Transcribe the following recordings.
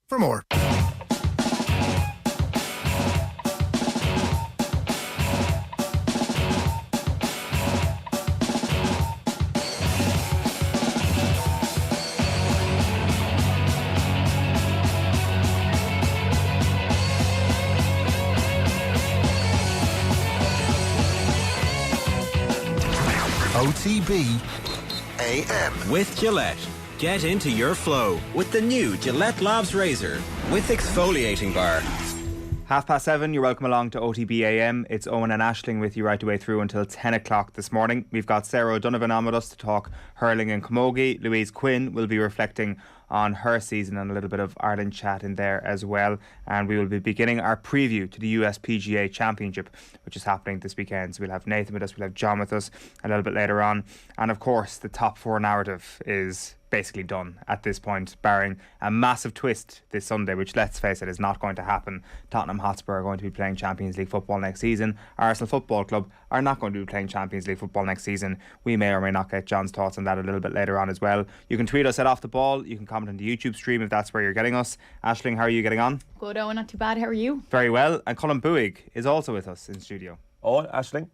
for more. OTB AM. With Gillette. Get into your flow with the new Gillette Labs Razor with exfoliating bar. 7:30, you're welcome along to OTB AM. It's Eoin and Aisling with you right the way through until 10 o'clock this morning. We've got Sarah O'Donovan on with us to talk hurling and camogie. Louise Quinn will be reflecting on her season and a little bit of Ireland chat in there as well. And we will be beginning our preview to the USPGA Championship, which is happening this weekend. So we'll have Nathan with us, we'll have John with us a little bit later on. And of course, the top four narrative is basically done at this point, barring a massive twist this Sunday, which, let's face it, is not going to happen. Tottenham Hotspur are going to be playing Champions League football next season. Arsenal Football Club are not going to be playing Champions League football next season. We may or may not get John's thoughts on that a little bit later on as well. You can tweet us at Off The Ball. You can comment on the YouTube stream if that's where you're getting us. Aisling, how are you getting on? Good, Owen, not too bad. How are you? Very well. And Colin Buig is also with us in studio. Owen, Aisling,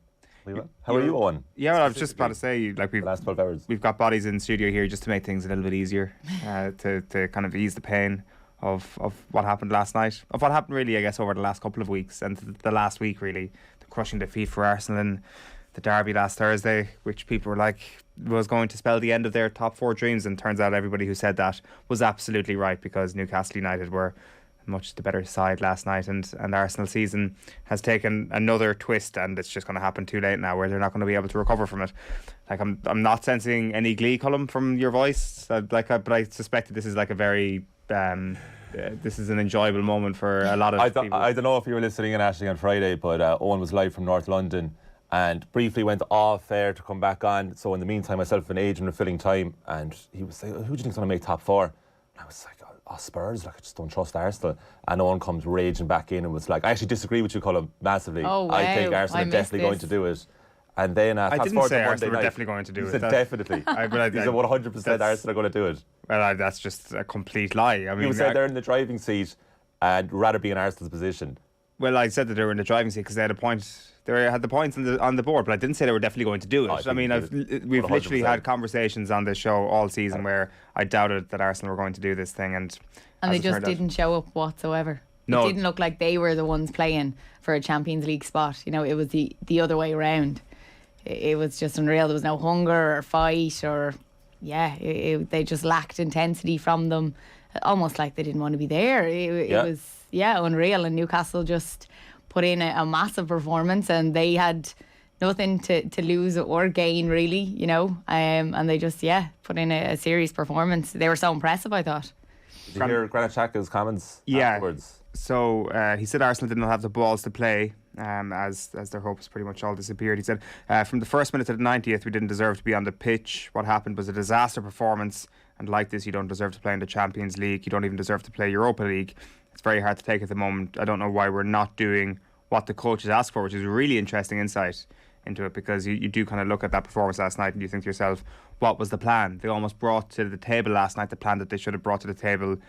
how are you, Owen? Yeah, well, I was just about to say, like, The last 12 hours. we've got bodies in studio here just to make things a little bit easier, to kind of ease the pain of what happened last night, of what happened really, I guess, over the last couple of weeks, and the last week really, the crushing defeat for Arsenal in the derby last Thursday, which people were like was going to spell the end of their top four dreams, and turns out everybody who said that was absolutely right, because Newcastle United were much the better side last night, and Arsenal season has taken another twist, and it's just going to happen too late now, where they're not going to be able to recover from it. Like, I'm not sensing any glee, Colm, from your voice, but I suspect that this is like a very this is an enjoyable moment for a lot of people. I don't know if you were listening in Ashley on Friday, but Owen was live from North London and briefly went off air to come back on. So in the meantime, myself and Adrian were filling time, and he was saying, who do you think's going to make top four? And I was like, Spurs, like, I just don't trust Arsenal. And Owen comes raging back in and was like, I actually disagree with you, Colm, massively. Oh, wow. I think Arsenal are definitely going to do it. And then I didn't say Arsenal were definitely going to do it. He said definitely. He said 100% Arsenal are going to do it. Well, that's just a complete lie. I mean, He said they're in the driving seat and rather be in Arsenal's position. Well, I said that they were in the driving seat because they had a point. They had the points on the board, but I didn't say they were definitely going to do it. I mean, we've 100%. Literally had conversations on this show all season where I doubted that Arsenal were going to do this thing, and they just didn't show up whatsoever. No. It didn't look like they were the ones playing for a Champions League spot. You know, it was the other way around. It was just unreal. There was no hunger or fight, or they just lacked intensity from them, almost like they didn't want to be there. It was unreal, and Newcastle just put in a massive performance, and they had nothing to lose or gain, really, you know, and they just put in a serious performance. They were so impressive, I thought. Did you hear Granit Xhaka's comments afterwards? So he said Arsenal didn't have the balls to play, as their hopes pretty much all disappeared. He said, from the first minute to the 90th, we didn't deserve to be on the pitch. What happened was a disaster performance, and like this, you don't deserve to play in the Champions League. You don't even deserve to play Europa League. It's very hard to take at the moment. I don't know why we're not doing what the coaches asked for, which is a really interesting insight into it, because you do kind of look at that performance last night and you think to yourself, what was the plan? They almost brought to the table last night the plan that they should have brought to the table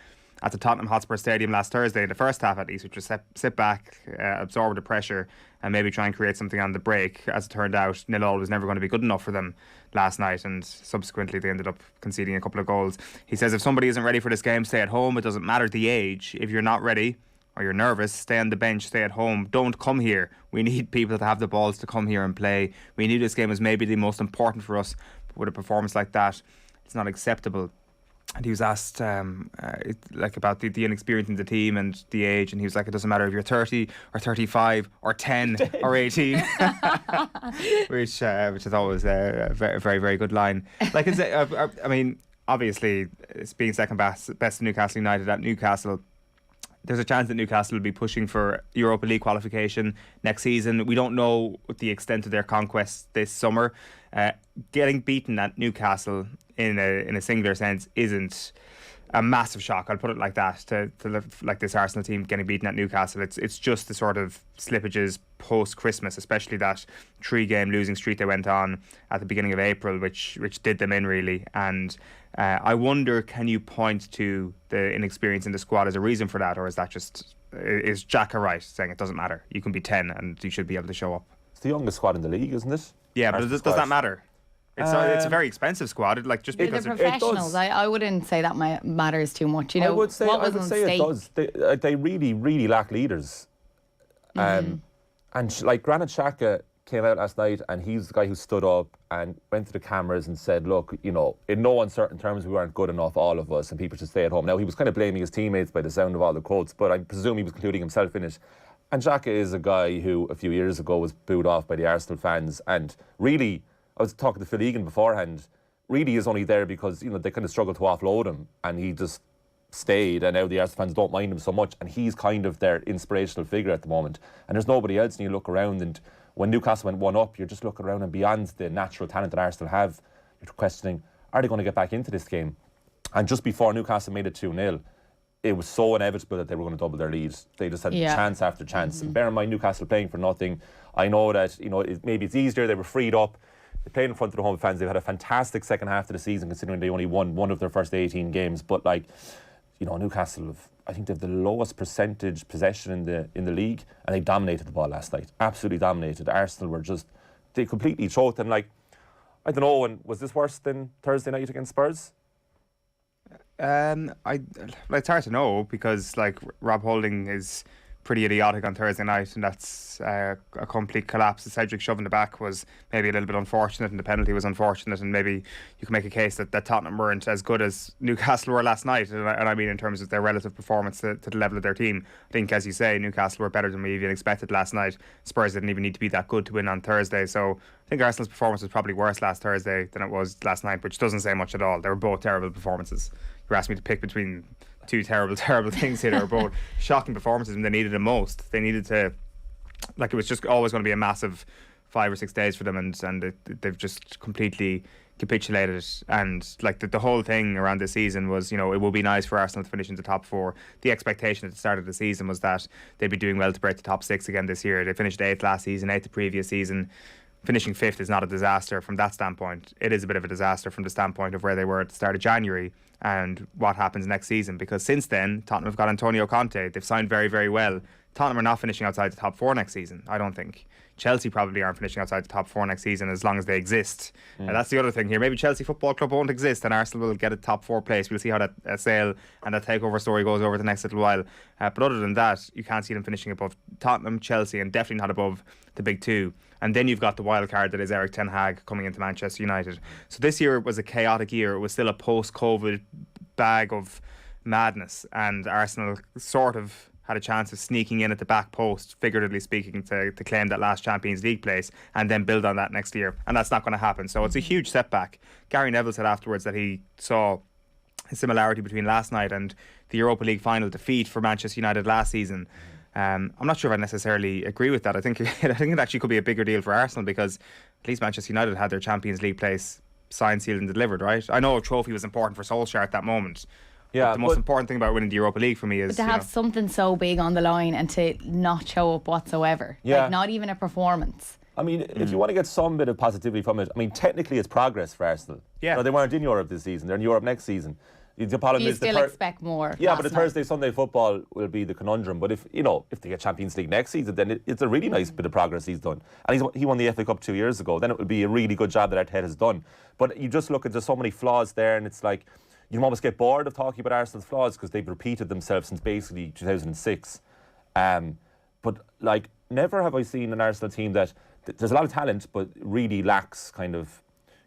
at the Tottenham Hotspur Stadium last Thursday, in the first half at least, which was sit back, absorb the pressure, and maybe try and create something on the break. As it turned out, 0-0 was never going to be good enough for them last night, and subsequently they ended up conceding a couple of goals. He says, if somebody isn't ready for this game, stay at home. It doesn't matter the age. If you're not ready or you're nervous, stay on the bench, stay at home. Don't come here. We need people to have the balls to come here and play. We knew this game was maybe the most important for us, but with a performance like that, it's not acceptable. And he was asked about the inexperience in the team and the age, and he was like, it doesn't matter if you're 30 or 35 or 10 or 18, which I thought was a very, very, very good line. Like, I mean, obviously, it's being second best to Newcastle United at Newcastle. There's a chance that Newcastle will be pushing for Europa League qualification next season. We don't know the extent of their conquest this summer. Getting beaten at Newcastle in a singular sense isn't a massive shock. I'll put it like that. To like this Arsenal team getting beaten at Newcastle. It's just the sort of slippages post Christmas, especially that 3-game losing streak they went on at the beginning of April, which did them in really. And I wonder, can you point to the inexperience in the squad as a reason for that, or is that just is Jack right saying it doesn't matter? You can be 10 and you should be able to show up. It's the youngest squad in the league, isn't it? Yeah, but does that matter? It's a very expensive squad. Like just They're because the it professionals. I wouldn't say that matters too much. You know, I would say it does. They really, really lack leaders. And like Granit Xhaka came out last night, and he's the guy who stood up and went to the cameras and said, "Look, you know, in no uncertain terms, we weren't good enough, all of us, and people should stay at home." Now he was kind of blaming his teammates by the sound of all the quotes, but I presume he was including himself in it. And Xhaka is a guy who a few years ago was booed off by the Arsenal fans, and really, I was talking to Phil Egan beforehand, really is only there because, you know, they kind of struggled to offload him, and he just stayed, and now the Arsenal fans don't mind him so much, and he's kind of their inspirational figure at the moment. And there's nobody else, and you look around, and when Newcastle went 1-up, you're just looking around, and beyond the natural talent that Arsenal have, you're questioning, are they going to get back into this game? And just before Newcastle made it 2-0, it was so inevitable that they were going to double their lead. They just had chance after chance. And bear in mind, Newcastle playing for nothing. I know that, you know, maybe it's easier. They were freed up. They played in front of the home fans. They've had a fantastic second half of the season, considering they only won one of their first 18 games. But, like, you know, Newcastle, I think they have the lowest percentage possession in the league, and they dominated the ball last night. Absolutely dominated. Arsenal were just, they completely choked. And, like, I don't know, and was this worse than Thursday night against Spurs? It's hard to know, because like Rob Holding is pretty idiotic on Thursday night, and that's a complete collapse. The Cedric shove in the back was maybe a little bit unfortunate, and the penalty was unfortunate, and maybe you can make a case that Tottenham weren't as good as Newcastle were last night, and I mean in terms of their relative performance to the level of their team. I think, as you say, Newcastle were better than we even expected last night. Spurs didn't even need to be that good to win on Thursday, so I think Arsenal's performance was probably worse last Thursday than it was last night, which doesn't say much at all. They were both terrible performances. You asked me to pick between two terrible things here. They were both shocking performances, and they needed it most. They needed to, like, it was just always going to be a massive 5 or 6 days for them, and they've just completely capitulated. And like the whole thing around this season was, you know, it would be nice for Arsenal to finish in the top 4. The expectation at the start of the season was that they'd be doing well to break the top 6 again this year. They finished 8th last season, 8th the previous season. Finishing 5th is not a disaster from that standpoint. It is a bit of a disaster from the standpoint of where they were at the start of January and what happens next season, because since then Tottenham have got Antonio Conte. They've signed very, very well. Tottenham are not finishing outside the top 4 next season, I don't think. Chelsea probably aren't finishing outside the top 4 next season as long as they exist. That's the other thing here. Maybe Chelsea Football Club won't exist and Arsenal will get a top 4 place. We'll see how that sale and that takeover story goes over the next little while. But other than that, you can't see them finishing above Tottenham, Chelsea, and definitely not above the big 2. And then you've got the wild card that is Eric Ten Hag coming into Manchester United. So this year was a chaotic year. It was still a post-COVID bag of madness, and Arsenal sort of had a chance of sneaking in at the back post, figuratively speaking, to claim that last Champions League place and then build on that next year. And that's not going to happen. So it's a huge setback. Gary Neville said afterwards that he saw a similarity between last night and the Europa League final defeat for Manchester United last season. I'm not sure if I necessarily agree with that. I think it actually could be a bigger deal for Arsenal, because at least Manchester United had their Champions League place signed, sealed and delivered, right? I know a trophy was important for Solskjaer at that moment. Yeah, but the most important thing about winning the Europa League for me is to have something so big on the line and to not show up whatsoever. Yeah. Like, not even a performance. I mean, if you want to get some bit of positivity from it, I mean, technically it's progress for Arsenal. Yeah. You know, they weren't in Europe this season. They're in Europe next season. The problem You is still expect more. Yeah, but the Thursday, Sunday football will be the conundrum. But if they get Champions League next season, then it's a really nice bit of progress he's done. And he won the FA Cup 2 years ago. Then it would be a really good job that Arteta has done. But you just look at, there's so many flaws there, and it's like, you almost get bored of talking about Arsenal's flaws because they've repeated themselves since basically 2006. But like, never have I seen an Arsenal team that there's a lot of talent, but really lacks kind of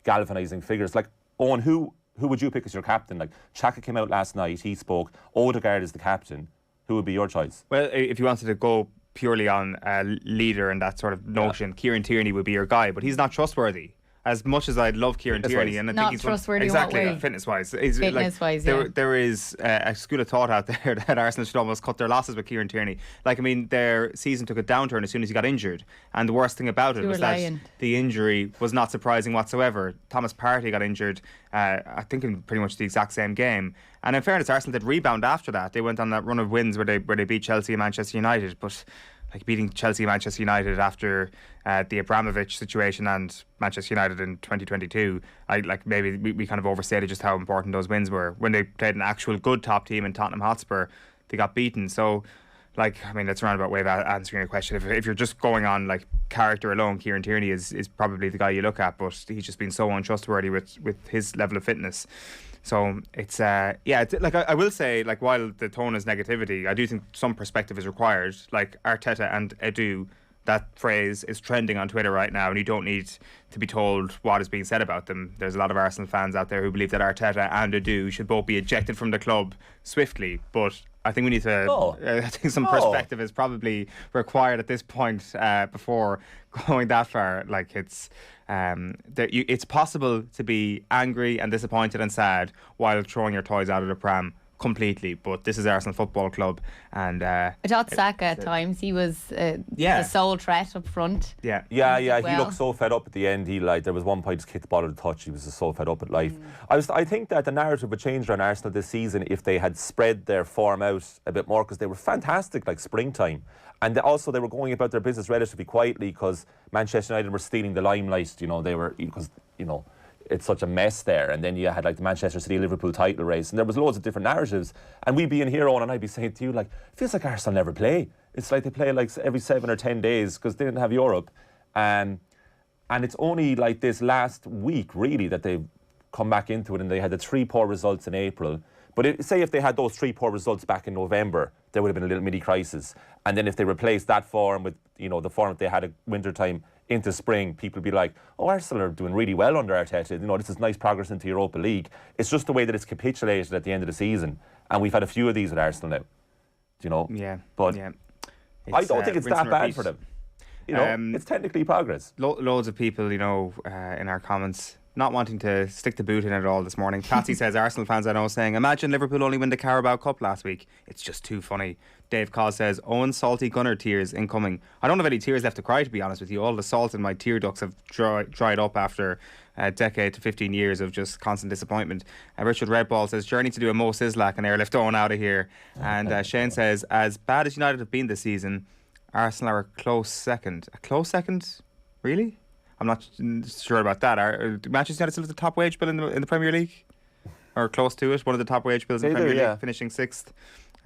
galvanising figures. Like, Owen, who would you pick as your captain? Like, Xhaka came out last night, he spoke. Odegaard is the captain. Who would be your choice? Well, if you wanted to go purely on leader and that sort of notion, Kieran Tierney would be your guy, but he's not trustworthy. as much as I'd love Kieran Tierney, and I Not think he's trustworthy in what exactly way? fitness-wise. Fitness-wise, yeah. There is a school of thought out there that Arsenal should almost cut their losses with Kieran Tierney. Like, I mean, their season took a downturn as soon as he got injured, and the worst thing about it was that the injury was not surprising whatsoever. Thomas Partey got injured, I think in pretty much the exact same game. And in fairness, Arsenal did rebound after that. They went on that run of wins where they beat Chelsea and Manchester United, but like beating Chelsea and Manchester United after the Abramovich situation and Manchester United in 2022, maybe we kind of overstated just how important those wins were. When they played an actual good top team in Tottenham Hotspur, they got beaten. So, like, I mean, that's a roundabout way of answering your question. If you're just going on like character alone, Kieran Tierney is probably the guy you look at, but he's just been so untrustworthy with his level of fitness. So it's I will say, like, while the tone is negativity, I do think some perspective is required. Like Arteta and Edu, that phrase is trending on Twitter right now, and you don't need to be told what is being said about them. There's a lot of Arsenal fans out there who believe that Arteta and Edu should both be ejected from the club swiftly, but I think we need to. I think some perspective is probably required at this point before going that far. Like, it's possible to be angry and disappointed and sad while throwing your toys out of the pram completely, but this is Arsenal Football Club, and I thought Saka at times he was the sole threat up front. He looked so fed up at the end. There was one point, just kicked the ball at the touch. He was just so fed up at life. I think that the narrative would change around Arsenal this season if they had spread their form out a bit more, because they were fantastic like springtime, and also they were going about their business relatively quietly because Manchester United were stealing the limelight. It's such a mess there, and then you had like the Manchester City Liverpool title race, and there was loads of different narratives, and we'd be in here, and I'd be saying to you, like, it feels like Arsenal never play. It's like they play like every 7 or 10 days because they didn't have Europe, and it's only like this last week really that they've come back into it, and they had the 3 poor results in April. But if they had those 3 poor results back in November, there would have been a little mini crisis, and then if they replaced that form with the form that they had at winter time into spring, people be like, oh, Arsenal are doing really well under Arteta. This is nice progress into Europa League. It's just the way that it's capitulated at the end of the season, and we've had a few of these at Arsenal now. But I don't think it's that bad for them. It's technically progress. Loads of people, in our comments, not wanting to stick the boot in it all this morning. Patsy says, Arsenal fans I know saying, imagine Liverpool only win the Carabao Cup last week. It's just too funny. Dave Cos says, Owen's salty gunner tears incoming. I don't have any tears left to cry, to be honest with you. All the salt in my tear ducts have dried up after a decade to 15 years of just constant disappointment. Richard Redball says, journey to do a Mo Sislak and airlift Owen out of here. And Shane says, as bad as United have been this season, Arsenal are a close second. A close second? Really? I'm not sure about that. Are Manchester United still at the top wage bill in the Premier League? Or close to it? One of the top wage bills in the Premier League, finishing 6th.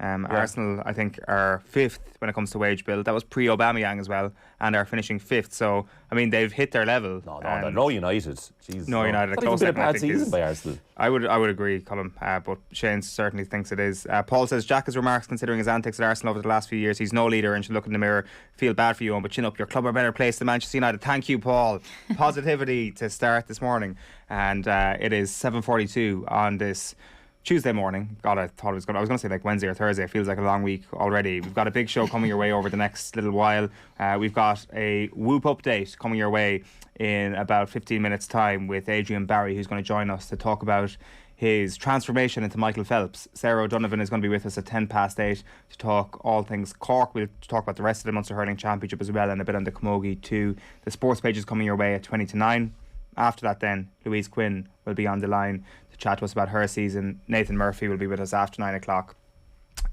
Arsenal, I think, are 5th when it comes to wage bill. That was pre-Aubameyang as well, and are finishing 5th. So, I mean, they've hit their level. No United. Jeez, no United. A close second, I think, season by Arsenal. I would agree, Colm, but Shane certainly thinks it is. Paul says, Jack's remarks considering his antics at Arsenal over the last few years. He's no leader and should look in the mirror. Feel bad for you, Owen, but chin up. Your club are better placed than Manchester United. Thank you, Paul. Positivity to start this morning, and it is 7:42 on this Tuesday morning. God, I was going to say like Wednesday or Thursday. It feels like a long week already. We've got a big show coming your way over the next little while. We've got a Whoop update coming your way in about 15 minutes time with Adrian Barry, who's going to join us to talk about his transformation into Michael Phelps. Sarah O'Donovan is going to be with us at 8:10 to talk all things Cork. We'll talk about the rest of the Munster Hurling Championship as well, and a bit on the Camogie too. The sports page is coming your way at 8:20. After that then, Louise Quinn will be on the line to chat to us about her season. Nathan Murphy will be with us after 9 o'clock.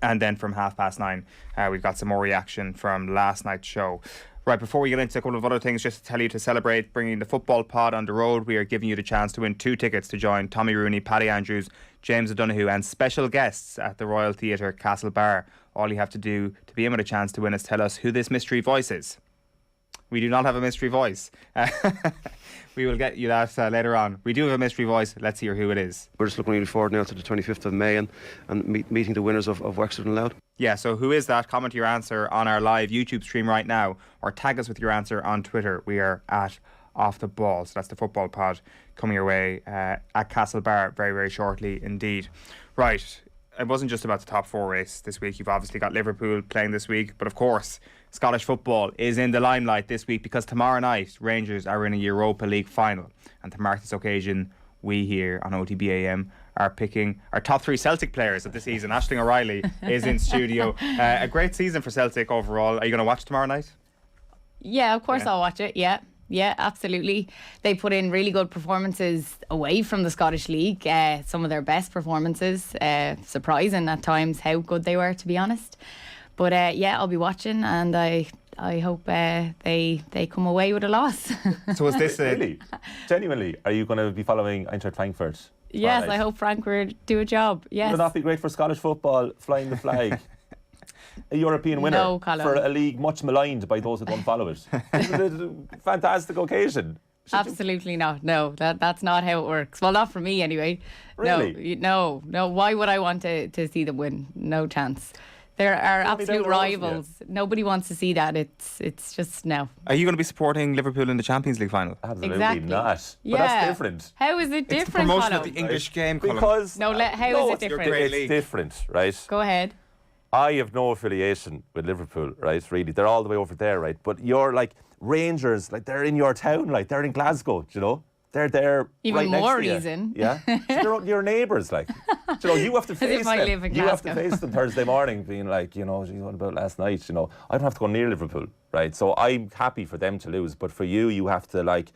And then from 9:30, we've got some more reaction from last night's show. Right, before we get into a couple of other things, just to tell you to celebrate bringing the football pod on the road, we are giving you the chance to win 2 tickets to join Tommy Rooney, Paddy Andrews, James O'Donoghue and special guests at the Royal Theatre Castle Bar. All you have to do to be in with a chance to win is tell us who this mystery voice is. We do not have a mystery voice. We will get you that later on. We do have a mystery voice. Let's hear who it is. We're just looking really forward now to the 25th of May and meeting the winners of Wexford and Louth. Yeah, so who is that? Comment your answer on our live YouTube stream right now, or tag us with your answer on Twitter. We are at Off the Ball. So that's the football pod coming your way at Castle Bar very, very shortly indeed. Right. it wasn't just about the top 4 race this week. You've obviously got Liverpool playing this week, but of course Scottish football is in the limelight this week because tomorrow night Rangers are in a Europa League final, and to mark this occasion we here on OTB AM are picking our top 3 Celtic players of the season. Aisling O'Reilly is in studio. A great season for Celtic overall. Are you going to watch tomorrow night? Yeah, of course I'll watch it. Yeah, absolutely. They put in really good performances away from the Scottish League. Some of their best performances. Surprising at times how good they were, to be honest. But I'll be watching, and I hope they come away with a loss. So is this really? Genuinely, are you going to be following Eintracht Frankfurt? Yes, Right. I hope Frankfurt do a job. Yes. Would it not be great for Scottish football, flying the flag? A European winner No, Colin. for a league much maligned by those who don't follow it. It's a fantastic occasion. Absolutely not. No, that's not how it works. Well, not for me anyway. Really? No. Why would I want to see them win? No chance. There are They'll be down absolute the road from you. rivals. Nobody wants to see that. It's just no. Are you going to be supporting Liverpool in the Champions League final? Absolutely Exactly. not. But Yeah. that's different. How is it It's the different, promotion Colin? of the English game, Colin. Because No, how is it different? Great It's league. different, right? Go ahead. I have no affiliation with Liverpool, right? Really, they're all the way over there, right? But you're like Rangers, like they're in your town, like they're in Glasgow, do you know? They're there. Even right next more to you. reason. Yeah, so they're your neighbours, like. Do you know, you have to if face I them. live in You have to Glasgow. face them Thursday morning, being like, you know, geez, what about last night? You know, I don't have to go near Liverpool, right? So I'm happy for them to lose, but for you, you have to like,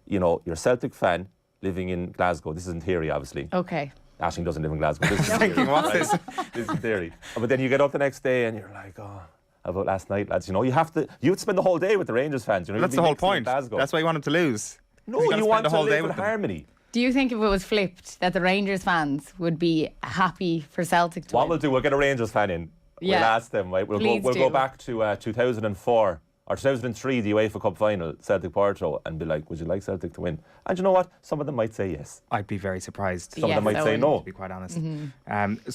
you know, you're a Celtic fan living in Glasgow. This is in theory, obviously. Okay. Ashing doesn't live in Glasgow. This is in Thinking, theory, what's right? this? This is in theory. But then you get up the next day and you're like, oh, how about last night, lads? You know, you have to spend the whole day with the Rangers fans. You know, That's you'd the be whole mixing with point. Glasgow. That's why you want them to lose. No, You're gonna you spend want the to whole day live in with them. harmony. Do you think if it was flipped that the Rangers fans would be happy for Celtic to What win? we'll do, we'll get a Rangers fan in. Yeah. We'll ask them, right? We'll Please go do. back to 2004 or 2003, the UEFA Cup final, Celtic Porto, and be like, would you like Celtic to win? And you know what? Some of them might say yes. I'd be very surprised. Some of them Yes, might I say would. no. To be quite honest.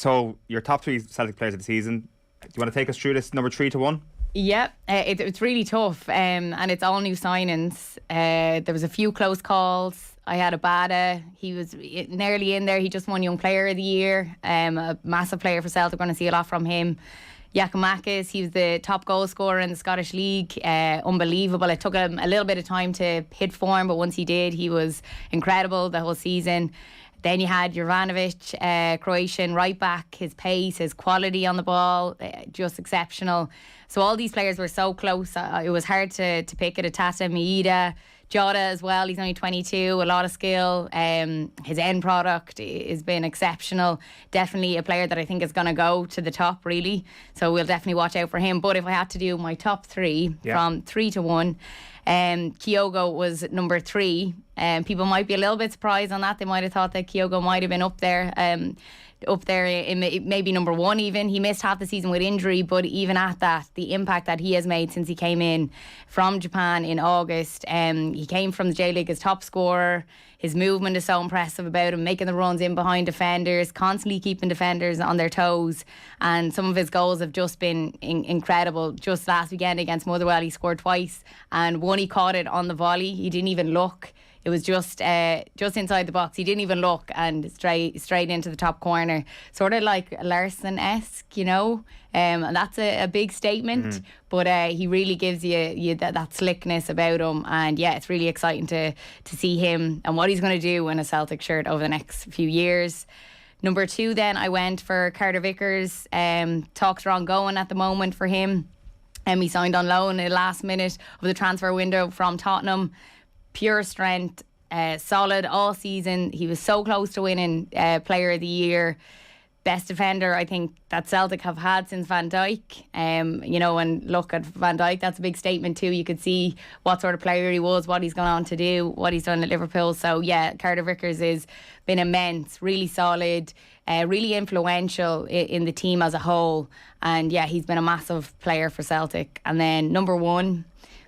So your top 3 Celtic players of the season. Do you want to take us through this number 3 to 1? Yeah, it's really tough, and it's all new signings. There was a few close calls. I had Abada. He was nearly in there. He just won Young Player of the Year. A massive player for Celtic. We're going to see a lot from him. Giakoumakis, he was the top goal scorer in the Scottish League. Unbelievable. It took him a little bit of time to hit form, but once he did, he was incredible the whole season. Then you had Juranovic, Croatian right back. His pace, his quality on the ball, just exceptional. So all these players were so close. It was hard to pick it. Atata, Maeda, Jota as well. He's only 22, a lot of skill. His end product has been exceptional. Definitely a player that I think is going to go to the top, really. So we'll definitely watch out for him. But if I had to do my top 3 from 3 to 1, Kyogo was number 3. People might be a little bit surprised on that. They might have thought that Kyogo might have been up there in maybe number 1 even. He missed half the season with injury, but even at that, the impact that he has made since he came in from Japan in August. He came from the J-League as top scorer. His movement is so impressive about him, making the runs in behind defenders, constantly keeping defenders on their toes. And some of his goals have just been incredible. Just last weekend against Motherwell, he scored twice, and one he caught it on the volley. He didn't even look. It was just inside the box. He didn't even look, and straight into the top corner. Sort of like Larson-esque, you know. And that's a big statement. But he really gives you that slickness about him. And yeah, it's really exciting to see him and what he's going to do in a Celtic shirt over the next few years. Number 2 then, I went for Carter Vickers. Talks are ongoing at the moment for him. He signed on loan at the last minute of the transfer window from Tottenham. Pure strength, solid all season. He was so close to winning Player of the Year. Best defender, I think, that Celtic have had since Van Dijk. You know, and look at Van Dijk, that's a big statement too. You could see what sort of player he was, what he's gone on to do, what he's done at Liverpool. So yeah, Carter Vickers has been immense, really solid, really influential in the team as a whole. And yeah, he's been a massive player for Celtic. And then number 1,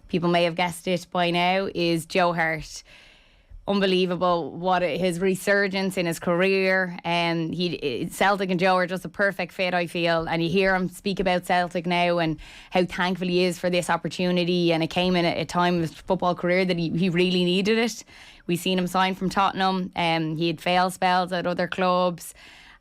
people may have guessed it by now, is Joe Hart. Unbelievable what his resurgence in his career. Celtic and Joe are just a perfect fit, I feel. And you hear him speak about Celtic now and how thankful he is for this opportunity. And it came in a time of his football career that he really needed it. We've seen him sign from Tottenham. He had failed spells at other clubs.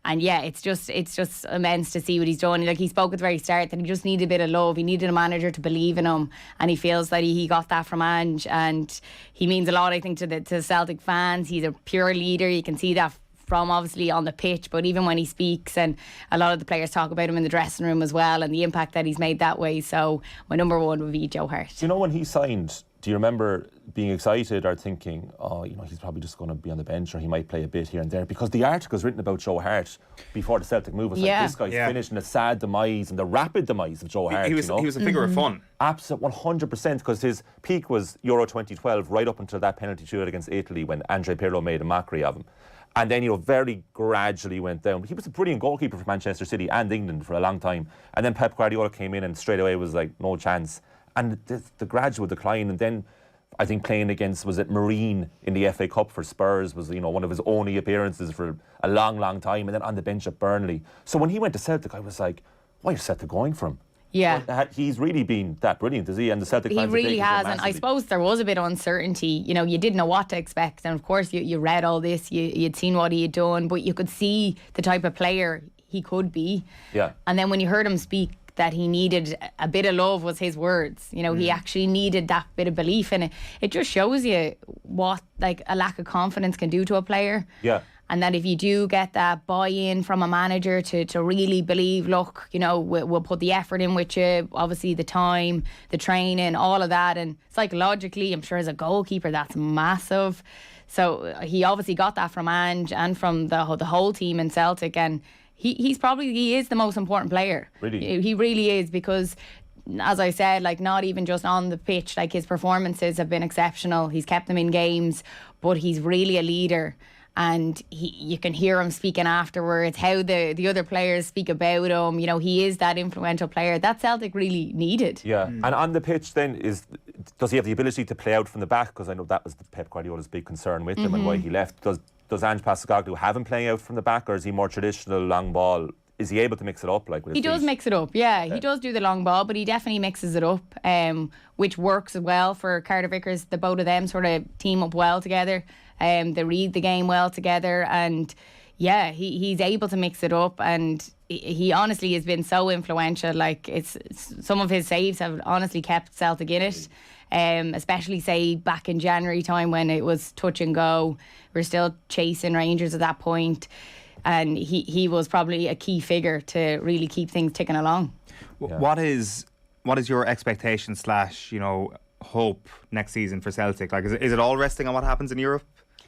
And yeah, it's just immense to see what he's done. Like, he spoke at the very start that he just needed a bit of love. He needed a manager to believe in him, and he feels that he got that from Ange, and he means a lot, I think, to the Celtic fans. He's a pure leader. You can see that from obviously on the pitch, but even when he speaks, and a lot of the players talk about him in the dressing room as well, and the impact that he's made that way. So my number one would be Joe Hart. Do you know when he signed, do you remember being excited or thinking, oh, you know, he's probably just going to be on the bench, or he might play a bit here and there? Because the articles written about Joe Hart before the Celtic move was like, this guy's finishing a sad demise and the rapid demise of Joe Hart. He was a figure of fun. Absolutely, 100%, because his peak was Euro 2012, right up until that penalty shootout against Italy when Andre Pirlo made a mockery of him. And then, you know, very gradually went down. He was a brilliant goalkeeper for Manchester City and England for a long time. And then Pep Guardiola came in and straight away was like, no chance. And the gradual decline, and then I think playing against, was it Marine in the FA Cup for Spurs, was, you know, one of his only appearances for a long, long time, and then on the bench at Burnley. So when he went to Celtic, I was like, why are Celtic going for him? Yeah. But he's really been that brilliant, is he? And the Celtic fans He really has, and I suppose there was a bit of uncertainty. You know, you didn't know what to expect, and of course you read all this, you'd seen what he had done, but you could see the type of player he could be. Yeah. And then when you heard him speak, that he needed a bit of love was his words. You know, he actually needed that bit of belief in it. It just shows you what, like, a lack of confidence can do to a player. Yeah. And that if you do get that buy-in from a manager to really believe, look, you know, we'll put the effort in with you, obviously the time, the training, all of that. And psychologically, I'm sure as a goalkeeper, that's massive. So he obviously got that from Ange and from the whole team in Celtic. And he is the most important player. Really? He really is, because, as I said, like, not even just on the pitch, like, his performances have been exceptional. He's kept them in games, but he's really a leader. And you can hear him speaking afterwards, how the other players speak about him. You know, he is that influential player that Celtic really needed. Yeah, and on the pitch then, does he have the ability to play out from the back? Because I know that was Pep Guardiola's big concern with him and why he left. Does Ange Postecoglou have him playing out from the back, or is he more traditional long ball? Is he able to mix it up? Like, with he does feet? mix it up, yeah. He does do the long ball, but he definitely mixes it up, which works well for Carter Vickers. The both of them sort of team up well together. They read the game well together, and yeah, he's able to mix it up, and he honestly has been so influential. Like, it's some of his saves have honestly kept Celtic in it, especially say back in January time when it was touch and go. We're still chasing Rangers at that point, and he was probably a key figure to really keep things ticking along. Yeah. What is your expectation / you know, hope next season for Celtic? Like, is it all resting on what happens in Europe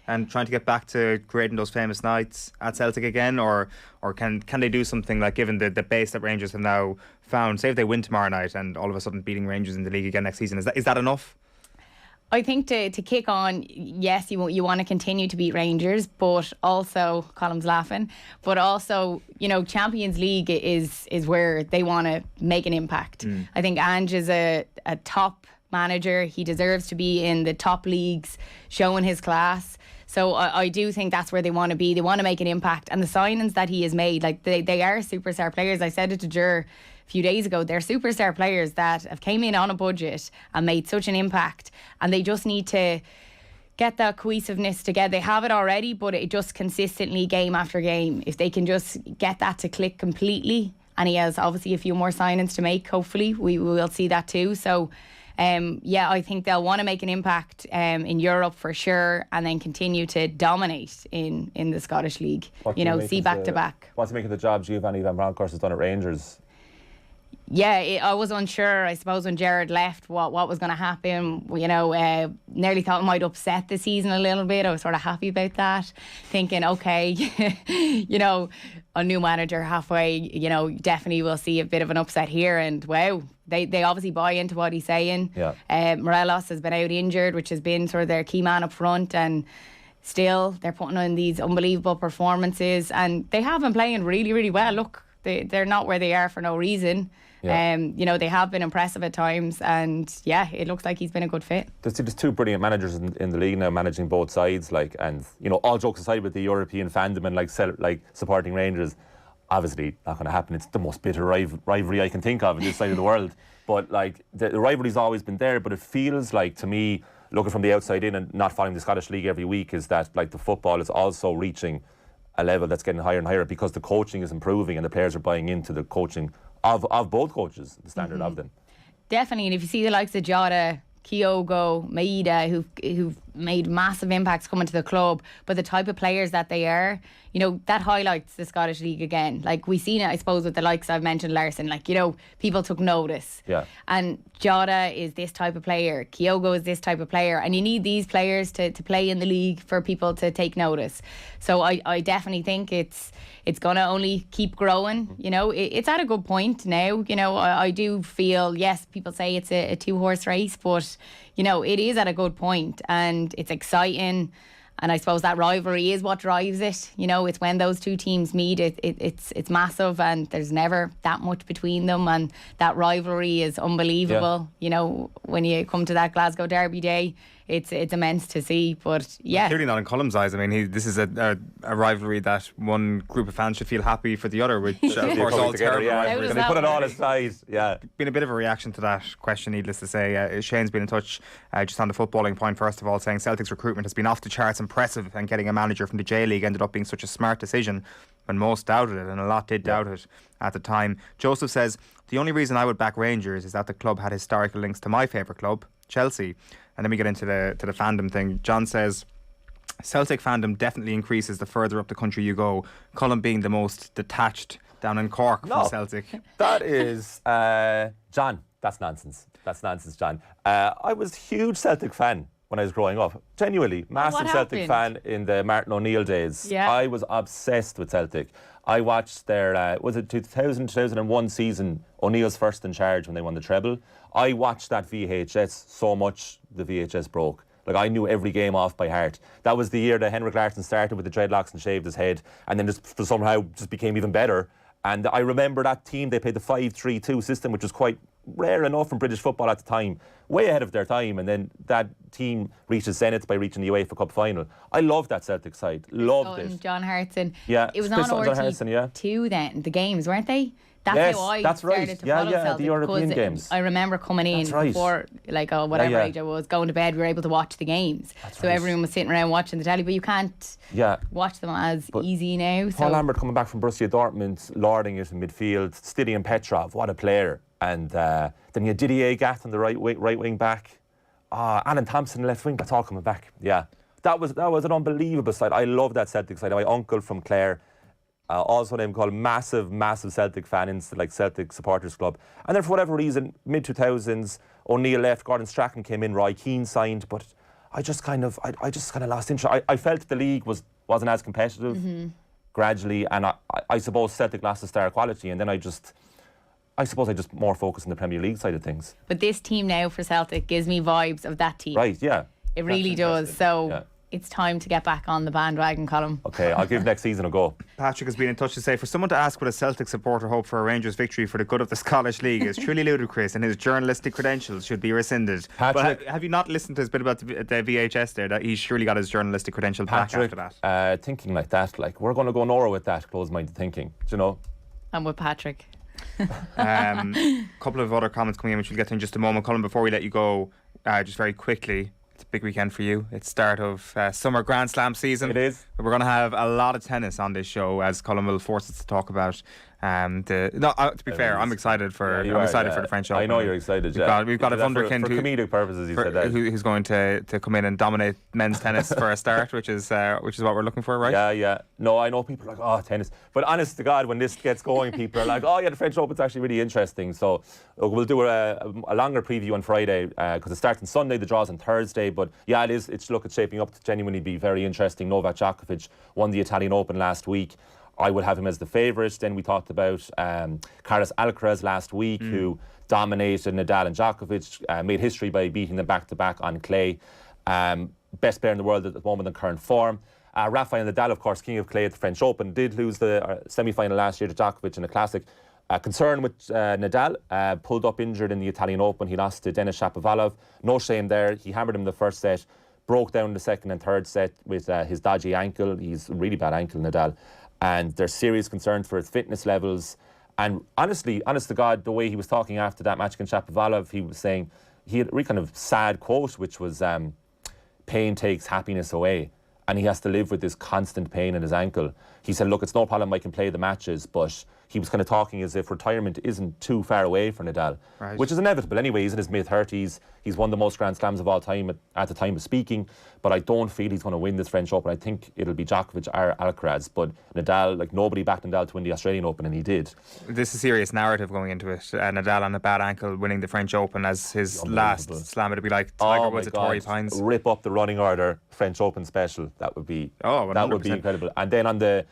and trying to get back to creating those famous nights at Celtic again, or can they do something, like, given the base that Rangers have now found? Say if they win tomorrow night and all of a sudden beating Rangers in the league again next season, is that enough? I think to kick on, yes, you want to continue to beat Rangers, but also, Colm's laughing, but also, you know, Champions League is where they want to make an impact. I think Ange is a top manager. He deserves to be in the top leagues, showing his class. So I do think that's where they want to be. They want to make an impact. And the signings that he has made, like, they are superstar players. I said it to Ger a few days ago. They're superstar players that have came in on a budget and made such an impact. And they just need to get that cohesiveness together. They have it already, but it just consistently, game after game, if they can just get that to click completely. And he has obviously a few more signings to make. Hopefully we will see that too. So yeah, I think they'll want to make an impact in Europe for sure, and then continue to dominate in the Scottish League. You know, see back to back. What's making the job Giovanni Van Bronckhorst has done at Rangers? Yeah, I was unsure, I suppose, when Gerrard left, what was going to happen. You know, nearly thought it might upset the season a little bit. I was sort of happy about that, thinking, okay, you know, a new manager halfway, you know, definitely will see a bit of an upset here. And wow, they obviously buy into what he's saying. Yeah. Morelos has been out injured, which has been sort of their key man up front, and still they're putting on these unbelievable performances, and they have been playing really, really well. Look, they're not where they are for no reason. Yeah. You know, they have been impressive at times, and yeah, it looks like he's been a good fit. There's two brilliant managers in the league now, managing both sides. Like, and you know, all jokes aside, with the European fandom and like supporting Rangers, obviously not going to happen. It's the most bitter rivalry I can think of in this side of the world. But like, the rivalry's always been there. But it feels like, to me, looking from the outside in and not following the Scottish League every week, is that like the football is also reaching a level that's getting higher and higher because the coaching is improving and the players are buying into the coaching of both coaches, the standard of them. Definitely, and if you see the likes of Jota, Kyogo, Maeda, who've made massive impacts coming to the club, but the type of players that they are, you know, that highlights the Scottish League again. Like, we've seen it, I suppose, with the likes I've mentioned, Larson. Like, you know, people took notice. Yeah. And Jota is this type of player. Kyogo is this type of player. And you need these players to play in the league for people to take notice. So I definitely think it's going to only keep growing. You know, it's at a good point now. You know, I do feel, yes, people say it's a two-horse race, but, you know, it is at a good point and it's exciting. And I suppose that rivalry is what drives it. You know, it's when those two teams meet, it's massive and there's never that much between them. And that rivalry is unbelievable. Yeah. You know, when you come to that Glasgow Derby day, it's immense to see. But yeah. Clearly not in Colm's eyes. I mean, this is a rivalry that one group of fans should feel happy for the other, which of course all terrible rivalries. Can they put it all aside? Yeah. Been a bit of a reaction to that question, needless to say. Shane's been in touch just on the footballing point, first of all, saying Celtic's recruitment has been off the charts impressive, and getting a manager from the J-League ended up being such a smart decision when most doubted it, and a lot did doubt it at the time. Joseph says, the only reason I would back Rangers is that the club had historical links to my favourite club, Chelsea. And then we get into the fandom thing. John says, Celtic fandom definitely increases the further up the country you go. Colm being the most detached down in Cork from Celtic. That is, John, that's nonsense. That's nonsense, John. I was a huge Celtic fan when I was growing up. Genuinely, massive Celtic fan in the Martin O'Neill days. Yeah. I was obsessed with Celtic. I watched their, was it 2000-2001 season, O'Neill's first in charge when they won the treble. I watched that VHS so much the VHS broke. Like, I knew every game off by heart. That was the year that Henrik Larsson started with the dreadlocks and shaved his head, and then just somehow just became even better. And I remember that team, they played the 5-3-2 system, which was quite rare enough in British football at the time, way ahead of their time. And then that team reached the zenith by reaching the UEFA Cup final. I loved that Celtic side, loved it. John Hartson. Yeah, it was on RT2 then, the games, weren't they? That's how I started to follow Celtic. The European games. I remember coming in before, like, whatever age I was, going to bed, we were able to watch the games. So everyone was sitting around watching the telly, but you can't watch them as easy now. Paul Lambert coming back from Borussia Dortmund, lording it in midfield, Stilian Petrov, what a player. And then you had Didier Gath on the right wing back. Alan Thompson left wing, that's all coming back. Yeah, that was an unbelievable side. I love that Celtic side. My uncle from Clare, also named called massive Celtic fan in like Celtic Supporters Club. And then for whatever reason, mid-2000s, O'Neill left, Gordon Strachan came in, Roy Keane signed, but I just kind of lost interest. I felt the league wasn't as competitive gradually, and I suppose Celtic lost the star quality, and then I suppose I just more focused on the Premier League side of things. But this team now for Celtic gives me vibes of that team. Right, yeah. It really does. So it's time to get back on the bandwagon, Colm. Okay, I'll give next season a go. Patrick has been in touch to say, for someone to ask what a Celtic supporter hoped for a Rangers victory for the good of the Scottish League is truly ludicrous, and his journalistic credentials should be rescinded. Patrick, but have you not listened to his bit about the VHS there, that he's surely got his journalistic credentials back after that? Thinking like that, like, we're going to go nowhere with that closed-minded thinking, do you know? I'm with Patrick. Couple of other comments coming in, which we'll get to in just a moment. Colm, before we let you go, just very quickly, it's a big weekend for you. It's start of summer Grand Slam season. It is. We're going to have a lot of tennis on this show, as Colm will force us to talk about. To be fair, I'm excited for the French Open. I know you're excited. We've got a wunderkind for comedic purposes. He said that who's going to come in and dominate men's tennis for a start, which is what we're looking for, right? Yeah. No, I know people are like, oh, tennis, but honest to God, when this gets going, people are like, oh yeah, the French Open's actually really interesting. So we'll do a longer preview on Friday because it starts on Sunday. The draw's on Thursday, but yeah, it is. It's shaping up to genuinely be very interesting. Novak Djokovic won the Italian Open last week. I would have him as the favourite. Then we talked about Carlos Alcaraz last week, who dominated Nadal and Djokovic, made history by beating them back-to-back on clay. Best player in the world at the moment in current form. Rafael Nadal, of course, king of clay at the French Open, did lose the semi-final last year to Djokovic in a classic. Concern with Nadal, pulled up injured in the Italian Open. He lost to Denis Shapovalov. No shame there. He hammered him in the first set, broke down the second and third set with his dodgy ankle. He's a really bad ankle, Nadal. And there's serious concerns for his fitness levels. And honest to God, the way he was talking after that match against Shapovalov, he was saying, he had a really kind of sad quote, which was, pain takes happiness away. and he has to live with this constant pain in his ankle. He said, look, it's no problem, I can play the matches, but he was kind of talking as if retirement isn't too far away for Nadal, which is inevitable anyway. He's in his mid-30s. He's won the most Grand Slams of all time at the time of speaking, but I don't feel he's going to win this French Open. I think it'll be Djokovic or Alcaraz, but Nadal, like, nobody backed Nadal to win the Australian Open, and he did. This is a serious narrative going into it. Nadal on a bad ankle winning the French Open as his last slam. It'd be like Tiger Woods at Torrey Pines. Rip up the running order French Open special. That would be that would be incredible. And then on the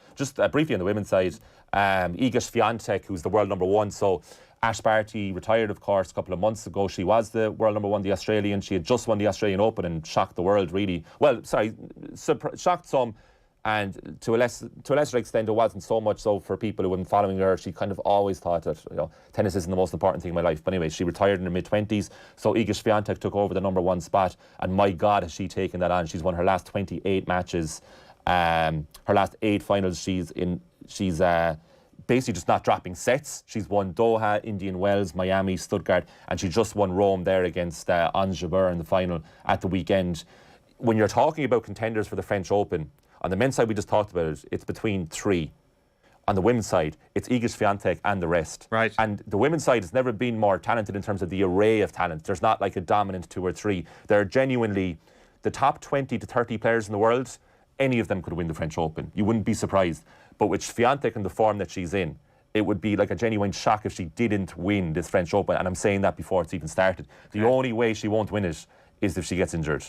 briefly on the women's side, Iga Swiatek, who's the world number 1. So Ash Barty retired, of course, a couple of months ago. She was the world number 1, the Australian. She had just won the Australian Open and shocked the world, really. Well, shocked some, and to a lesser extent, it wasn't so much so for people who weren't following her. She kind of always thought that, tennis isn't the most important thing in my life. But anyway, she retired in her mid-20s. So Iga Swiatek took over the number 1 spot, and my God, has she taken that on. She's won her last 28 matches, her last 8 finals. She's basically just not dropping sets. She's won Doha, Indian Wells, Miami, Stuttgart, and she just won Rome there against Ons Jabeur in the final at the weekend. When you're talking about contenders for the French Open, on the men's side we just talked about it, it's between 3. On the women's side, it's Iga Swiatek and the rest. Right. And the women's side has never been more talented in terms of the array of talent. There's not like a dominant 2 or 3. They're genuinely the top 20 to 30 players in the world. Any of them could win the French Open. You wouldn't be surprised. But with Swiatek and the form that she's in, it would be like a genuine shock if she didn't win this French Open. And I'm saying that before it's even started. The only way she won't win it is if she gets injured,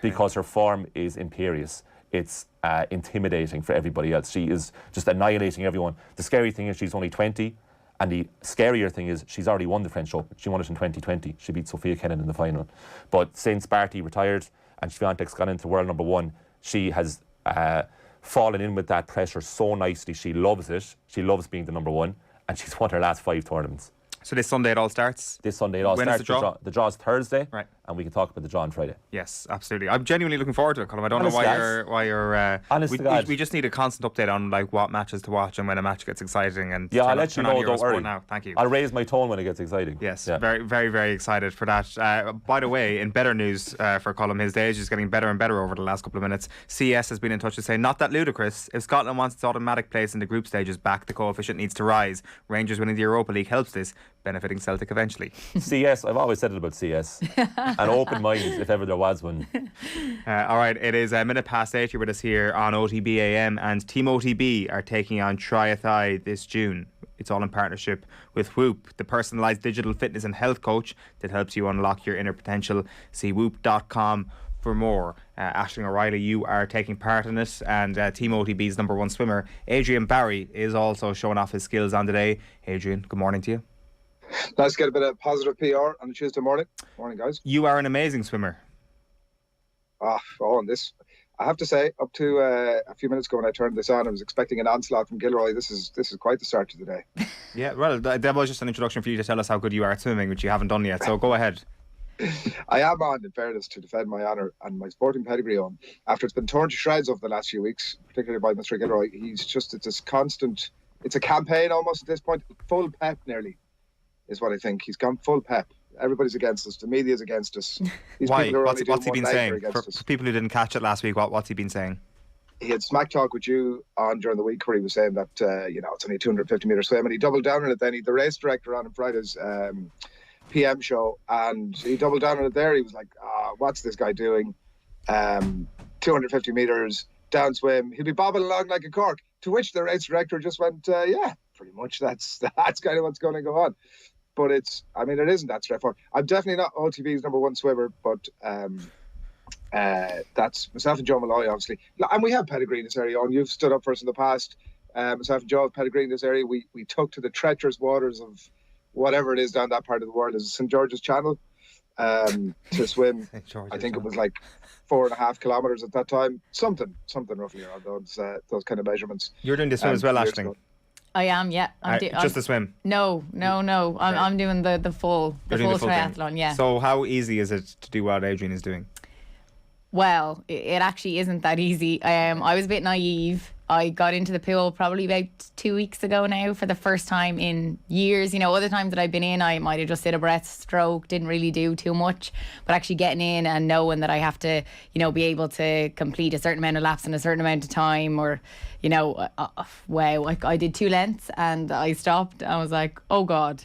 because her form is imperious. It's intimidating for everybody else. She is just annihilating everyone. The scary thing is she's only 20, and the scarier thing is she's already won the French Open. She won it in 2020. She beat Sophia Kenin in the final. But since Barty retired and Swiatek's gone into world number 1, she has fallen in with that pressure so nicely. She loves it. She loves being the number 1, and she's won her last 5 tournaments. So this Sunday it all starts? This Sunday it all when starts. Is the draw? The draw's Thursday, right? And we can talk about the draw on Friday. Yes, absolutely. I'm genuinely looking forward to it, Colm. I don't Honest know why you're. Honest to God. We just need a constant update on like what matches to watch and when a match gets exciting. And yeah, I'll let you know. Don't worry. Now. Thank you. I'll raise my tone when it gets exciting. Yes, yeah. Very, very, very excited for that. By the way, in better news for Colm, his days is getting better and better over the last couple of minutes. CS has been in touch to say, not that ludicrous. If Scotland wants its automatic place in the group stages back, the coefficient needs to rise. Rangers winning the Europa League helps this, benefiting Celtic eventually. CS, I've always said it about CS. An open mind, if ever there was one. All right, it is a minute past 8. You're with us here on OTB AM, and Team OTB are taking on TriAthy this June. It's all in partnership with Whoop, the personalised digital fitness and health coach that helps you unlock your inner potential. See whoop.com for more. Aisling O'Reilly, you are taking part in it, and Team OTB's number 1 swimmer, Adrian Barry, is also showing off his skills on the day. Adrian, good morning to you. Nice to get a bit of positive PR on a Tuesday morning. Morning, guys. You are an amazing swimmer. And this, I have to say, up to a few minutes ago when I turned this on, I was expecting an onslaught from Gilroy. This is quite the start to the day. Yeah, well, that was just an introduction for you to tell us how good you are at swimming, which you haven't done yet. So go ahead. I am on, in fairness, to defend my honour and my sporting pedigree on. After it's been torn to shreds over the last few weeks, particularly by Mr. Gilroy, it's this constant. It's a campaign almost at this point. Full pep, nearly, is what I think. He's gone full pep. Everybody's against us. The media's against us. These Why? People What's he been saying? For us. people who didn't catch it last week, what's he been saying? He had smack talk with you on during the week where he was saying that it's only a 250 metre swim, and he doubled down on it. Then he, the race director on Friday's PM show, and he doubled down on it there. He was like, what's this guy doing? 250 metres down swim. He'll be bobbing along like a cork. To which the race director just went, yeah, pretty much that's kind of what's going to go on. But it isn't that straightforward. I'm definitely not OTB's number 1 swimmer, but that's myself and Joe Malloy, obviously. And we have pedigree in this area, and you've stood up for us in the past. Myself and Joe have pedigree in this area. We took to the treacherous waters of whatever it is down that part of the world, is St. George's Channel, to swim. I think it was like 4.5 kilometres at that time. Something roughly around those kind of measurements. You're doing the swim as well, Aisling? I am, yeah. Just the swim? No. I'm doing the full triathlon, thing. yeah. So how easy is it to do what Adrian is doing? Well, it actually isn't that easy. I was a bit naive I got into the pool probably about 2 weeks ago now for the first time in years. You know, other times that I've been in, I might have just did a breaststroke, didn't really do too much. But actually getting in and knowing that I have to, you know, be able to complete a certain amount of laps in a certain amount of time, or, you know, wow, I did 2 lengths and I stopped. I was like, oh God,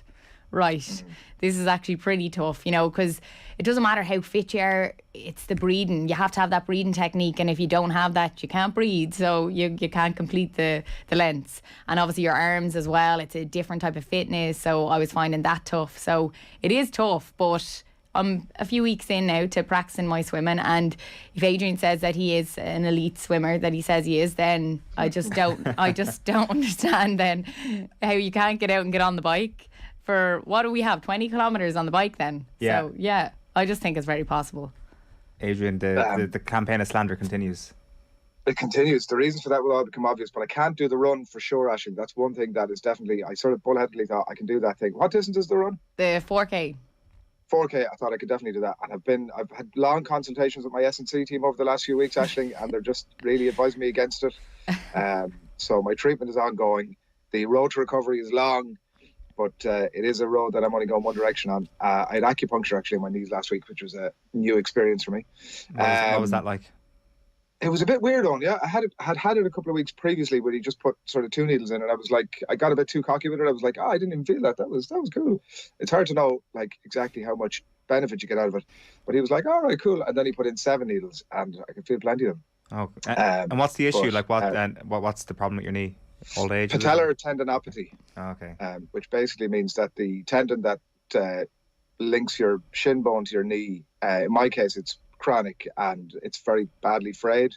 right, this is actually pretty tough, you know, because it doesn't matter how fit you are, it's the breathing. You have to have that breathing technique, and if you don't have that, you can't breathe, so you can't complete the lengths. And obviously your arms as well, it's a different type of fitness, so I was finding that tough. So it is tough, but I'm a few weeks in now to practicing my swimming, and if Adrian says that he is an elite swimmer, that he says he is, then I just don't understand then how you can't get out and get on the bike for, what do we have, 20 kilometres on the bike then? Yeah. So yeah, I just think it's very possible. Adrian, the campaign of slander continues. It continues. The reasons for that will all become obvious, but I can't do the run for sure, Aisling. That's one thing that is definitely, I sort of bullheadedly thought I can do that thing. What distance is the run? The 4K. 4K, I thought I could definitely do that. And I've had long consultations with my S&C team over the last few weeks, Aisling, and they're just really advising me against it. So my treatment is ongoing. The road to recovery is long, but it is a road that I'm only going one direction on. I had acupuncture actually in my knees last week, which was a new experience for me. What was that like? It was a bit weird on, yeah. I had it a couple of weeks previously where he just put sort of 2 needles in, and I was like, I got a bit too cocky with it. I was like, I didn't even feel that. That was cool. It's hard to know like exactly how much benefit you get out of it. But he was like, all right, cool. And then he put in 7 needles, and I could feel plenty of them. Oh, and what's the issue? What's the problem with your knee? Old age? Patellar tendinopathy. Oh, okay. Which basically means that the tendon that links your shin bone to your knee, in my case, it's chronic and it's very badly frayed.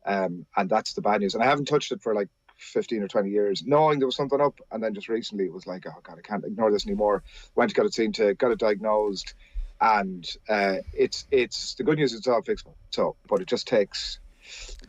And that's the bad news. And I haven't touched it for like 15 or 20 years, knowing there was something up. And then just recently it was like, oh God, I can't ignore this anymore. Went to get it seen to, got it diagnosed. And it's the good news, it's all fixable. So, but it just takes...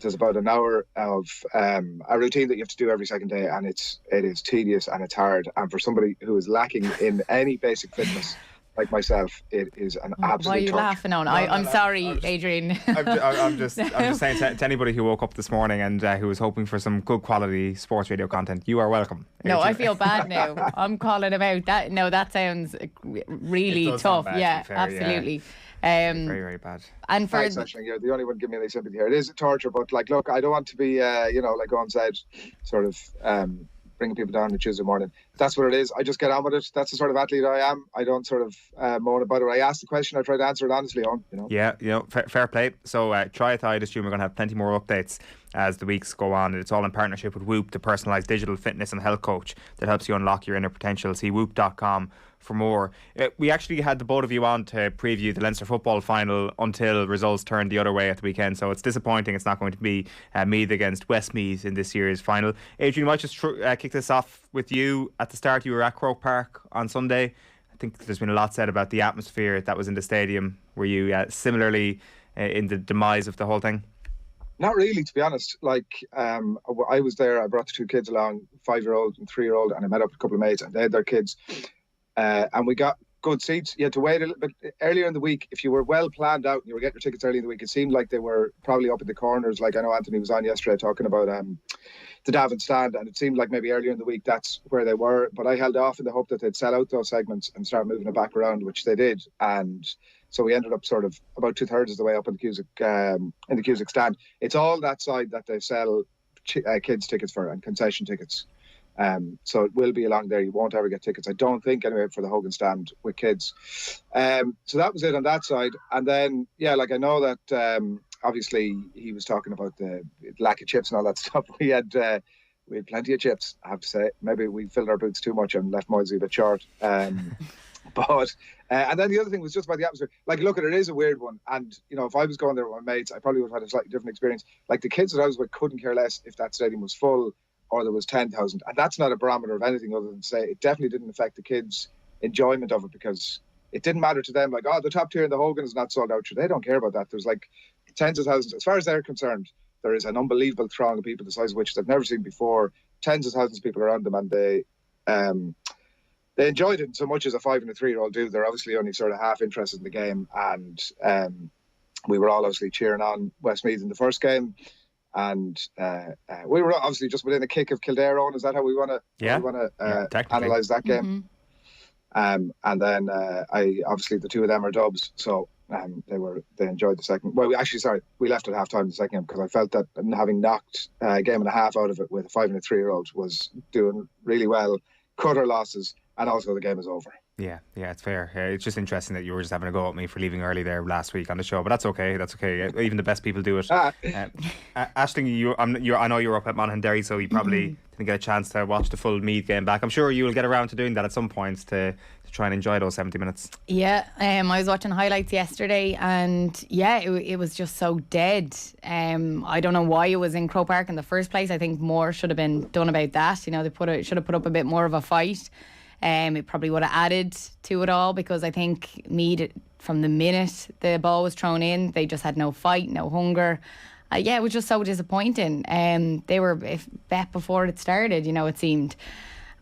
There's about an hour of a routine that you have to do every second day, and it is tedious and it's hard. And for somebody who is lacking in any basic fitness like myself, it is an absolute. Why are you torture. laughing on? I'm sorry, Adrian. I'm just saying to anybody who woke up this morning and who was hoping for some good quality sports radio content, you are welcome. No, I feel bad now. I'm calling him out. That sounds really tough. Yeah, fair, absolutely. Yeah. Very, very bad. And for Thanks, Aisling. You're the only one giving me any sympathy here. It is a torture, but like, look, I don't want to be, like Eoin said, sort of bringing people down on Tuesday morning. That's what it is. I just get on with it. That's the sort of athlete I am. I don't sort of moan about it. I ask the question. I try to answer it honestly, Eoin. Yeah, fair play. So TriAthy, I assume we're going to have plenty more updates as the weeks go on. It's all in partnership with Whoop, the personalised digital fitness and health coach that helps you unlock your inner potential. See whoop.com for more. We actually had the both of you on to preview the Leinster football final until results turned the other way at the weekend, so it's disappointing it's not going to be Meath against Westmeath in this year's final. Adrian, I might just kick this off with you. At the start, you were at Croke Park on Sunday. I think there's been a lot said about the atmosphere that was in the stadium. Were you similarly in the demise of the whole thing? Not really, to be honest. Like, I was there. I brought the 2 kids along, 5-year-old and 3-year-old, and I met up with a couple of mates, and they had their kids. And we got good seats. You had to wait a little bit earlier in the week. If you were well planned out and you were getting your tickets early in the week, it seemed like they were probably up in the corners. Like, I know Anthony was on yesterday talking about the Davin stand, and it seemed like maybe earlier in the week that's where they were. But I held off in the hope that they'd sell out those segments and start moving it back around, which they did. And so we ended up sort of about 2/3 of the way up in the Cusack stand. It's all that side that they sell kids tickets for and concession tickets. So it will be along there. You won't ever get tickets, I don't think, anyway, for the Hogan stand with kids. So that was it on that side. And then, yeah, like I know that obviously he was talking about the lack of chips and all that stuff. We had plenty of chips, I have to say. Maybe we filled our boots too much and left Moisey a bit short. But and then the other thing was just about the atmosphere. Like, look, it is a weird one. And, if I was going there with my mates, I probably would have had a slightly different experience. Like, the kids that I was with couldn't care less if that stadium was full or there was 10,000. And that's not a barometer of anything other than to say it definitely didn't affect the kids' enjoyment of it, because it didn't matter to them. Like, the top tier in the Hogan is not sold out. They don't care about that. There's like tens of thousands. As far as they're concerned, there is an unbelievable throng of people the size of which they've never seen before. Tens of thousands of people around them, and they enjoyed it so much as a 5 and a 3-year-old do. They're obviously only sort of half interested in the game, and we were all obviously cheering on Westmeath in the first game. and we were obviously just within a kick of Kildare. Is that how we want to analyse that game? And then I obviously the two of them are dubs, so they enjoyed the second. Well, we left at half time the second game because I felt that having knocked a game and a half out of it with a 5 and a 3-year-old was doing really well. Cut our losses, and also the game is over. Yeah, it's fair. It's just interesting that you were just having a go at me for leaving early there last week on the show, but that's okay. Even the best people do it. Aisling, I know you were up at Monaghan Derry, so you probably didn't get a chance to watch the full Meath game back. I'm sure you will get around to doing that at some point to try and enjoy those 70 minutes. Yeah, I was watching highlights yesterday, and it was just so dead. I don't know why it was in Croke Park in the first place. I think more should have been done about that. They should have put up a bit more of a fight. It probably would have added to it all, because I think Meath, from the minute the ball was thrown in, they just had no fight, no hunger. It was just so disappointing. They were bet before it started, it seemed.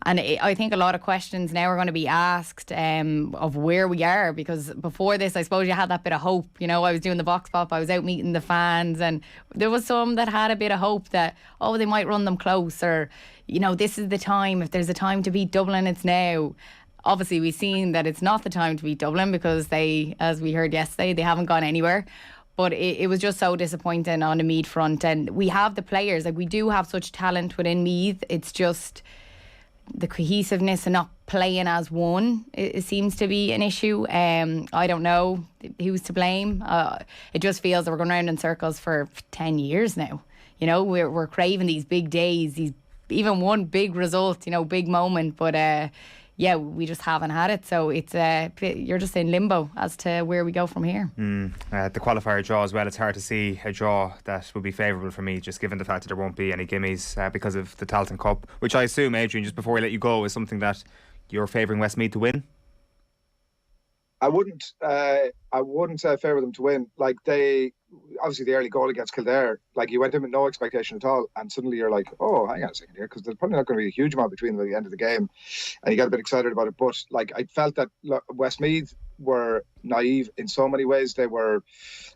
And I think a lot of questions now are going to be asked of where we are, because before this, I suppose you had that bit of hope. I was doing the Vox Pop, I was out meeting the fans, and there was some that had a bit of hope that, they might run them close, or, this is the time. If there's a time to beat Dublin, it's now. Obviously, we've seen that it's not the time to beat Dublin, because they, as we heard yesterday, they haven't gone anywhere. But it was just so disappointing on the Meath front. And we have the players, we do have such talent within Meath. It's just the cohesiveness and not playing as one, it seems to be an issue. I don't know who's to blame. It just feels that we're going around in circles for 10 years now. We're craving these big days, even one big result, big moment, but we just haven't had it. So it's you're just in limbo as to where we go from here. The qualifier draw as well, it's hard to see a draw that would be favourable for me, just given the fact that there won't be any gimmies because of the Tailteann Cup, which I assume, Adrian, just before we let you go, is something that you're favouring Westmeath to win. I wouldn't favour them to win. They obviously, the early goal against Kildare, you went in with no expectation at all, and suddenly you're like, oh, hang on a second here, because there's probably not going to be a huge amount between them at the end of the game, and you got a bit excited about it. But I felt that Westmeath were naive in so many ways. They were,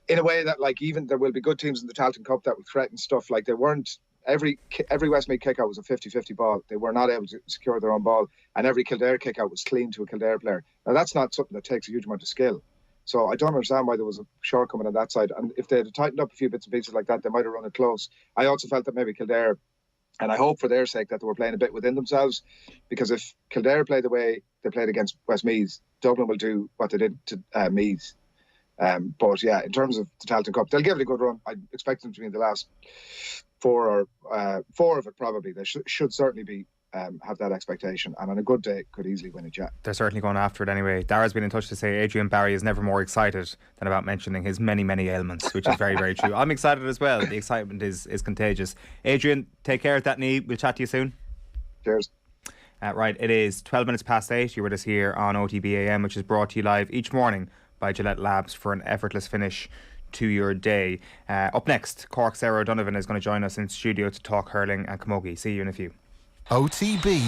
in a way that even there will be good teams in the Tailteann Cup that will threaten stuff. They weren't. Every Westmeath kick-out was a 50-50 ball. They were not able to secure their own ball, and every Kildare kick-out was clean to a Kildare player. Now, that's not something that takes a huge amount of skill. So I don't understand why there was a shortcoming on that side. And if they had tightened up a few bits and pieces like that, they might have run it close. I also felt that maybe Kildare, and I hope for their sake that they were playing a bit within themselves, because if Kildare play the way they played against Westmeath, Dublin will do what they did to Meath. But in terms of the Tailteann Cup, they'll give it a good run. I expect them to be in the last four of it probably. They should certainly be have that expectation, and on a good day could easily win it. They're certainly going after it anyway. Dara's been in touch to say Adrian Barry is never more excited than about mentioning his many ailments, which is very, very true. I'm excited as well. The excitement is contagious. Adrian, take care at that knee. We'll chat to you soon. Cheers. Right, it is 12 minutes past 8. You were just here on OTB AM, which is brought to you live each morning by Gillette Labs for an effortless finish to your day. Up next, Cork's Sarah O'Donovan is going to join us in studio to talk hurling and camogie. See you in a few. OTB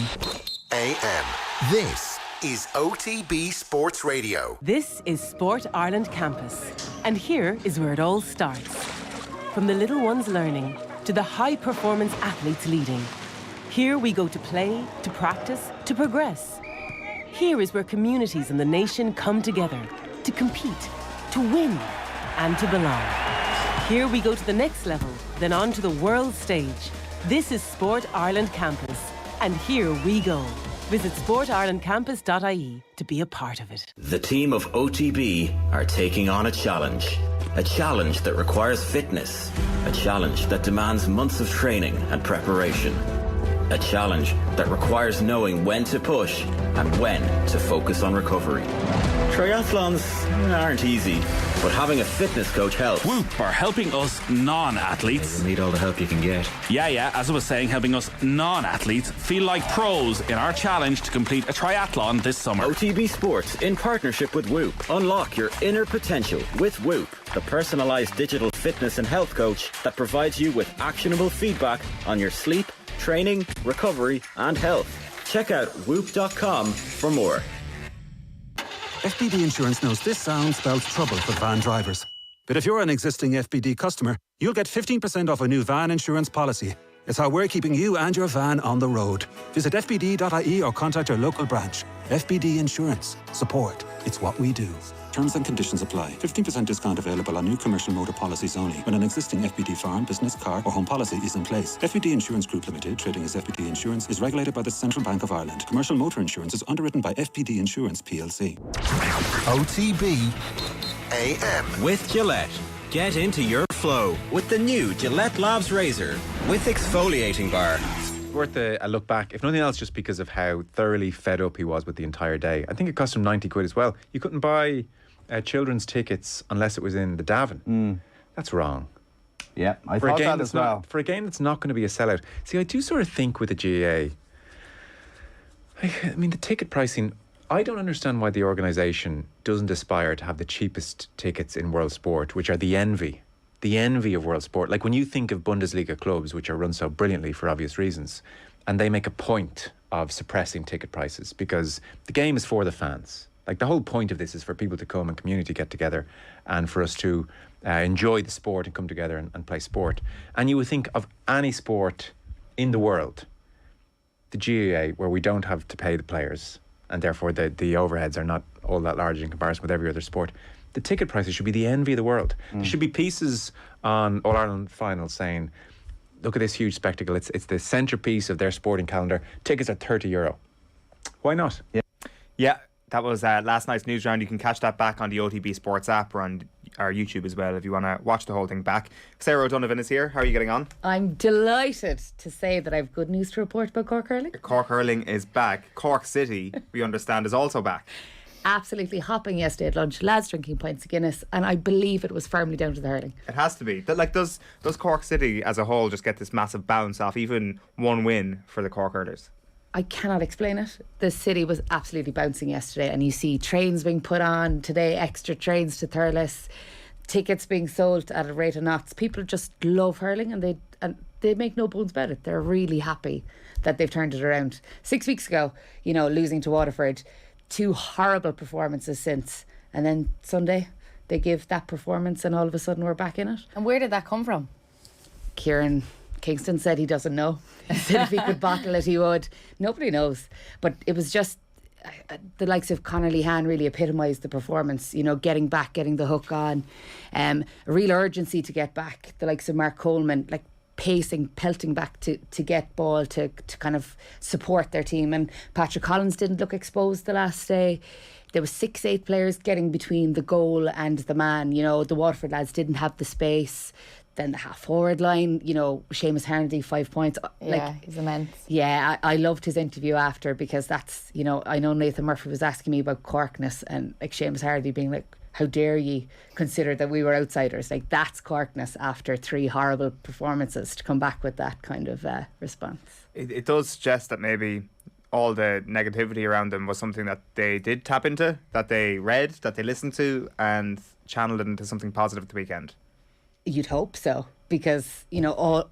AM. This is OTB Sports Radio. This is Sport Ireland Campus, and here is where it all starts. From the little ones learning to the high-performance athletes leading. Here we go to play, to practice, to progress. Here is where communities in the nation come together to compete, to win, and to belong. Here we go to the next level, then on to the world stage. This is Sport Ireland Campus, and here we go. Visit sportirelandcampus.ie to be a part of it. The team of OTB are taking on a challenge that requires fitness, a challenge that demands months of training and preparation, a challenge that requires knowing when to push and when to focus on recovery. Triathlons aren't easy, but having a fitness coach helps. Whoop are helping us non-athletes. You'll need all the help you can get. Yeah, as I was saying, helping us non-athletes feel like pros in our challenge to complete a triathlon this summer. OTB Sports, in partnership with Whoop. Unlock your inner potential with Whoop, the personalised digital fitness and health coach that provides you with actionable feedback on your sleep, training, recovery and health. Check out whoop.com for more. FBB Insurance knows this sound spells trouble for van drivers. But if you're an existing FBD customer, you'll get 15% off a new van insurance policy. It's how we're keeping you and your van on the road. Visit fbd.ie or contact your local branch. FBD Insurance. Support. It's what we do. Terms and conditions apply. 15% discount available on new commercial motor policies only when an existing FBD farm, business, car or home policy is in place. FBD Insurance Group Limited, trading as FBD Insurance, is regulated by the Central Bank of Ireland. Commercial motor insurance is underwritten by FBD Insurance plc. OTB AM. With Gillette. Get into your flow with the new Gillette Labs Razor with exfoliating bar. Worth a look back, if nothing else, just because of how thoroughly fed up he was with the entire day. I think it cost him 90 quid as well. You couldn't buy children's tickets unless it was in the Davin. That's wrong. Yeah, I thought that as well. For a game that's not going to be a sellout. See, I do sort of think with the GAA, I mean, the ticket pricing, I don't understand why the organisation doesn't aspire to have the cheapest tickets in world sport, which are the envy of world sport. Like when you think of Bundesliga clubs, which are run so brilliantly for obvious reasons, and they make a point of suppressing ticket prices because the game is for the fans. Like the whole point of this is for people to come and community get together and for us to enjoy the sport and come together and play sport. And you would think of any sport in the world, the GAA, where we don't have to pay the players and therefore the overheads are not all that large in comparison with every other sport. The ticket prices should be the envy of the world. There should be pieces on All-Ireland finals saying, look at this huge spectacle. It's the centrepiece of their sporting calendar. Tickets are €30. Why not? Yeah, that was last night's news round. You can catch that back on the OTB Sports app or on our YouTube as well if you want to watch the whole thing back. Sarah O'Donovan is here. How are you getting on? I'm delighted to say that I have good news to report about Cork Hurling. Cork Hurling is back. Cork City, we understand, is also back. Absolutely hopping yesterday at lunch. Lads drinking pints of Guinness, and I believe it was firmly down to the hurling. It has to be. But like, does Cork City as a whole just get this massive bounce off even one win for the Cork Hurlers? I cannot explain it. The city was absolutely bouncing yesterday, and you see trains being put on today, extra trains to Thurles, tickets being sold at a rate of knots. People just love hurling, and they make no bones about it. They're really happy that they've turned it around. 6 weeks ago, losing to Waterford, 2 horrible performances since, and then Sunday they give that performance and all of a sudden we're back in it. And where did that come from? Kieran Kingston said he doesn't know. He said if he could bottle it he would. Nobody knows, but it was just the likes of Conor Lehan really epitomised the performance, getting back, getting the hook on, a real urgency to get back. The likes of Mark Coleman, like pacing, pelting back to get ball to kind of support their team. And Patrick Collins didn't look exposed the last day. There was 6-8 players getting between the goal and the man. The Waterford lads didn't have the space. Then the half-forward line, Seamus Harnedy, 5 points. He's immense. Yeah, I loved his interview after because that's, I know Nathan Murphy was asking me about Corkness and like Seamus Harnedy being like, how dare ye consider that we were outsiders? Like, that's Corkness after 3 horrible performances to come back with that kind of response. It does suggest that maybe all the negativity around them was something that they did tap into, that they read, that they listened to and channeled it into something positive at the weekend. You'd hope so, because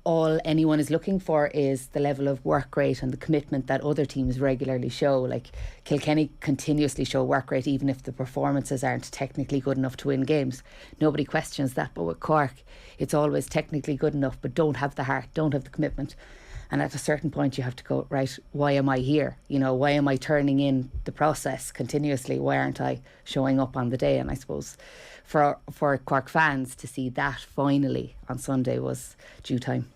all anyone is looking for is the level of work rate and the commitment that other teams regularly show. Like Kilkenny continuously show work rate even if the performances aren't technically good enough to win games. Nobody questions that, but with Cork it's always technically good enough but don't have the heart, don't have the commitment. And at a certain point you have to go, right, why am I here? Why am I turning in the process continuously? Why aren't I showing up on the day? And I suppose for Cork fans to see that finally on Sunday was due time.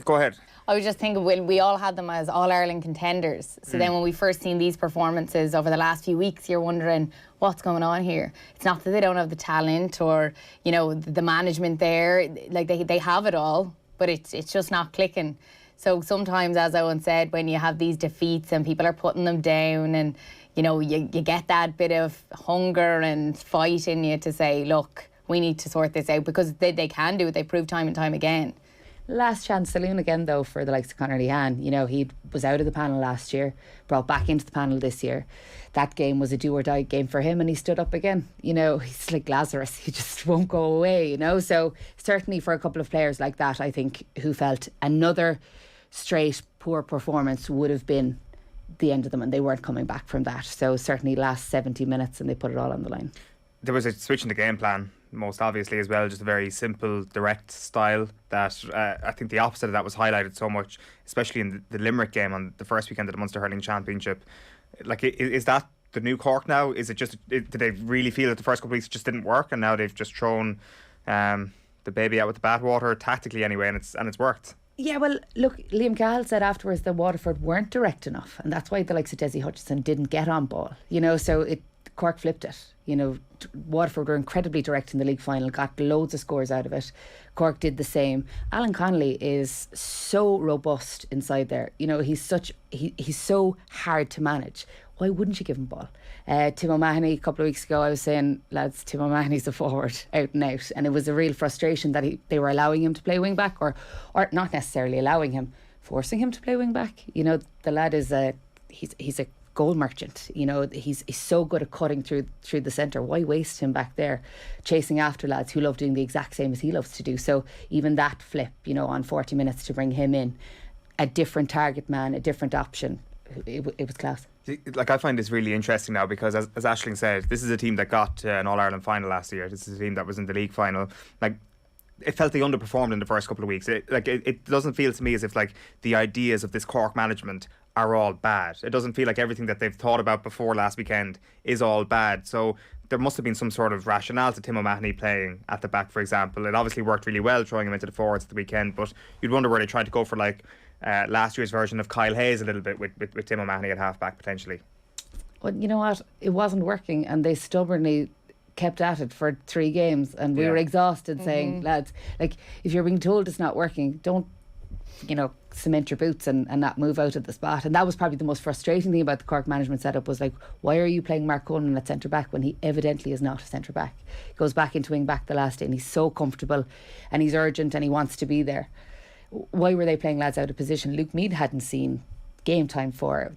Go ahead. I was just thinking, when we all had them as All-Ireland contenders. So then when we first seen these performances over the last few weeks, you're wondering what's going on here. It's not that they don't have the talent or, the management there. Like they have it all, but it's just not clicking. So sometimes, as Eoin said, when you have these defeats and people are putting them down and, you get that bit of hunger and fight in you to say, look, we need to sort this out, because they can do it. They prove time and time again. Last chance saloon again, though, for the likes of Conor Lehan. He was out of the panel last year, brought back into the panel this year. That game was a do or die game for him, and he stood up again. He's like Lazarus. He just won't go away, So certainly for a couple of players like that, I think, who felt another straight poor performance would have been the end of them, and they weren't coming back from that. So certainly last 70 minutes and they put it all on the line. There was a switch in the game plan most obviously as well, just a very simple, direct style that I think the opposite of that was highlighted so much, especially in the Limerick game on the first weekend of the Munster Hurling Championship. Like, is that the new Cork now? Is it just, did they really feel that the first couple of weeks just didn't work, and now they've just thrown the baby out with the bathwater, tactically anyway, and it's worked? Yeah, well, look, Liam Cahill said afterwards that Waterford weren't direct enough, and that's why the likes of Desi Hutchinson didn't get on ball. So Cork flipped it. Waterford were incredibly direct in the league final, got loads of scores out of it. Cork did the same. Alan Connolly is so robust inside there. He's so hard to manage. Why wouldn't you give him ball? Tim O'Mahony, a couple of weeks ago, I was saying, lads, Tim O'Mahony's a forward, out and out. And it was a real frustration that they were allowing him to play wing back, or not necessarily allowing him, forcing him to play wing back. The lad is he's a goal merchant. He's so good at cutting through the centre. Why waste him back there chasing after lads who love doing the exact same as he loves to do? So even that flip, on 40 minutes to bring him in, a different target man, a different option, it was class. Like, I find this really interesting now because, as Aisling said, this is a team that got an All-Ireland final last year. This is a team that was in the league final. Like, it felt they underperformed in the first couple of weeks. It doesn't feel to me as if, like, the ideas of this Cork management are all bad. It doesn't feel like everything that they've thought about before last weekend is all bad. So there must have been some sort of rationale to Tim O'Mahony playing at the back, for example. It obviously worked really well throwing him into the forwards at the weekend, but you'd wonder where they tried to go for, like, last year's version of Kyle Hayes a little bit with Tim O'Mahony at half-back potentially. Well, you know what? It wasn't working, and they stubbornly kept at it for 3 games, and we were exhausted saying, lads, like, if you're being told it's not working, don't cement your boots and not move out of the spot. And that was probably the most frustrating thing about the Cork management setup, was like, why are you playing Mark Coleman at centre back when he evidently is not a centre back? He goes back into wing back the last day, and he's so comfortable and he's urgent and he wants to be there. Why were they playing lads out of position? Luke Meade hadn't seen game time for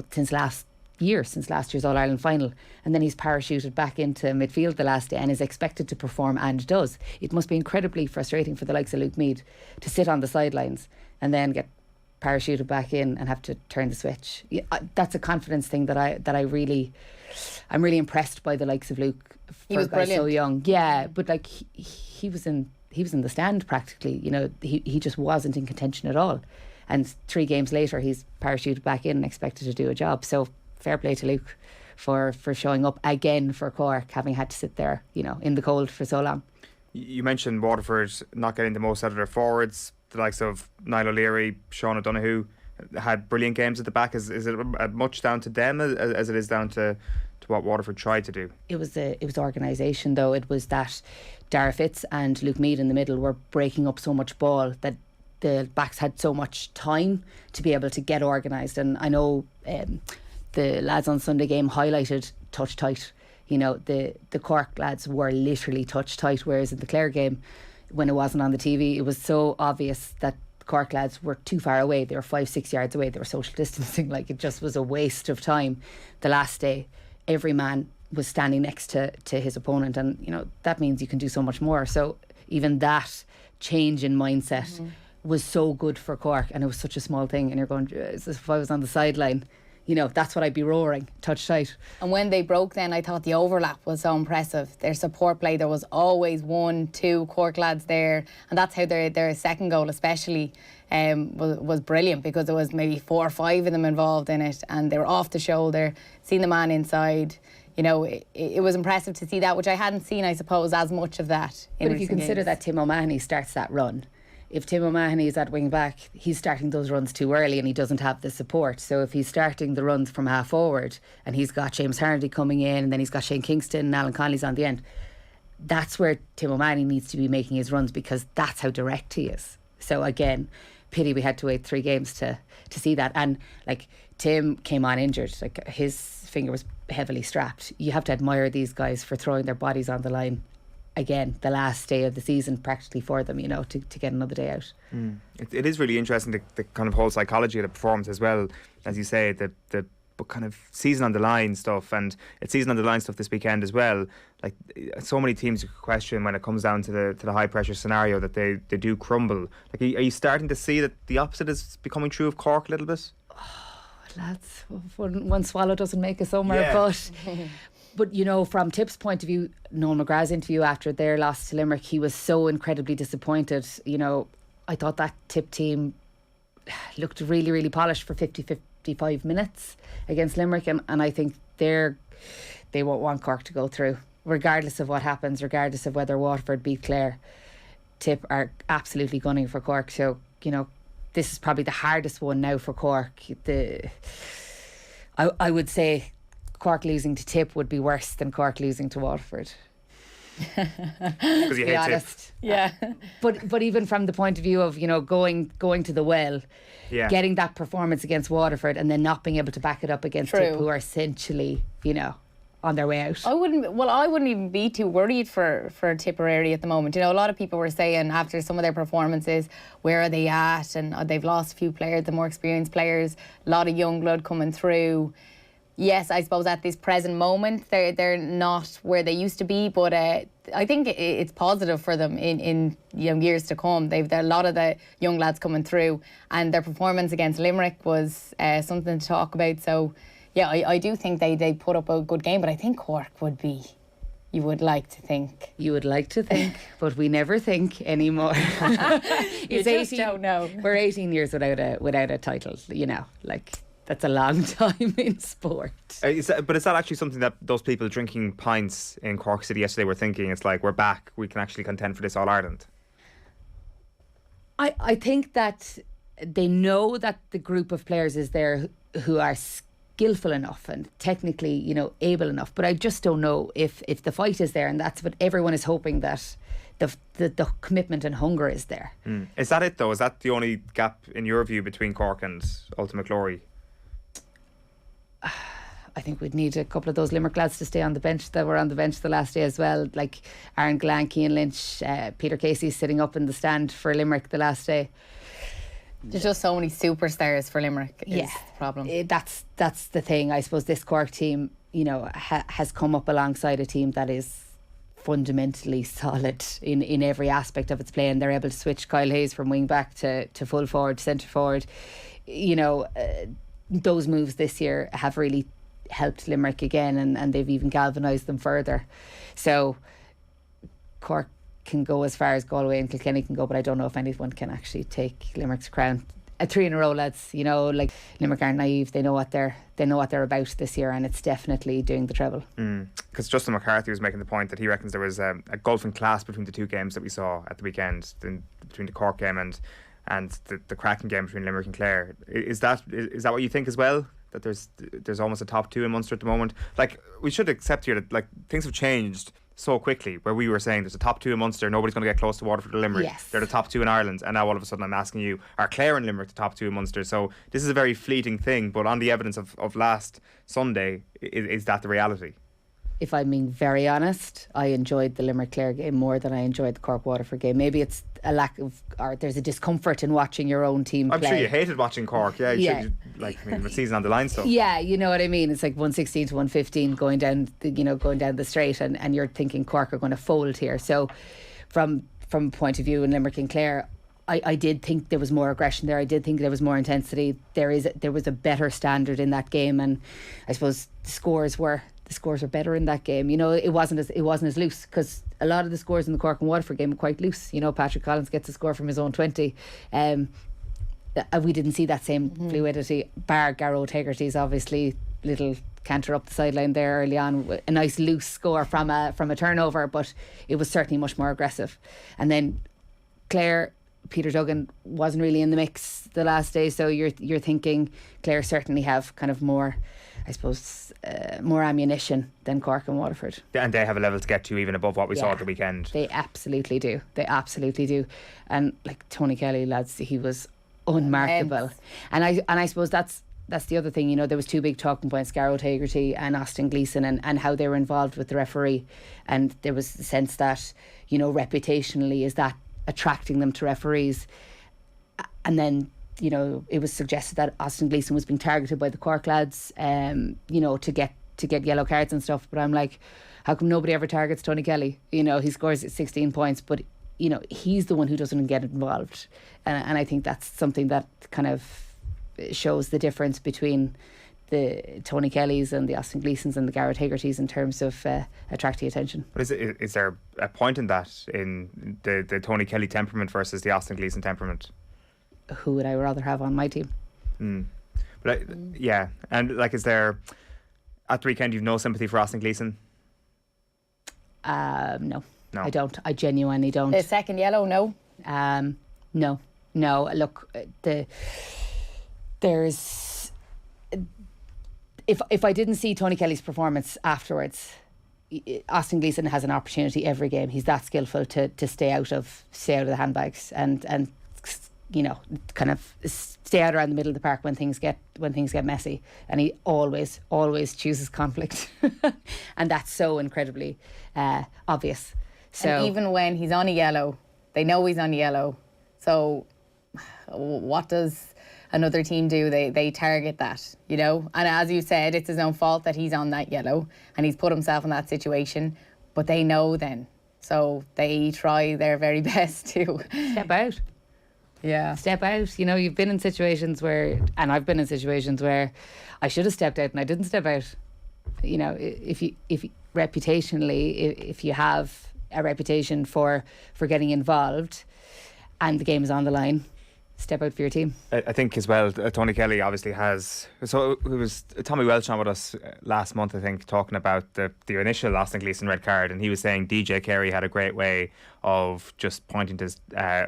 since last year's All-Ireland final, and then he's parachuted back into midfield the last day and is expected to perform, and does. It must be incredibly frustrating for the likes of Luke Meade to sit on the sidelines and then get parachuted back in and have to turn the switch. That's a confidence thing that I'm really impressed by the likes of Luke. He was brilliant. So young, yeah, but like he was in the stand practically. He just wasn't in contention at all, and 3 games later he's parachuted back in and expected to do a job. So fair play to Luke for showing up again for Cork, having had to sit there in the cold for so long. You mentioned Waterford not getting the most out of their forwards. The likes of Niall O'Leary, Sean O'Donoghue had brilliant games at the back. Is it much down to them as it is down to what Waterford tried to do? It was organisation, though. It was that Dara Fitz and Luke Meade in the middle were breaking up so much ball that the backs had so much time to be able to get organised. And I know the lads on Sunday game highlighted touch tight. The Cork lads were literally touch tight, whereas in the Clare game, when it wasn't on the TV, it was so obvious that Cork lads were too far away. They were 5-6 yards away. They were social distancing. Like, it just was a waste of time. The last day, every man was standing next to his opponent, and that means you can do so much more. So even that change in mindset was so good for Cork, and it was such a small thing, and you're going, as if I was on the sideline, that's what I'd be roaring, touch tight. And when they broke then, I thought the overlap was so impressive. Their support play, there was always 1-2 Cork lads there, and that's how their second goal especially was brilliant, because there was maybe 4 or 5 of them involved in it, and they were off the shoulder, seeing the man inside. It was impressive to see that, which I hadn't seen, I suppose, as much of that in But if you consider games. that Tim O'Mahony starts that run, if Tim O'Mahony is at wing back, he's starting those runs too early and he doesn't have the support. So if he's starting the runs from half forward and he's got James Harnedy coming in, and then he's got Shane Kingston and Alan Connolly's on the end, that's where Tim O'Mahony needs to be making his runs, because that's how direct he is. So again, pity we had to wait 3 games to see that. And like, Tim came on injured, like his finger was heavily strapped. You have to admire these guys for throwing their bodies on the line again, the last day of the season practically for them, to get another day out. It is really interesting, the kind of whole psychology of the performance as well. As you say, the kind of season on the line stuff, and it's season on the line stuff this weekend as well. Like, so many teams you could question when it comes down to the high pressure scenario, that they do crumble. Like, are you starting to see that the opposite is becoming true of Cork a little bit? Lads, one swallow doesn't make a summer, Yeah. but But, you know, from Tip's point of view, Noel McGrath's interview after their loss to Limerick, he was so incredibly disappointed. You know, I thought that Tip team looked really, really polished for 55 minutes against Limerick, and I think they won't want Cork to go through, regardless of what happens, regardless of whether Waterford beat Clare. Tip are absolutely gunning for Cork, so, you know, this is probably the hardest one now for Cork. I would say Cork losing to Tip would be worse than Cork losing to Waterford. Because you hate Tip. Yeah. But even from the point of view of, you know, going to the well, getting that performance against Waterford and then not being able to back it up against Tip, who are essentially, you know, on their way out. I wouldn't even be too worried for Tipperary at the moment. You know, a lot of people were saying after some of their performances, where are they at? And they've lost a few players, the more experienced players, a lot of young blood coming through. Yes, I suppose at this present moment they're not where they used to be, but I think it's positive for them in years to come. They've a lot of the young lads coming through, and their performance against Limerick was something to talk about. So, yeah, I do think they put up a good game, but I think Cork would be. You would like to think. You would like to think, but we never think anymore. You just don't know. We're 18 years without a title. You know, like. That's a long time in sport. But is that actually something that those people drinking pints in Cork City yesterday were thinking? It's like, we're back, we can actually contend for this All-Ireland. I think that they know that the group of players is there who are skillful enough and technically, you know, able enough. But I just don't know if the fight is there, and that's what everyone is hoping, that the commitment and hunger is there. Is that it though? Is that the only gap in your view between Cork and Ultimate Glory? I think we'd need a couple of those Limerick lads to stay on the bench that were on the bench the last day as well, like Aaron Glan, Cian Lynch, Peter Casey sitting up in the stand for Limerick the last day. There's just so many superstars for Limerick is the problem. That's the thing. I suppose this Cork team, you know, has come up alongside a team that is fundamentally solid in every aspect of its play, and they're able to switch Kyle Hayes from wing back to full forward, centre forward. You know, those moves this year have really helped Limerick again, and they've even galvanised them further. So Cork can go as far as Galway and Kilkenny can go, but I don't know if anyone can actually take Limerick's crown. 3 in a row, lads. You know, like, Limerick aren't naive. They know what they're about this year, and it's definitely doing the treble. Because Justin McCarthy was making the point that he reckons there was a gulfing class between the two games that we saw at the weekend, between the Cork game and the cracking game between Limerick and Clare. Is that what you think as well? That there's almost a top two in Munster at the moment? Like, we should accept here that, like, things have changed so quickly, where we were saying there's a top two in Munster, nobody's going to get close to Waterford or Limerick. Yes. They're the top two in Ireland, and now all of a sudden I'm asking you, are Clare and Limerick the top two in Munster? So this is a very fleeting thing, but on the evidence of last Sunday, is that the reality? If I'm being very honest, I enjoyed the Limerick-Clare game more than I enjoyed the Cork-Waterford game. Maybe it's a lack of, or there's a discomfort in watching your own team play. I'm sure you hated watching Cork, the season on the line stuff. Yeah, you know what I mean. It's like 116 to 115 going down the straight, and you're thinking Cork are going to fold here. So, from a point of view in Limerick and Clare, I did think there was more aggression there. I did think there was more intensity. There was a better standard in that game, and I suppose the scores were better in that game. You know, it wasn't as loose, because a lot of the scores in the Cork and Waterford game were quite loose. You know, Patrick Collins gets a score from his own 20. We didn't see that same fluidity, bar Garrow O'Tagherty's obviously little canter up the sideline there early on, a nice loose score from a turnover, but it was certainly much more aggressive. And then Clare, Peter Duggan wasn't really in the mix the last day, so you're thinking Clare certainly have kind of more, I suppose, more ammunition than Cork and Waterford. And they have a level to get to even above what we saw at the weekend. They absolutely do. And like Tony Kelly, lads, he was unmarkable. And I suppose that's the other thing. You know, there was two big talking points, Garrow O'Tagherty and Austin Gleeson, and how they were involved with the referee. And there was the sense that, you know, reputationally, is that attracting them to referees? And then, you know, it was suggested that Austin Gleeson was being targeted by the Cork lads, you know, to get yellow cards and stuff. But I'm like, how come nobody ever targets Tony Kelly? You know, he scores 16 points, but, you know, he's the one who doesn't get involved. And I think that's something that kind of shows the difference between the Tony Kellys and the Austin Gleesons and the Garrett Haggertys in terms of attracting attention. But is there a point in that, in the Tony Kelly temperament versus the Austin Gleeson temperament? Who would I rather have on my team? But yeah, and like, is there at the weekend you've no sympathy for Austin Gleeson? No, I don't. I genuinely don't. The second yellow, no. No. Look, there's. If I didn't see Tony Kelly's performance afterwards, Austin Gleeson has an opportunity every game. He's that skillful to stay out of the handbags and you know, kind of stay out around the middle of the park when things get messy. And he always chooses conflict, and that's so incredibly obvious. So and even when he's on a yellow, they know he's on yellow. So what does another team do? They target that, you know. And as you said, it's his own fault that he's on that yellow and he's put himself in that situation. But they know then, so they try their very best to step out. Yeah. Step out. You know, you've been in situations where, and I've been in situations where I should have stepped out and I didn't step out. You know, if reputationally, if you have a reputation for getting involved and the game is on the line, step out for your team. I think as well, Tony Kelly obviously has. So it was Tommy Welch on with us last month, I think, talking about the initial Austin Gleeson red card, and he was saying DJ Carey had a great way of just pointing to his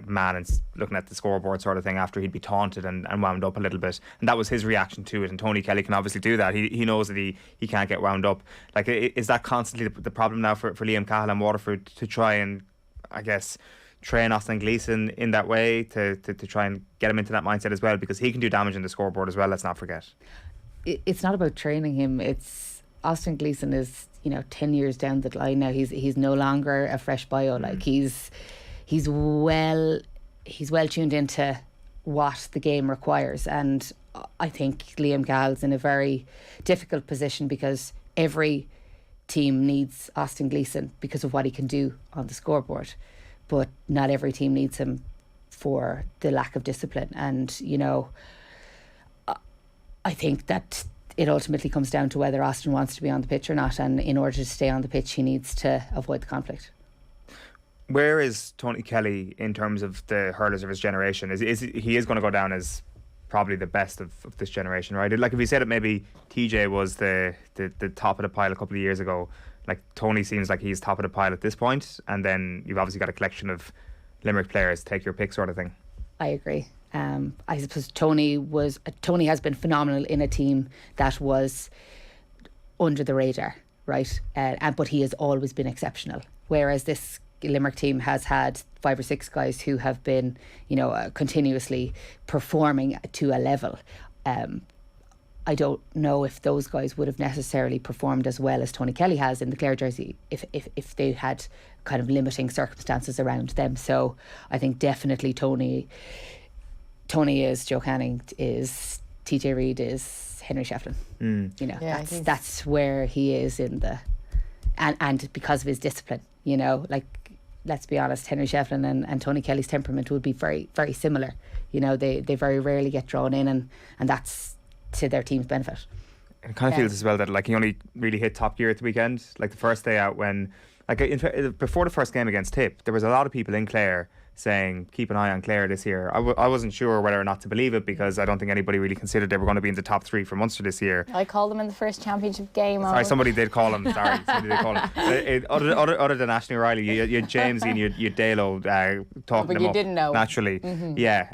man and looking at the scoreboard sort of thing after he'd be taunted and wound up a little bit, and that was his reaction to it. And Tony Kelly can obviously do that. He knows that he can't get wound up. Like, is that constantly the problem now for Liam Cahill and Waterford to try and, I guess, train Austin Gleeson in that way to try and get him into that mindset as well, because he can do damage in the scoreboard as well, let's not forget. It's not about training him. It's Austin Gleeson is, you know, 10 years down the line now. He's no longer a fresh bio. Like, he's well tuned into what the game requires, and I think Liam Cahill's in a very difficult position because every team needs Austin Gleeson because of what he can do on the scoreboard. But not every team needs him for the lack of discipline. And, you know, I think that it ultimately comes down to whether Austin wants to be on the pitch or not. And in order to stay on the pitch, he needs to avoid the conflict. Where is Tony Kelly in terms of the hurlers of his generation? He is going to go down as probably the best of this generation, right? Like, if you said that maybe TJ was the top of the pile a couple of years ago, like, Tony seems like he's top of the pile at this point, and then you've obviously got a collection of Limerick players, take your pick sort of thing. I agree. I suppose Tony has been phenomenal in a team that was under the radar, right? But he has always been exceptional. Whereas this Limerick team has had 5 or 6 guys who have been, you know, continuously performing to a level. I don't know if those guys would have necessarily performed as well as Tony Kelly has in the Clare jersey if they had kind of limiting circumstances around them. So I think definitely Tony is Joe Canning, is TJ Reid, is Henry Shefflin. You know, that's where he is in the and because of his discipline, you know, like, let's be honest, Henry Shefflin and Tony Kelly's temperament would be very, very similar. You know, they very rarely get drawn in, and that's to their team's benefit. It kind of feels as well that, like, he only really hit top gear at the weekend. Like, the first day out when, like, before the first game against Tip, there was a lot of people in Clare saying keep an eye on Clare this year. I wasn't sure whether or not to believe it, because I don't think anybody really considered they were going to be in the top 3 for Munster this year. I called them in the first championship game. Sorry, somebody did call him. Other than Ashley O'Reilly, you had James and you had Dalo talking but them you up didn't know. Naturally. Yeah.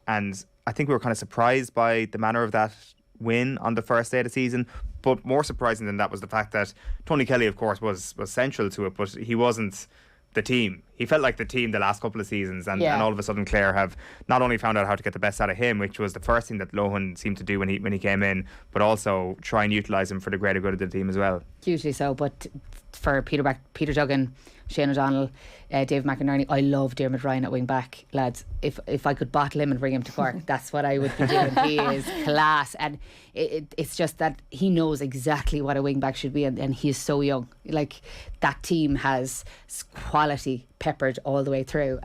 And I think we were kind of surprised by the manner of that win on the first day of the season. But more surprising than that was the fact that Tony Kelly, of course, was central to it, but he wasn't the team. He felt like the team the last couple of seasons, and all of a sudden Clare have not only found out how to get the best out of him, which was the first thing that Lohan seemed to do when he came in, but also try and utilise him for the greater good of the team as well. Hugely so. But for Peter Duggan, Shane O'Donnell, Dave McInerney, I love Dermot Ryan at wing back, lads. If I could bottle him and bring him to Cork, that's what I would be doing. He is class, and it's just that he knows exactly what a wing back should be, and he is so young. Like, that team has quality peppered all the way through.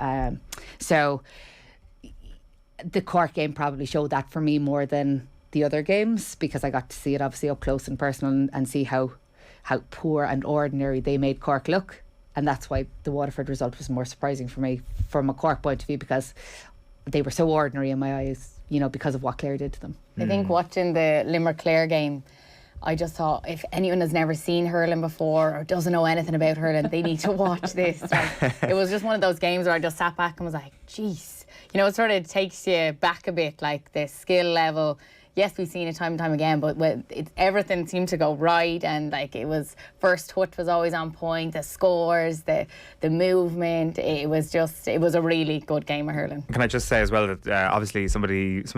So the Cork game probably showed that for me more than the other games because I got to see it obviously up close and personal and see how poor and ordinary they made Cork look. And that's why the Waterford result was more surprising for me from a Cork point of view, because they were so ordinary in my eyes, you know, because of what Clare did to them. I think watching the Limerick-Clare game, I just thought, if anyone has never seen hurling before or doesn't know anything about hurling, they need to watch this. Like, it was just one of those games where I just sat back and was like, geez. You know, it sort of takes you back a bit, like the skill level. Yes, we've seen it time and time again, but everything seemed to go right, and like it was, first touch was always on point, the scores, the movement, it was a really good game of hurling. Can I just say as well that obviously some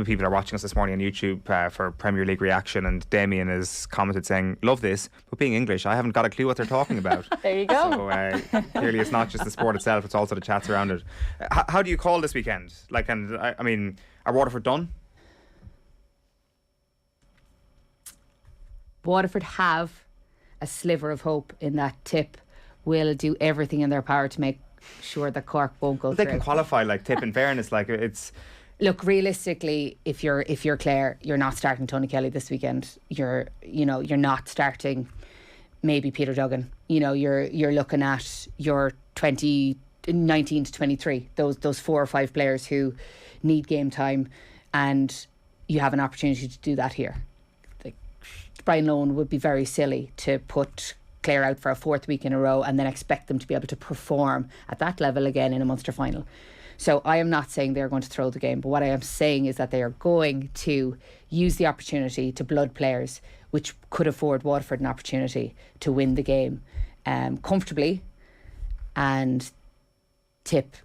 people are watching us this morning on YouTube for Premier League reaction, and Damien has commented saying, love this, but being English, I haven't got a clue what they're talking about. There you go. So clearly it's not just the sport itself, it's also the chats around it. How do you call this weekend? Like, and I mean, are Waterford done? Waterford have a sliver of hope in that Tip will do everything in their power to make sure that Cork won't go through. They can qualify like Tip, in fairness. Like, it's... Look, realistically, if you're Clare, you're not starting Tony Kelly this weekend. You're not starting maybe Peter Duggan. You know, you're looking at your 19 to 23, those 4 or 5 players who need game time, and you have an opportunity to do that here. Brian Lohan would be very silly to put Clare out for a 4th week in a row and then expect them to be able to perform at that level again in a Munster final. So I am not saying they're going to throw the game, but what I am saying is that they are going to use the opportunity to blood players, which could afford Waterford an opportunity to win the game comfortably, and Tip,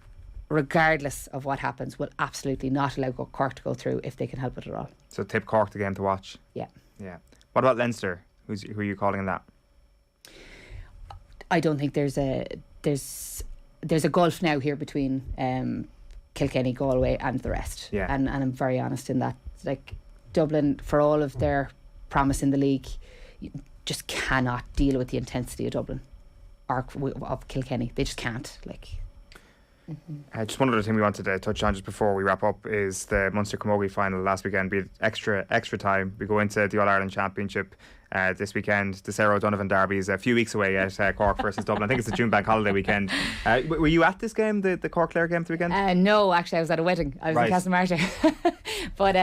regardless of what happens, will absolutely not allow Cork to go through if they can help it at all. So Tip Cork the game to watch? Yeah. What about Leinster? Who are you calling in that? I don't think there's a gulf now here between Kilkenny, Galway and the rest. Yeah. And I'm very honest in that. Like, Dublin, for all of their promise in the league, you just cannot deal with the intensity of Dublin or of Kilkenny. They just can't. Like. Just one other thing we wanted to touch on just before we wrap up is the Munster Camogie final last weekend. Be extra time. We go into the All-Ireland Championship this weekend. The Sarah O'Donovan derby is a few weeks away at Cork versus Dublin. I think it's the June bank holiday weekend. Were you at this game, the Cork-Clare game at the weekend? No, actually I was at a wedding. I was in Castlemartyr. But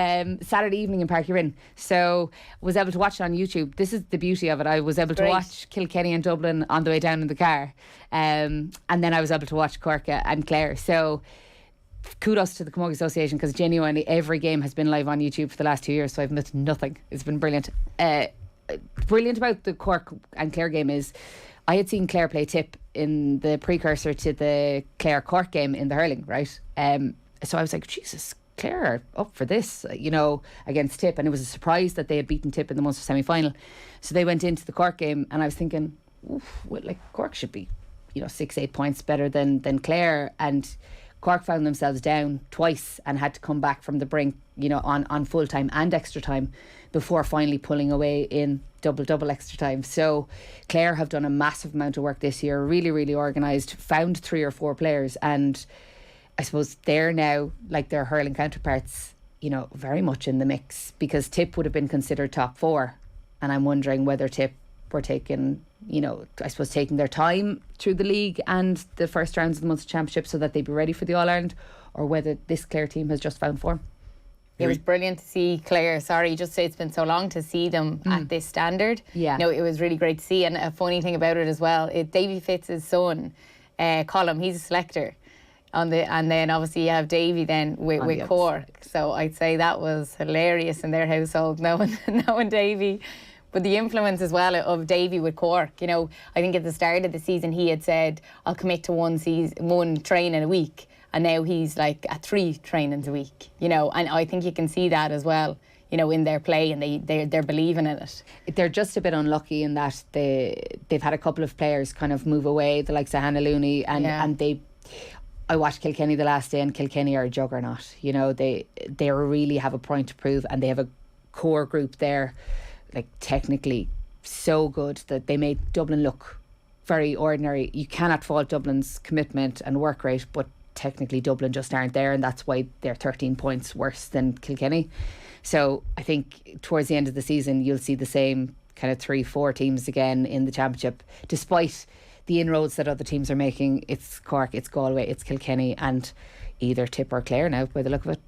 Saturday evening in Park Urin. So was able to watch it on YouTube. This is the beauty of it. I was able to watch Kilkenny and Dublin on the way down in the car. And then I was able to watch Cork and Clare. So kudos to the Camogie Association, because genuinely every game has been live on YouTube for the last 2 years, so I've missed nothing. It's been brilliant. Brilliant about the Cork and Clare game is I had seen Clare play Tip in the precursor to the Clare Cork game in the hurling, right? So I was like, Jesus, Clare are up for this, you know, against Tip, and it was a surprise that they had beaten Tip in the Munster semi-final. So they went into the Cork game and I was thinking, Cork should be, 6-8 points better than Clare, and Cork found themselves down twice and had to come back from the brink, on full time and extra time before finally pulling away in double extra time. So Clare have done a massive amount of work this year, really, really organised, found 3 or 4 players, and I suppose they're now, like their hurling counterparts, very much in the mix, because Tip would have been considered top 4, and I'm wondering whether Tip were taking their time through the league and the first rounds of the Munster Championship so that they'd be ready for the All-Ireland, or whether this Clare team has just found form. It was brilliant to see Clare. Sorry, just say it's been so long to see them at this standard. Yeah. No, it was really great to see. And a funny thing about it as well, Davy Fitz's son, Colm, he's a selector. And then obviously you have Davy then with Cork. So I'd say that was hilarious in their household, knowing Davy. But the influence as well of Davy with Cork, I think at the start of the season he had said, I'll commit to one training a week. And now he's like at 3 trainings a week, and I think you can see that as well, in their play, and they're believing in it. They're just a bit unlucky in that they've had a couple of players kind of move away, the likes of Hannah Looney, and I watched Kilkenny the last day, and Kilkenny are a juggernaut. They really have a point to prove, and they have a core group there, like technically so good that they made Dublin look very ordinary. You cannot fault Dublin's commitment and work rate, but technically Dublin just aren't there, and that's why they're 13 points worse than Kilkenny. So I think towards the end of the season you'll see the same kind of 3-4 teams again in the championship, despite the inroads that other teams are making. It's Cork, it's Galway, it's Kilkenny, and either Tip or Clare now by the look of it.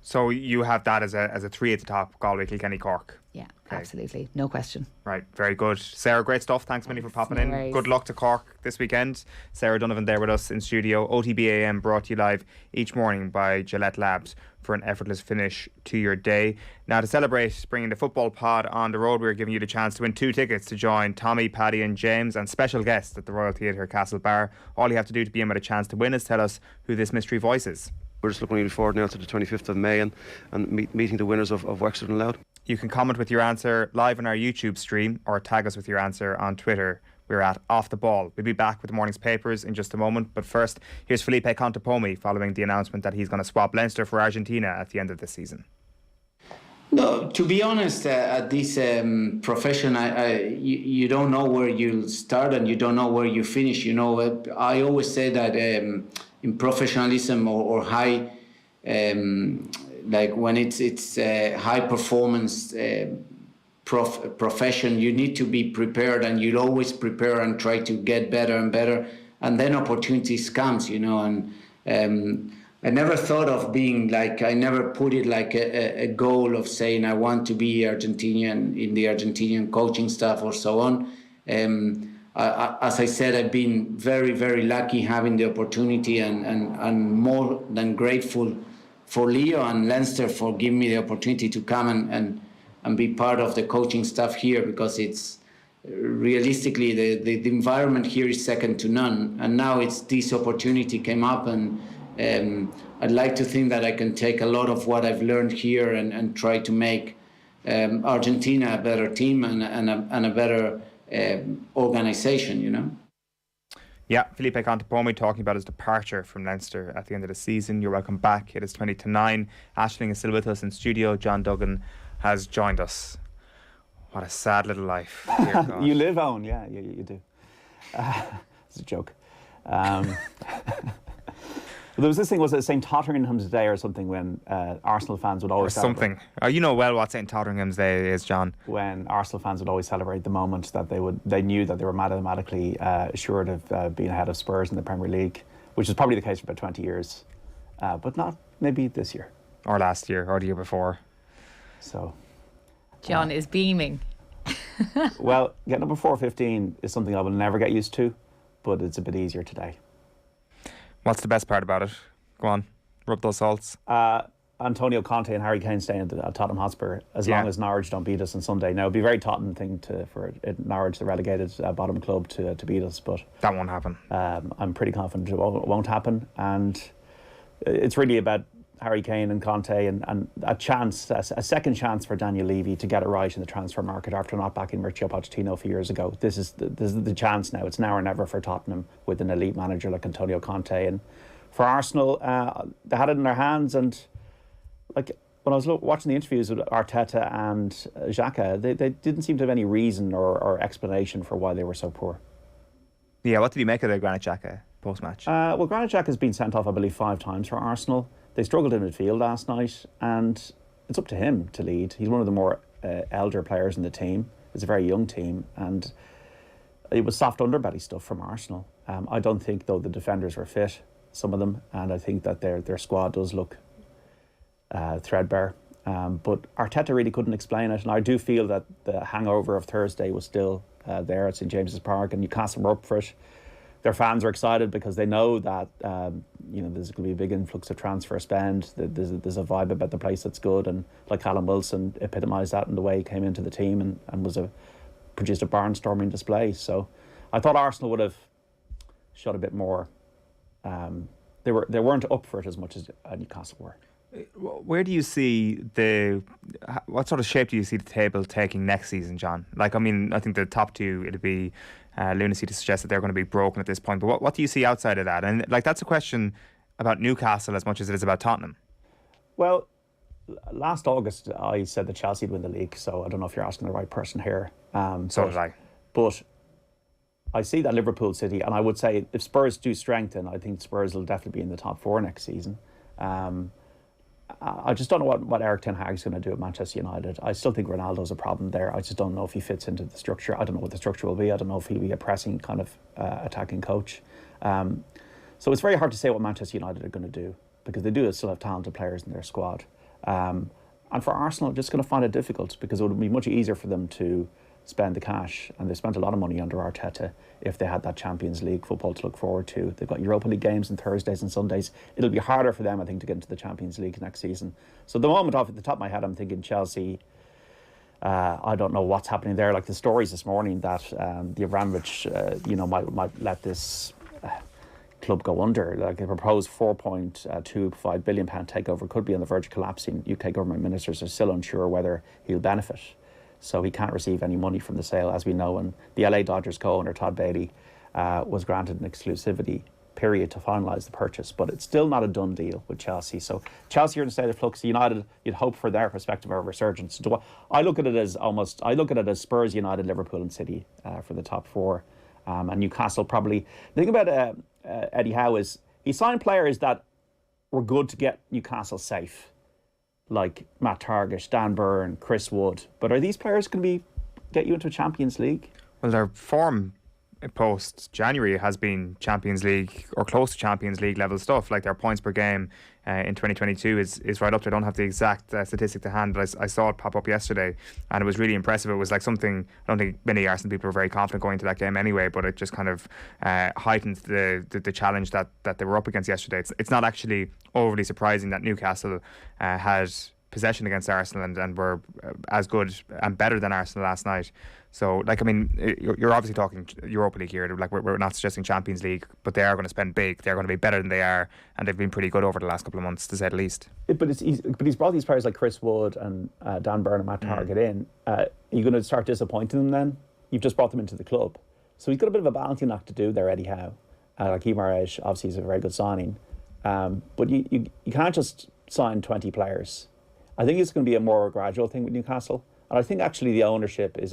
So you have that as a three at the top: Galway, Kilkenny, Cork. Yeah, absolutely, no question. Right, very good. Sarah, great stuff. Thanks many for popping in. worries. Good luck to Cork this weekend. Sarah Donovan there with us in studio. OTB AM brought to you live each morning by Gillette Labs for an effortless finish to your day. Now, to celebrate bringing the football pod on the road, we're giving you the chance to win 2 tickets to join Tommy, Paddy and James and special guests at the Royal Theatre Castle Bar. All you have to do to be in with a chance to win is tell us who this mystery voice is. We're just looking forward now to the 25th of May and meeting the winners of Wexford and Louth. You can comment with your answer live on our YouTube stream or tag us with your answer on Twitter. We're at Off the Ball. We'll be back with the morning's papers in just a moment. But first, here's Felipe Contepomi following the announcement that he's going to swap Leinster for Argentina at the end of the season. No, to be honest, at this profession, you don't know where you'll start and you don't know where you finish. You know, I always say that in professionalism or high, like when it's high performance profession, you need to be prepared, and you'll always prepare and try to get better and better, and then opportunities comes, you know. And I never thought of being like, I never put it like a goal of saying I want to be Argentinian in the Argentinian coaching staff or so on. As I said, I've been very, very lucky having the opportunity and more than grateful for Leo and Leinster for giving me the opportunity to come and be part of the coaching staff here, because it's realistically the environment here is second to none. And now it's this opportunity came up, and I'd like to think that I can take a lot of what I've learned here and try to make Argentina a better team and a better organisation, you know. Yeah, Felipe Contepomi talking about his departure from Leinster at the end of the season. You're welcome back. It is 20-9. Aisling is still with us in studio. John Duggan has joined us. What a sad little life. You live on, yeah, you do. It's a joke. There was this thing, was it St. Totteringham's Day or something, when Arsenal fans would always something. You know well what St. Totteringham's Day is, John. When Arsenal fans would always celebrate the moment that they knew that they were mathematically assured of being ahead of Spurs in the Premier League, which is probably the case for about 20 years, but not maybe this year. Or last year, or the year before. So, John is beaming. Well, getting up at 4:15 is something I will never get used to, but it's a bit easier today. What's the best part about it? Go on, rub those salts. Antonio Conte and Harry Kane staying at Tottenham Hotspur as long as Norwich don't beat us on Sunday. Now, it'd be a very Tottenham thing for Norwich, the relegated bottom club, to beat us, but that won't happen. I'm pretty confident it won't happen, and it's really about Harry Kane and Conte and a second chance for Daniel Levy to get it right in the transfer market after not backing Mauricio Pochettino a few years ago. This is the chance now. It's now or never for Tottenham with an elite manager like Antonio Conte. And for Arsenal, they had it in their hands, and like when I was watching the interviews with Arteta and Xhaka, they didn't seem to have any reason or explanation for why they were so poor. Yeah, what did you make of the Granit Xhaka post-match? Well, Granit Xhaka has been sent off, I believe, 5 times for Arsenal. They struggled in midfield last night, and it's up to him to lead. He's one of the more elder players in the team. It's a very young team, and it was soft underbelly stuff from Arsenal. I don't think, though, the defenders were fit, some of them, and I think that their squad does look threadbare. But Arteta really couldn't explain it, and I do feel that the hangover of Thursday was still there at St James's Park, and Newcastle were up for it. Their fans are excited because they know that there's going to be a big influx of transfer spend. There's a vibe about the place that's good, and like Callum Wilson epitomised that in the way he came into the team and produced a barnstorming display. So I thought Arsenal would have shot a bit more. They weren't up for it as much as Newcastle were. Where do you see what sort of shape do you see the table taking next season, John? Like, I mean, I think the top two, it'd be lunacy to suggest that they're going to be broken at this point. But what do you see outside of that? And like, that's a question about Newcastle as much as it is about Tottenham. Well, last August I said that Chelsea would win the league, so I don't know if you're asking the right person here. So did I. But I see that Liverpool City, and I would say if Spurs do strengthen, I think Spurs will definitely be in the top 4 next season. I just don't know what Eric Ten Hag's going to do at Manchester United. I still think Ronaldo's a problem there. I just don't know if he fits into the structure. I don't know what the structure will be. I don't know if he'll be a pressing kind of attacking coach. So it's very hard to say what Manchester United are going to do, because they do still have talented players in their squad. And for Arsenal, just going to find it difficult, because it would be much easier for them to spend the cash, and they spent a lot of money under Arteta, if they had that Champions League football to look forward to. They've got Europa League games on Thursdays and Sundays. It'll be harder for them, I think, to get into the Champions League next season. So at the moment, off at the top of my head, I'm thinking Chelsea. I don't know what's happening there. Like the stories this morning that the Abramovich, might let this club go under. Like a proposed £4.25 billion takeover could be on the verge of collapsing. UK government ministers are still unsure whether he'll benefit. So he can't receive any money from the sale, as we know. And the LA Dodgers co-owner, Todd Bailey, was granted an exclusivity period to finalise the purchase. But it's still not a done deal with Chelsea. So Chelsea are in a state of flux. United, you'd hope for their perspective of a resurgence. I look at it as Spurs, United, Liverpool and City for the top 4. And Newcastle probably... The thing about Eddie Howe is he signed players that were good to get Newcastle safe, like Matt Targett, Dan Byrne, Chris Wood. But are these players going to get you into a Champions League? Well, their form post-January has been Champions League or close to Champions League level stuff. Like their points per game in 2022 is right up there. I don't have the exact statistic to hand, but I saw it pop up yesterday and it was really impressive. It was like something, I don't think many Arsenal people were very confident going into that game anyway, but it just kind of heightened the challenge that they were up against yesterday. It's not actually overly surprising that Newcastle had possession against Arsenal and were as good and better than Arsenal last night. So, like, I mean, you're obviously talking Europa League here. Like, we're not suggesting Champions League, but they are going to spend big. They're going to be better than they are, and they've been pretty good over the last couple of months, to say the least. But he's brought these players like Chris Wood and Dan Byrne and Matt Targett in. Are you going to start disappointing them then? You've just brought them into the club. So he's got a bit of a balancing act to do there, Eddie Howe. Like Guimaraes, obviously, is a very good signing. But you can't just sign 20 players. I think it's going to be a more gradual thing with Newcastle. And I think actually the ownership is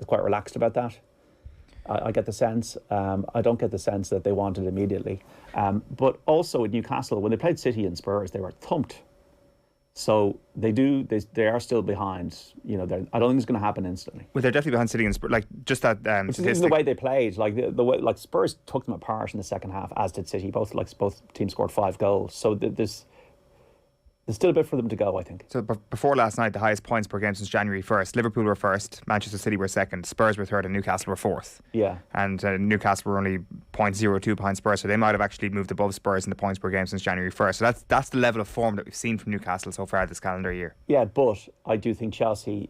quite relaxed about that. I get the sense. I don't get the sense that they want it immediately. But also with Newcastle, when they played City and Spurs, they were thumped. So they are still behind. You know, I don't think it's going to happen instantly. Well, they're definitely behind City and Spurs. Like just that statistic. The way they played, like the way, like Spurs took them apart in the second half, as did City. Both teams scored 5 goals. So there's still a bit for them to go, I think. So before last night, the highest points per game since January 1st. Liverpool were first, Manchester City were second, Spurs were third and Newcastle were fourth. Yeah. And Newcastle were only 0.02 behind Spurs, so they might have actually moved above Spurs in the points per game since January 1st. So that's the level of form that we've seen from Newcastle so far this calendar year. Yeah, but I do think Chelsea,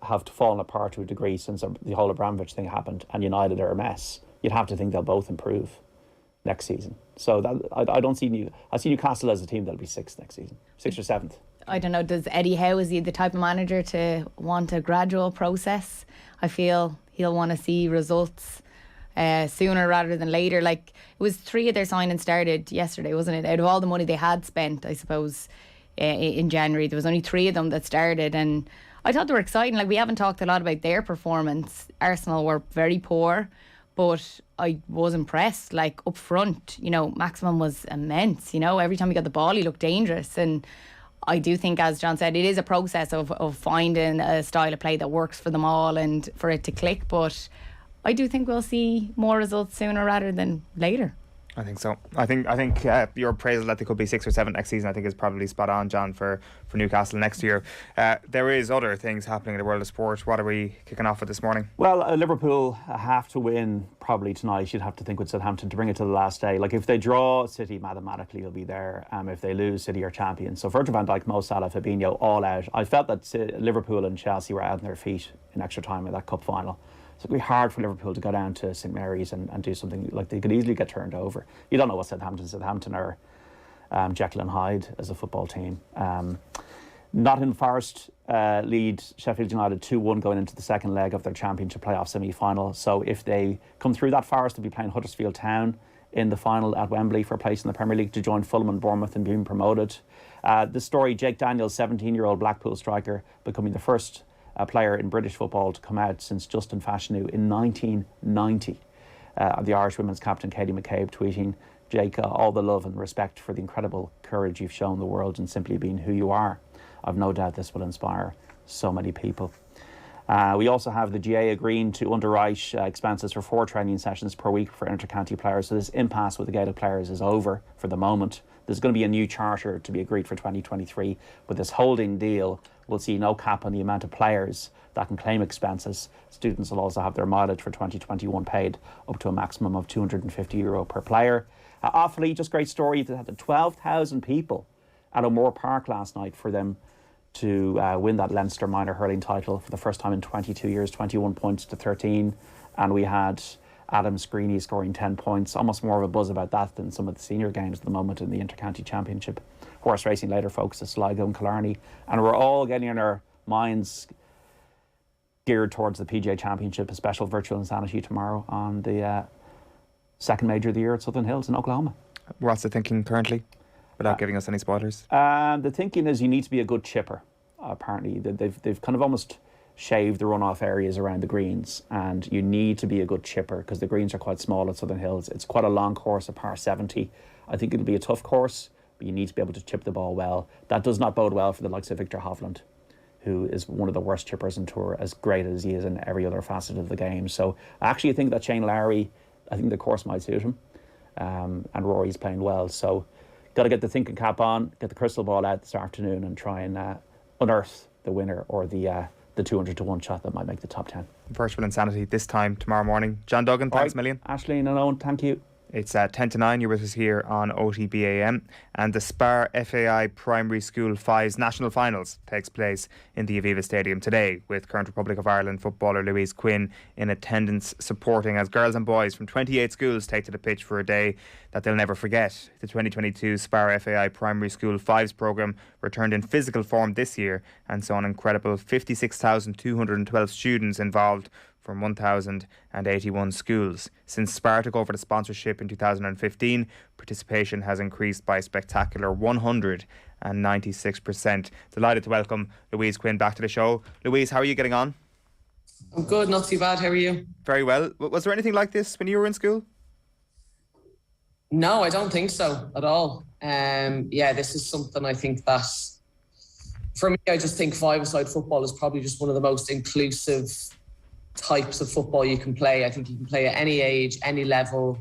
have fallen apart to a degree since the whole Abramovich thing happened, and United are a mess. You'd have to think they'll both improve next season. So I see Newcastle as a team that'll be 6th next season, 6th or 7th. I don't know, does Eddie Howe, is he the type of manager to want a gradual process? I feel he'll want to see results sooner rather than later. Like, it was 3 of their signings started yesterday, wasn't it? Out of all the money they had spent, I suppose, in January, there was only 3 of them that started, and I thought they were exciting. Like, we haven't talked a lot about their performance. Arsenal were very poor, but I was impressed. Like, up front, Maximum was immense. Every time he got the ball, he looked dangerous. And I do think, as John said, it is a process of finding a style of play that works for them all and for it to click. But I do think we'll see more results sooner rather than later. I think so. I think your appraisal that they could be 6 or 7 next season, I think, is probably spot on, John, for Newcastle next year. There is other things happening in the world of sport. What are we kicking off with this morning? Well, Liverpool have to win probably tonight. You'd have to think with Southampton to bring it to the last day. Like, if they draw, City mathematically will be there. If they lose, City are champions. So Virgil van Dijk, Mo Salah, Fabinho, all out. I felt that Liverpool and Chelsea were out on their feet in extra time in that cup final. So it'd be hard for Liverpool to go down to St Mary's and do something. Like, they could easily get turned over. You don't know what Southampton are Jekyll and Hyde as a football team. Nottingham Forest lead Sheffield United 2-1 going into the second leg of their Championship playoff semi-final. So if they come through that, Forest will be playing Huddersfield Town in the final at Wembley for a place in the Premier League to join Fulham and Bournemouth and being promoted. The story, Jake Daniels, 17-year-old Blackpool striker, becoming the first player in British football to come out since Justin Fashanu in 1990. The Irish women's captain Katie McCabe tweeting, "Jake, all the love and respect for the incredible courage you've shown the world and simply being who you are. I've no doubt this will inspire so many people." We also have the GA agreeing to underwrite expenses for 4 training sessions per week for inter-county players. So this impasse with the Gaelic players is over for the moment. There's going to be a new charter to be agreed for 2023, but this holding deal will see no cap on the amount of players that can claim expenses. Students will also have their mileage for 2021 paid up to a maximum of €250 per player. Offaly, just great story. They had 12,000 people at O'Moore Park last night for them to win that Leinster minor hurling title for the first time in 22 years, 21 points to 13. And we had Adam Screeney scoring 10 points, almost more of a buzz about that than some of the senior games at the moment in the Inter-County Championship. Horse racing later focuses Sligo and Killarney. And we're all getting in our minds geared towards the PGA Championship, a special virtual insanity tomorrow on the second major of the year at Southern Hills in Oklahoma. What's the thinking currently, without giving us any spoilers? The thinking is you need to be a good chipper. Apparently, they've kind of almost shaved the runoff areas around the greens, and you need to be a good chipper because the greens are quite small at Southern Hills. It's quite a long course, a par 70. I think it'll be a tough course, but you need to be able to chip the ball well. That does not bode well for the likes of Victor Hovland, who is one of the worst chippers in Tour, as great as he is in every other facet of the game. So I actually think that Shane Lowry, I think the course might suit him, and Rory's playing well. So got to get the thinking cap on, get the crystal ball out this afternoon and try and unearth the winner or the 200 to 1 shot that might make the top 10. Virtual insanity this time tomorrow morning. John Duggan, thanks a million. Aisling and Owen, thank you. It's 10 to 9. You're with us here on OTB AM. And the Spar FAI Primary School 5's national finals takes place in the Aviva Stadium today, with current Republic of Ireland footballer Louise Quinn in attendance supporting as girls and boys from 28 schools take to the pitch for a day that they'll never forget. The 2022 Spar FAI Primary School 5's programme returned in physical form this year and saw an incredible 56,212 students involved from 1,081 schools. Since Spar took over the sponsorship in 2015, participation has increased by a spectacular 196%. Delighted to welcome Louise Quinn back to the show. Louise, how are you getting on? I'm good, not too bad. How are you? Very well. Was there anything like this when you were in school? No, I don't think so at all. This is something I think that, for me, I just think five-a-side football is probably just one of the most inclusive types of football you can play. I think you can play at any age, any level,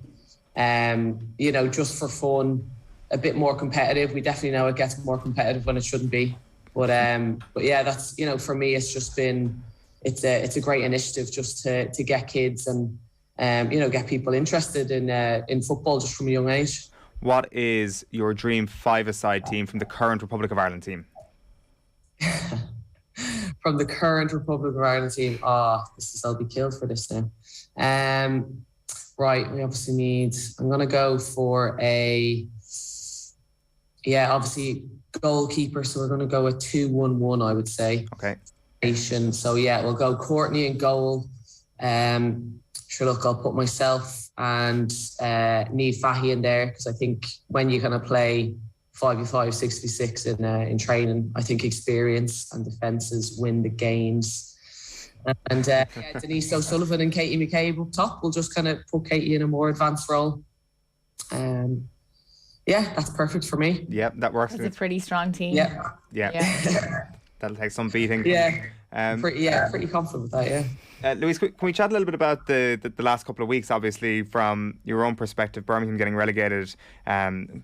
just for fun, a bit more competitive. We definitely know it gets more competitive when it shouldn't be. But yeah, that's, for me, it's just been, it's a great initiative just to get kids and, get people interested in football just from a young age. What is your dream five-a-side team from the current Republic of Ireland team? From the current Republic of Ireland team, I'll be killed for this now. Right, we obviously need, I'm going to go for obviously goalkeeper. So we're going to go with 2-1-1, I would say. Okay. So yeah, we'll go Courtney in goal. I'll put myself and Niamh Fahy in there, because I think when you kind of play 5v5, 6v6 in training, I think experience and defences win the games. And Denise O'Sullivan and Katie McCabe up top. We'll just kind of put Katie in a more advanced role. That's perfect for me. Yeah, that works. It's a pretty strong team. Yeah. That'll take some beating. Pretty confident with that, yeah. Louise, can we chat a little bit about the last couple of weeks? Obviously, from your own perspective, Birmingham getting relegated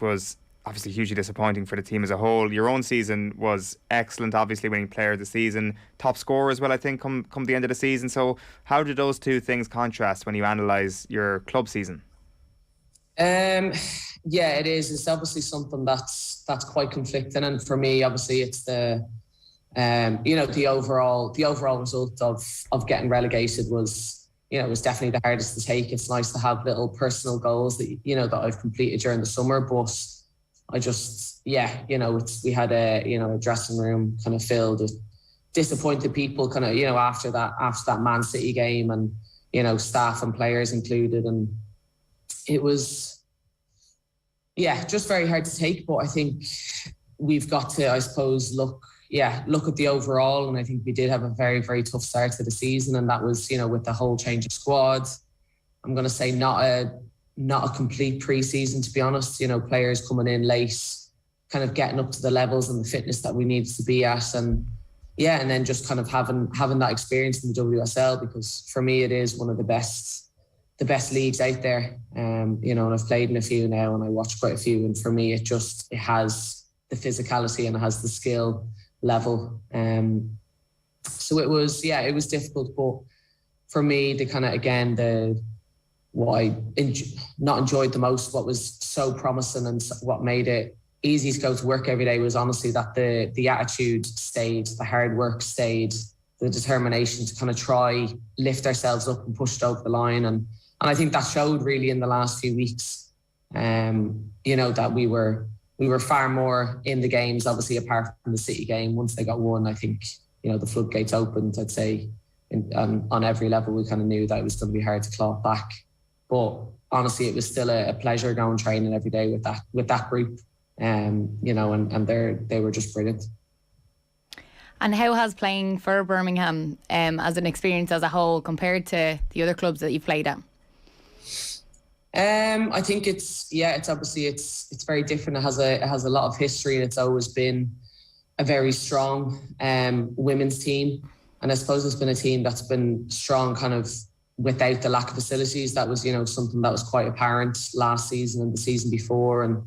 was obviously hugely disappointing for the team as a whole. Your own season was excellent, obviously winning player of the season, top scorer as well, I think, come the end of the season. So how did those two things contrast when you analyse your club season? It is. It's obviously something that's quite conflicting, and for me, obviously, it's the overall result of getting relegated was definitely the hardest to take. It's nice to have little personal goals that that I've completed during the summer, but I just we had a dressing room kind of filled with disappointed people kind of after that Man City game, and staff and players included, and it was just very hard to take. But I think we've got to, I suppose, look look at the overall, and I think we did have a very, very tough start to the season, and that was, with the whole change of squads. I'm going to say not a complete pre-season, to be honest. Players coming in late, kind of getting up to the levels and the fitness that we needed to be at, and then just kind of having that experience in the WSL, because for me it is one of the best leagues out there. And I've played in a few now, and I watch quite a few, and for me it has the physicality and it has the skill level. So it was difficult, but for me, the kind of, again, what I not enjoyed the most, what was so promising and what made it easy to go to work every day, was honestly that the attitude stayed, the hard work stayed, the determination to kind of try lift ourselves up and push it over the line, and I think that showed really in the last few weeks. That we were far more in the games, obviously, apart from the City game. Once they got won, I think the floodgates opened. I'd say on every level we kind of knew that it was going to be hard to claw back. But honestly, it was still a pleasure going training every day with that group. And they were just brilliant. And how has playing for Birmingham as an experience as a whole compared to the other clubs that you've played at? I think it's obviously it's very different. It has a lot of history, and it's always been a very strong women's team. And I suppose it's been a team that's been strong kind of without the lack of facilities. That was, something that was quite apparent last season and the season before. And,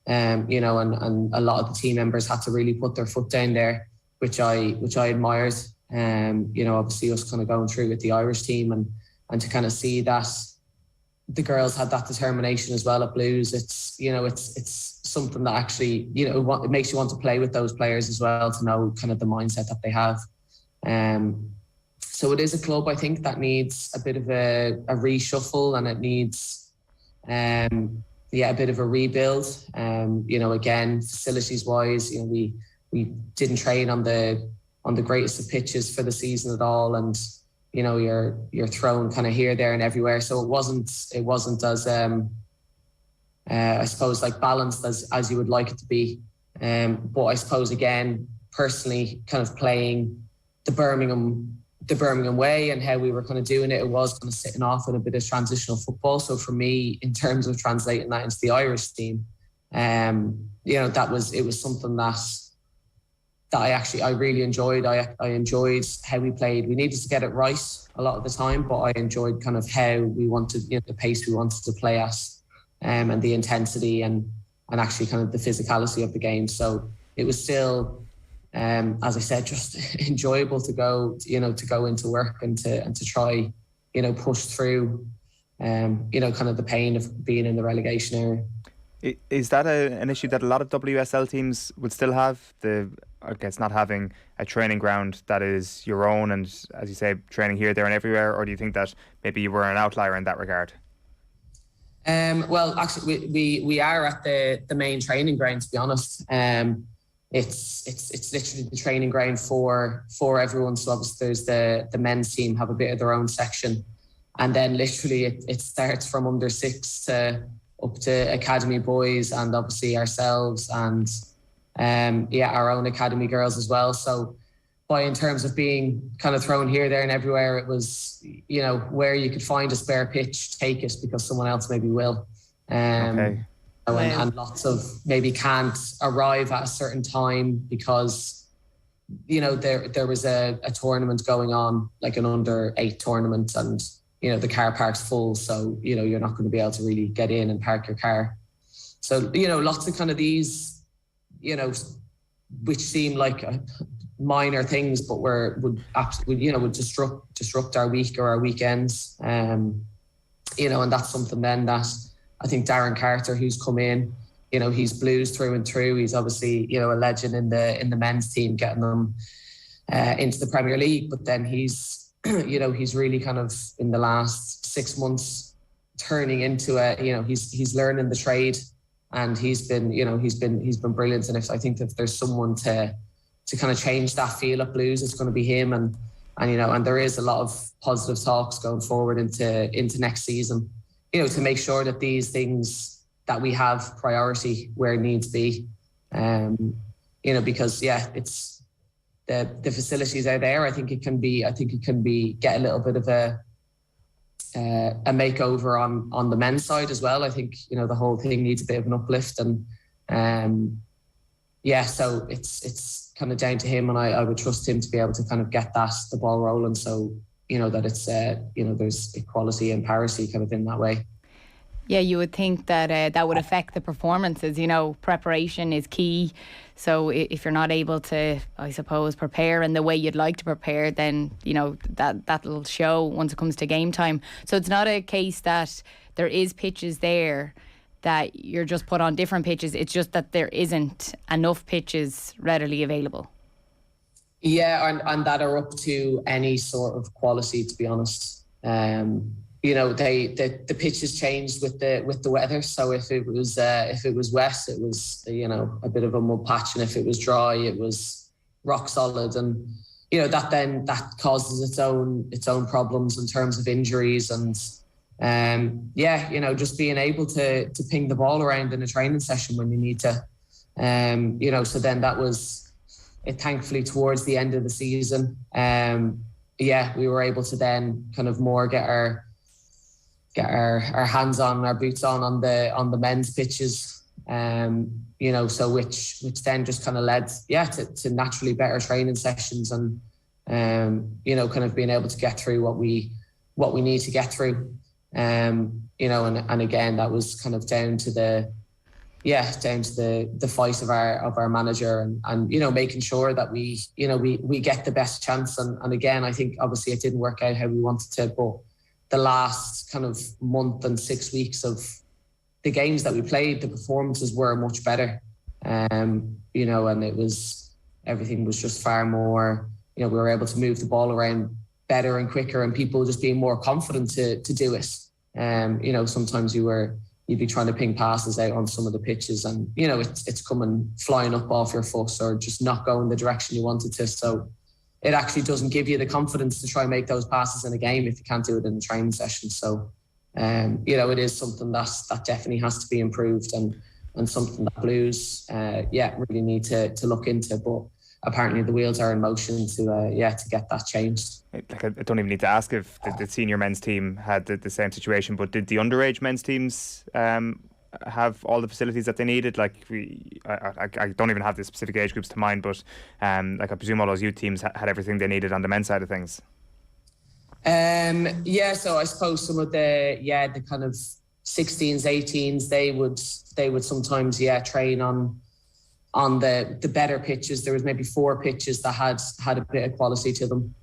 and a lot of the team members had to really put their foot down there, which I admired. Obviously us kind of going through with the Irish team and to kind of see that the girls had that determination as well at Blues. It's something that actually, it makes you want to play with those players as well, to know kind of the mindset that they have. So it is a club, I think, that needs a bit of a reshuffle, and it needs a bit of a rebuild. Again, facilities wise, we didn't train on the greatest of pitches for the season at all, and you're thrown kind of here, there, and everywhere. So it wasn't as I suppose like balanced as you would like it to be. But I suppose, again, personally, kind of playing the Birmingham way and how we were kind of doing it, it was kind of sitting off with a bit of transitional football. So for me, in terms of translating that into the Irish team, it was something that I really enjoyed. I enjoyed how we played. We needed to get it right a lot of the time, but I enjoyed kind of how we wanted, the pace we wanted to play at, and the intensity and actually kind of the physicality of the game. So it was still, as I said, just enjoyable to go into work and to try, push through, kind of the pain of being in the relegation area. Is that an issue that a lot of WSL teams would still have? I guess not having a training ground that is your own, and as you say, training here, there, and everywhere, or do you think that maybe you were an outlier in that regard? Well, actually, we are at the main training ground, to be honest. It's literally the training ground for everyone. So obviously there's the men's team have a bit of their own section, and then literally it starts from under 6 to up to academy boys, and obviously ourselves, and our own academy girls as well. So in terms of being kind of thrown here, there, and everywhere, it was, where you could find a spare pitch, take it, because someone else maybe will. Okay. And lots of maybe can't arrive at a certain time because, there was a tournament going on, like an under-8 tournament, and, the car park's full. So, you're not going to be able to really get in and park your car. So, lots of kind of these, which seem like minor things, but would disrupt our week or our weekends. And that's something then that I think Darren Carter, who's come in, he's Blues through and through. He's obviously, a legend in the men's team, getting them into the Premier League. But then he's, he's really kind of in the last 6 months turning into he's learning the trade, and he's been brilliant. And I think if there's someone to kind of change that feel at Blues, it's going to be him. And there is a lot of positive talks going forward into next season, to make sure that these things that we have priority where it needs be, because it's the facilities are there. I think it can be get a little bit of a makeover on the men's side as well. I think, you know, the whole thing needs a bit of an uplift, and so it's kind of down to him, and I would trust him to be able to kind of get the ball rolling, so you know that it's there's equality and parity kind of in that way. Yeah, you would think that that would affect the performances. You know, preparation is key. So if you're not able to, I suppose, prepare in the way you'd like to prepare, then, you know, that'll show once it comes to game time. So it's not a case that there is pitches there that you're just put on different pitches. It's just that there isn't enough pitches readily available. Yeah, and that are up to any sort of quality, to be honest. You know, the pitches changed with the weather. So if it was wet, it was, you know, a bit of a mud patch, and if it was dry, it was rock solid. And you know that causes its own problems in terms of injuries. And you know, just being able to ping the ball around in a training session when you need to. You know, so then that was it. Thankfully, towards the end of the season, we were able to then kind of more get our hands on, our boots on the men's pitches, you know, so which then just kind of led to naturally better training sessions, and you know, kind of being able to get through what we need to get through, you know, and again, that was kind of down to the fight of our manager, and you know, making sure that we get the best chance, and again, I think obviously it didn't work out how we wanted to, but the last kind of month and 6 weeks of the games that we played, the performances were much better. You know, and everything was just far more, you know, we were able to move the ball around better and quicker, and people just being more confident to do it. You know, sometimes you'd be trying to ping passes out on some of the pitches, and, you know, it's coming flying up off your foot, or just not going the direction you wanted to. So it actually doesn't give you the confidence to try and make those passes in a game if you can't do it in a training session. So, you know, it is something that definitely has to be improved, and something that Blues, really need to look into. But apparently the wheels are in motion to get that changed. Like, I don't even need to ask if the senior men's team had the same situation, but did the underage men's teams have all the facilities that they needed? Like, I don't even have the specific age groups to mind, but like, I presume all those youth teams had everything they needed on the men's side of things. So I suppose some of the kind of 16s, 18s, they would sometimes train on the better pitches. There was maybe 4 pitches that had a bit of quality to them.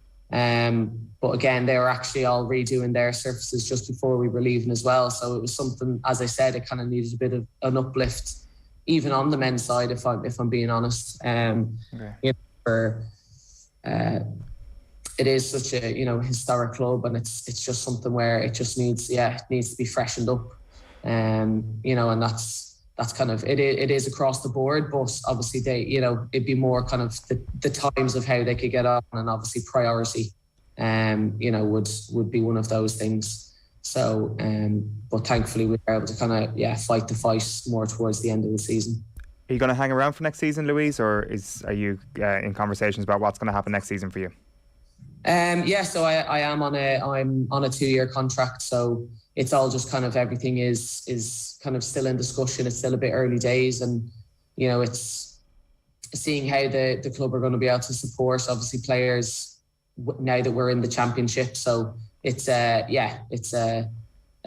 But again, they were actually all redoing their surfaces just before we were leaving as well. So it was something, as I said, it kind of needed a bit of an uplift, even on the men's side, if I'm being honest. You know, it is such a, you know, historic club, and it's just something where it just needs to be freshened up. You know, and that's kind of it is across the board, but obviously it'd be more kind of the times of how they could get on, and obviously priority you know, would be one of those things. So but thankfully we were able to kind of fight the fight more towards the end of the season. Are you going to hang around for next season, Louise, or are you in conversations about what's going to happen next season for you? So I'm on a 2-year contract, so it's all just kind of, everything is kind of still in discussion. It's still a bit early days, and you know, it's seeing how the club are going to be able to support obviously players now that we're in the championship. So it's a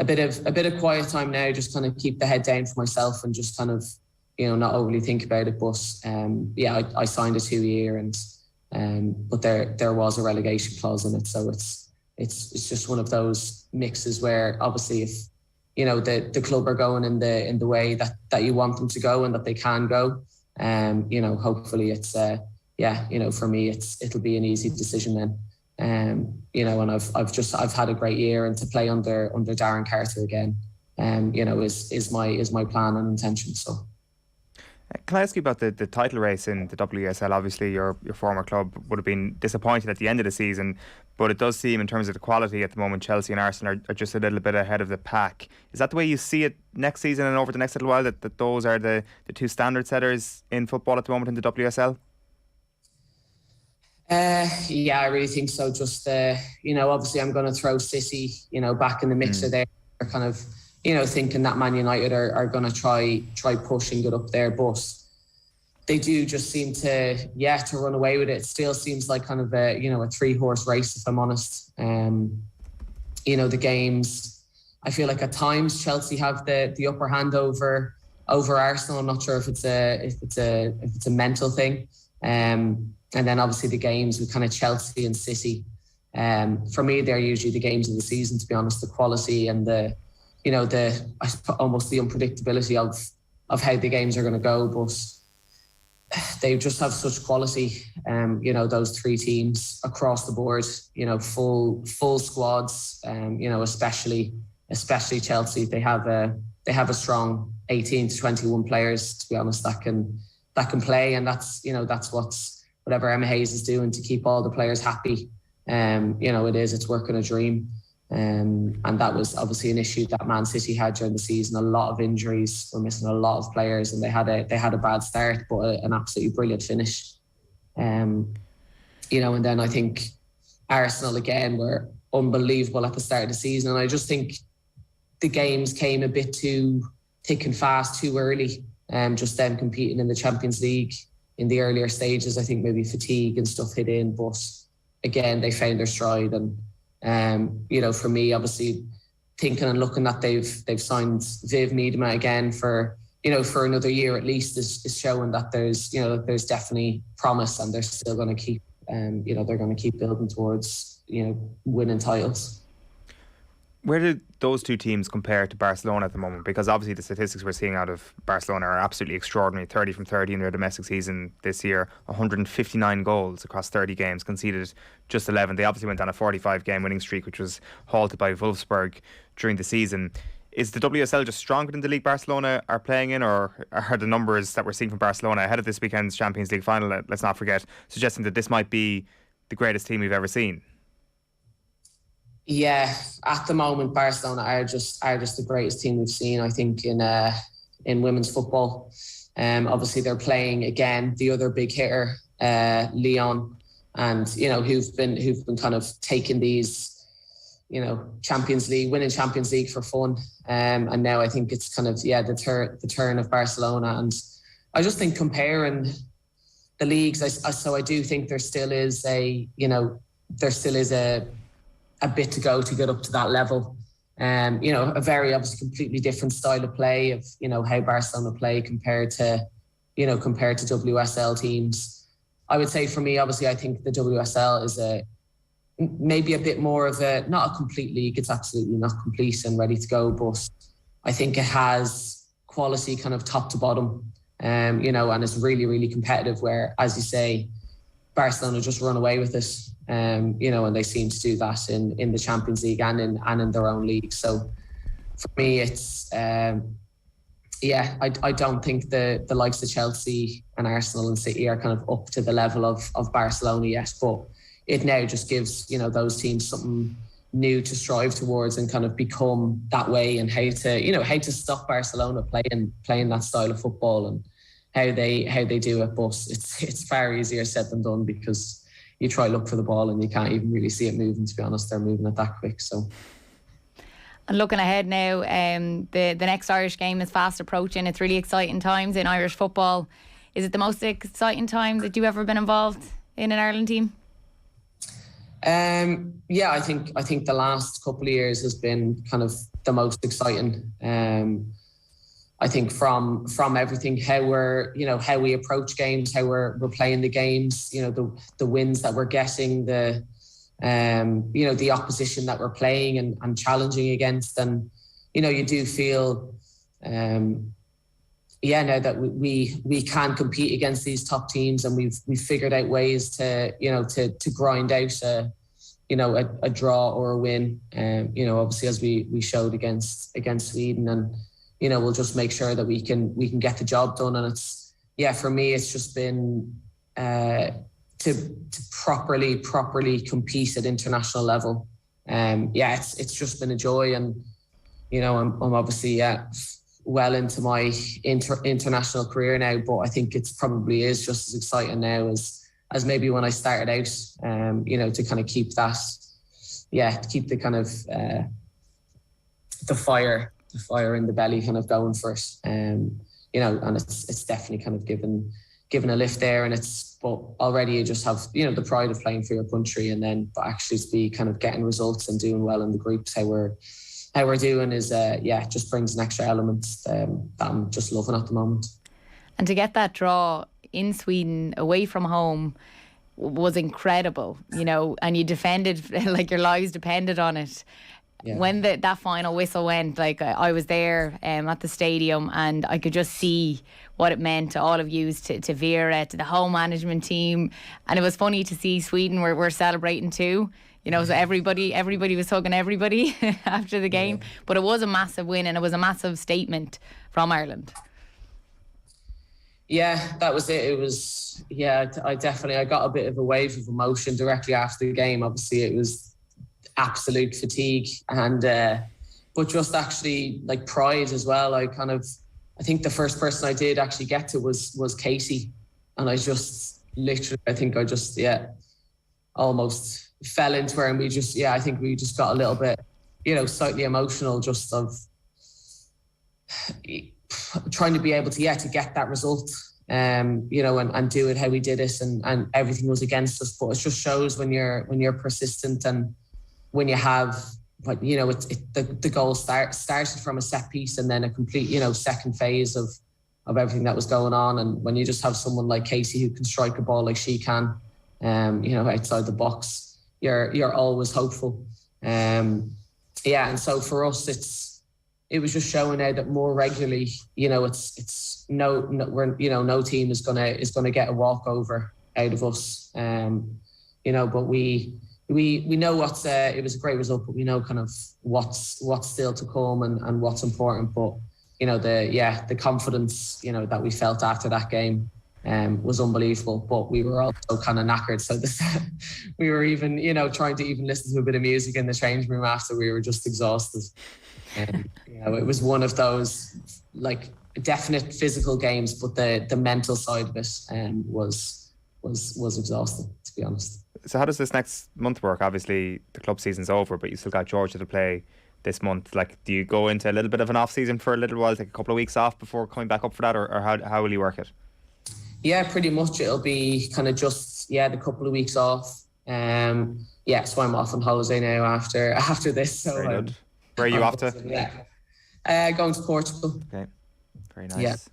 bit of quiet time now, just kind of keep the head down for myself and just kind of, you know, not overly think about it. But I signed a 2-year, and but there was a relegation clause in it, so it's just one of those mixes where obviously, if you know the club are going in the way that you want them to go and that they can go, you know, hopefully it's you know, for me it'll be an easy decision then. You know, and I've had a great year, and to play under Darren Carter again, you know, is my plan and intention. So. Can I ask you about the title race in the WSL? Obviously, your former club would have been disappointed at the end of the season, but it does seem, in terms of the quality at the moment, Chelsea and Arsenal are just a little bit ahead of the pack. Is that the way you see it next season and over the next little while, that those are the two standard setters in football at the moment in the WSL? Yeah, I really think so. Just, obviously I'm going to throw City, back in the mixer there. They're kind of, thinking that Man United are going to try push and get up there. But they do just seem to run away with it. It still seems like kind of a 3-horse race, if I'm honest. The games, I feel like at times Chelsea have the upper hand over Arsenal. I'm not sure if it's a mental thing. And then obviously the games with kind of Chelsea and City. For me, they're usually the games of the season, to be honest. The quality and almost the unpredictability of how the games are going to go. But they just have such quality. Those 3 teams across the board. Full squads. Especially Chelsea. They have a strong 18 to 21 players, to be honest, that can play, and that's whatever Emma Hayes is doing to keep all the players happy. It's working a dream. And that was obviously an issue that Man City had during the season. A lot of injuries, were missing a lot of players, and they had a bad start, but an absolutely brilliant finish. And then I think Arsenal again were unbelievable at the start of the season, and I just think the games came a bit too thick and fast too early. Just them competing in the Champions League in the earlier stages, I think maybe fatigue and stuff hit in, but again they found their stride. And for me, obviously thinking and looking that they've signed Viv Miedema again for another year at least is showing that there's definitely promise, and they're still going to keep they're going to keep building towards winning titles. Where do those 2 teams compare to Barcelona at the moment? Because obviously the statistics we're seeing out of Barcelona are absolutely extraordinary. 30 from 30 in their domestic season this year, 159 goals across 30 games, conceded just 11. They obviously went on a 45-game winning streak, which was halted by Wolfsburg during the season. Is the WSL just stronger than the league Barcelona are playing in, or are the numbers that we're seeing from Barcelona ahead of this weekend's Champions League final, let's not forget, suggesting that this might be the greatest team we've ever seen? Yeah, at the moment, Barcelona are just the greatest team we've seen, I think, in women's football. Obviously, they're playing again the other big hitter, Lyon, and who've been kind of taking these, winning Champions League for fun. And now I think it's kind of the turn of Barcelona, and I just think comparing the leagues, I do think there still is a bit to go to get up to that level. A very obviously completely different style of play of, how Barcelona play compared to WSL teams. I would say for me, obviously, I think the WSL is maybe a bit more of not a complete league. It's absolutely not complete and ready to go, but I think it has quality kind of top to bottom, and it's really, really competitive where, as you say, Barcelona just run away with it. And they seem to do that in the Champions League and in their own league. So for me, it's I don't think the likes of Chelsea and Arsenal and City are kind of up to the level of Barcelona yet. But it now just gives those teams something new to strive towards and kind of become that way, and how to stop Barcelona playing that style of football and how they do it. But it's far easier said than done, because you try look for the ball and you can't even really see it moving, to be honest. They're moving it that quick. So, and looking ahead now, the next Irish game is fast approaching. It's really exciting times in Irish football. Is it the most exciting time that you've ever been involved in an Ireland team? I think the last couple of years has been kind of the most exciting. I think from everything, how we approach games, how we're playing the games, the wins that we're getting, the opposition that we're playing and challenging against, and you do feel now that we can compete against these top teams, and we've figured out ways to grind out a draw or a win, obviously as we showed against Sweden, and we'll just make sure that we can get the job done. And it's, for me, it's just been to properly compete at international level. It's just been a joy, and I'm obviously well into my international career now, but I think it's probably is just as exciting now as maybe when I started out. You know, to kind of keep that, to keep the kind of the fire in the belly kind of going for it. You know, and it's definitely kind of given a lift there, but already you just have, you know, the pride of playing for your country, and then but actually to be kind of getting results and doing well in the groups how we're doing is just brings an extra element that I'm just loving at the moment. And to get that draw in Sweden away from home was incredible, you know, and you defended like your lives depended on it. Yeah. When that final whistle went, like I was there at the stadium, and I could just see what it meant to all of you, to Vera, to the whole management team. And it was funny to see Sweden were celebrating too. You know, so everybody was hugging everybody after the game. Yeah. But it was a massive win, and it was a massive statement from Ireland. Yeah, that was it. It was, I got a bit of a wave of emotion directly after the game. Obviously, it was absolute fatigue, and but just actually like pride as well. I think the first person I did actually get to was Casey, and I just literally, I think I just almost fell into her, and we just I think we just got a little bit, you know, slightly emotional, just of trying to be able to get that result, you know, and do it how we did it, and everything was against us. But it just shows when you're persistent, and when you have, but you know, the goal started from a set piece, and then a complete, you know, second phase of everything that was going on. And when you just have someone like Casey who can strike a ball like she can, you know, outside the box, you're always hopeful. And so for us, it was just showing out that more regularly, you know, no team is gonna get a walkover out of us. You know, but we know it was a great result, but we know kind of what's still to come and what's important. But you know, the confidence, you know, that we felt after that game was unbelievable. But we were also kind of knackered, so we were even, you know, trying to even listen to a bit of music in the change room after. We were just exhausted. You know, it was one of those like definite physical games, but the mental side of it was exhausting, to be honest. So how does this next month work? Obviously, the club season's over, but you still got Georgia to play this month. Like, do you go into a little bit of an off-season for a little while, take a couple of weeks off before coming back up for that, or how will you work it? Yeah, pretty much. It'll be kind of just, the couple of weeks off. So I'm off on holiday now after this. So very good. Where are you off to? Going to Portugal. Okay, very nice.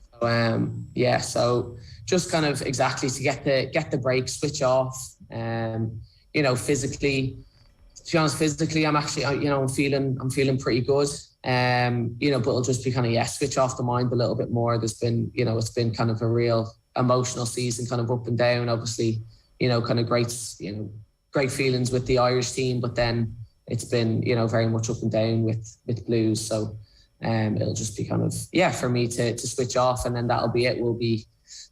So just kind of exactly to get the break, switch off. You know, physically, to be honest, I'm actually, you know, I'm feeling pretty good. You know, but it'll just be kind of switch off the mind a little bit more. There's been, you know, it's been kind of a real emotional season, kind of up and down. Obviously, you know, kind of great feelings with the Irish team, but then it's been, you know, very much up and down with Blues. So it'll just be kind of for me to switch off, and then that'll be it. We'll be,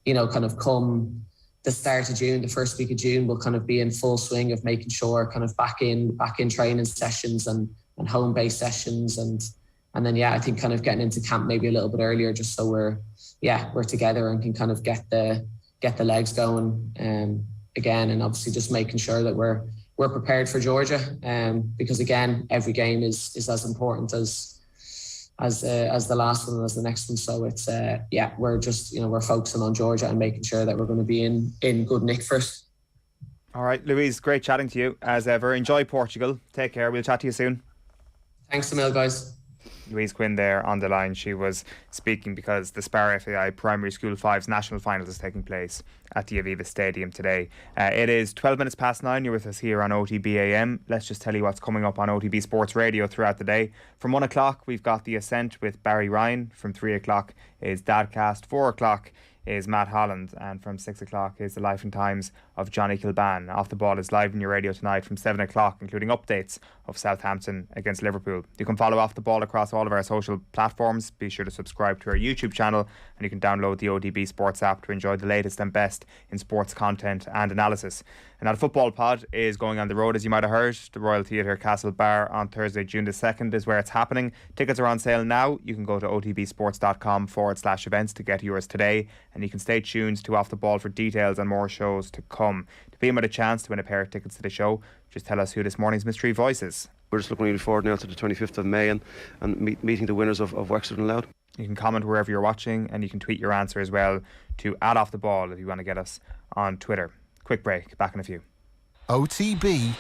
you know, kind of come the start of June, the first week of June, we'll kind of be in full swing of making sure kind of back in training sessions and home based sessions, and then I think kind of getting into camp maybe a little bit earlier, just so we're together and can kind of get the legs going again, and obviously just making sure that we're prepared for Georgia, because again, every game is as important as the last one and as the next one. So it's we're just, you know, we're focusing on Georgia and making sure that we're going to be in good nick first. All right, Louise, great chatting to you as ever. Enjoy Portugal. Take care. We'll chat to you soon. Thanks a mil, guys. Louise Quinn there on the line. She was speaking because the Spar FAI Primary School 5's national finals is taking place at the Aviva Stadium today. It is 12 minutes past 9. You're with us here on OTB AM. Let's just tell you what's coming up on OTB Sports Radio throughout the day. From 1 o'clock, we've got The Ascent with Barry Ryan. From 3 o'clock is Dadcast. 4 o'clock is Matt Holland, and from 6 o'clock is the Life and Times of Johnny Kilban. Off the Ball is live in your radio tonight from 7 o'clock, including updates of Southampton against Liverpool. You can follow Off the Ball across all of our social platforms. Be sure to subscribe to our YouTube channel, and you can download the OTB Sports app to enjoy the latest and best in sports content and analysis. And our football pod is going on the road, as you might have heard. The Royal Theatre Castle Bar on Thursday, June the 2nd is where it's happening. Tickets are on sale now. You can go to otbsports.com/tickets OTB.ie/events to get yours today, and you can stay tuned to Off the Ball for details on more shows to come. To be in with a chance to win a pair of tickets to the show, just tell us who this morning's mystery voice is. We're just looking really forward now to the 25th of May and meeting the winners of Wexford and Louth. You can comment wherever you're watching, and you can tweet your answer as well to @OffTheBall if you want to get us on Twitter. Quick break, back in a few. OTB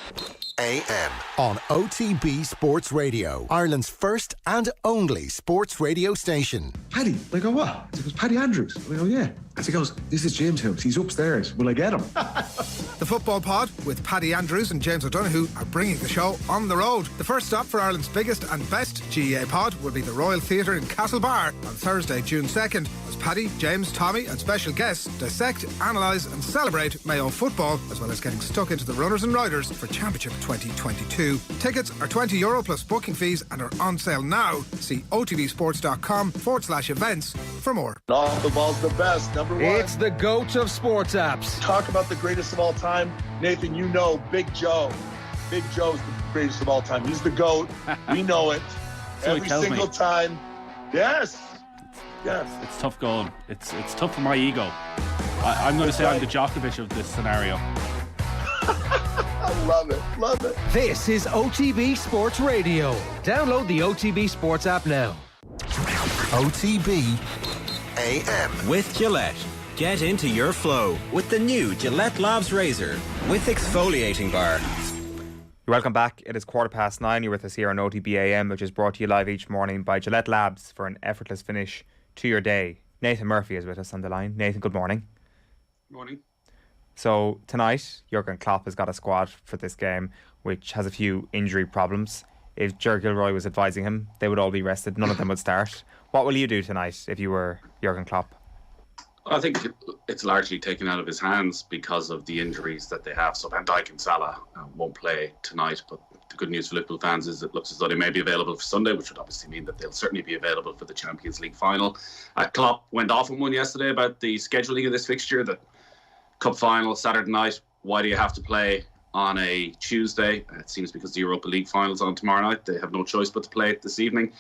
AM on OTB Sports Radio, Ireland's first and only sports radio station. Paddy, I go, what? He goes, Paddy Andrews. I go, yeah. As he goes, this is James' house. He's upstairs. Will I get him? The Football Pod with Paddy Andrews and James O'Donoghue are bringing the show on the road. The first stop for Ireland's biggest and best GEA pod will be the Royal Theatre in Castlebar on Thursday, June 2nd, as Paddy, James, Tommy and special guests dissect, analyse and celebrate Mayo football, as well as getting stuck into the runners and riders for Championship 2022. Tickets are €20 plus booking fees and are on sale now. See otbsports.com/events for more. Off the Ball's the best, number one. It's the GOAT of sports apps. Talk about the greatest of all time. Nathan, you know Big Joe. Big Joe's the greatest of all time. He's the GOAT. We know it. So every single time. Yes. Yes. It's tough going. It's tough for my ego. I'm going to say I'm the Djokovic of this scenario. I love it. Love it. This is OTB Sports Radio. Download the OTB Sports app now. OTB AM with Gillette. Get into your flow with the new Gillette Labs Razor with exfoliating bar. Welcome back. It is 9:15. You're with us here on OTB AM, which is brought to you live each morning by Gillette Labs for an effortless finish to your day. Nathan Murphy is with us on the line. Nathan, good morning. Good morning. So tonight, Jurgen Klopp has got a squad for this game, which has a few injury problems. If Ger Gilroy was advising him, they would all be rested. None of them would start. What will you do tonight if you were Jurgen Klopp? I think it's largely taken out of his hands because of the injuries that they have. So Van Dijk and Salah won't play tonight, but the good news for Liverpool fans is it looks as though they may be available for Sunday, which would obviously mean that they'll certainly be available for the Champions League final. Klopp went off on one yesterday about the scheduling of this fixture, the Cup final Saturday night. Why do you have to play on a Tuesday? It seems because the Europa League final's on tomorrow night. They have no choice but to play it this evening.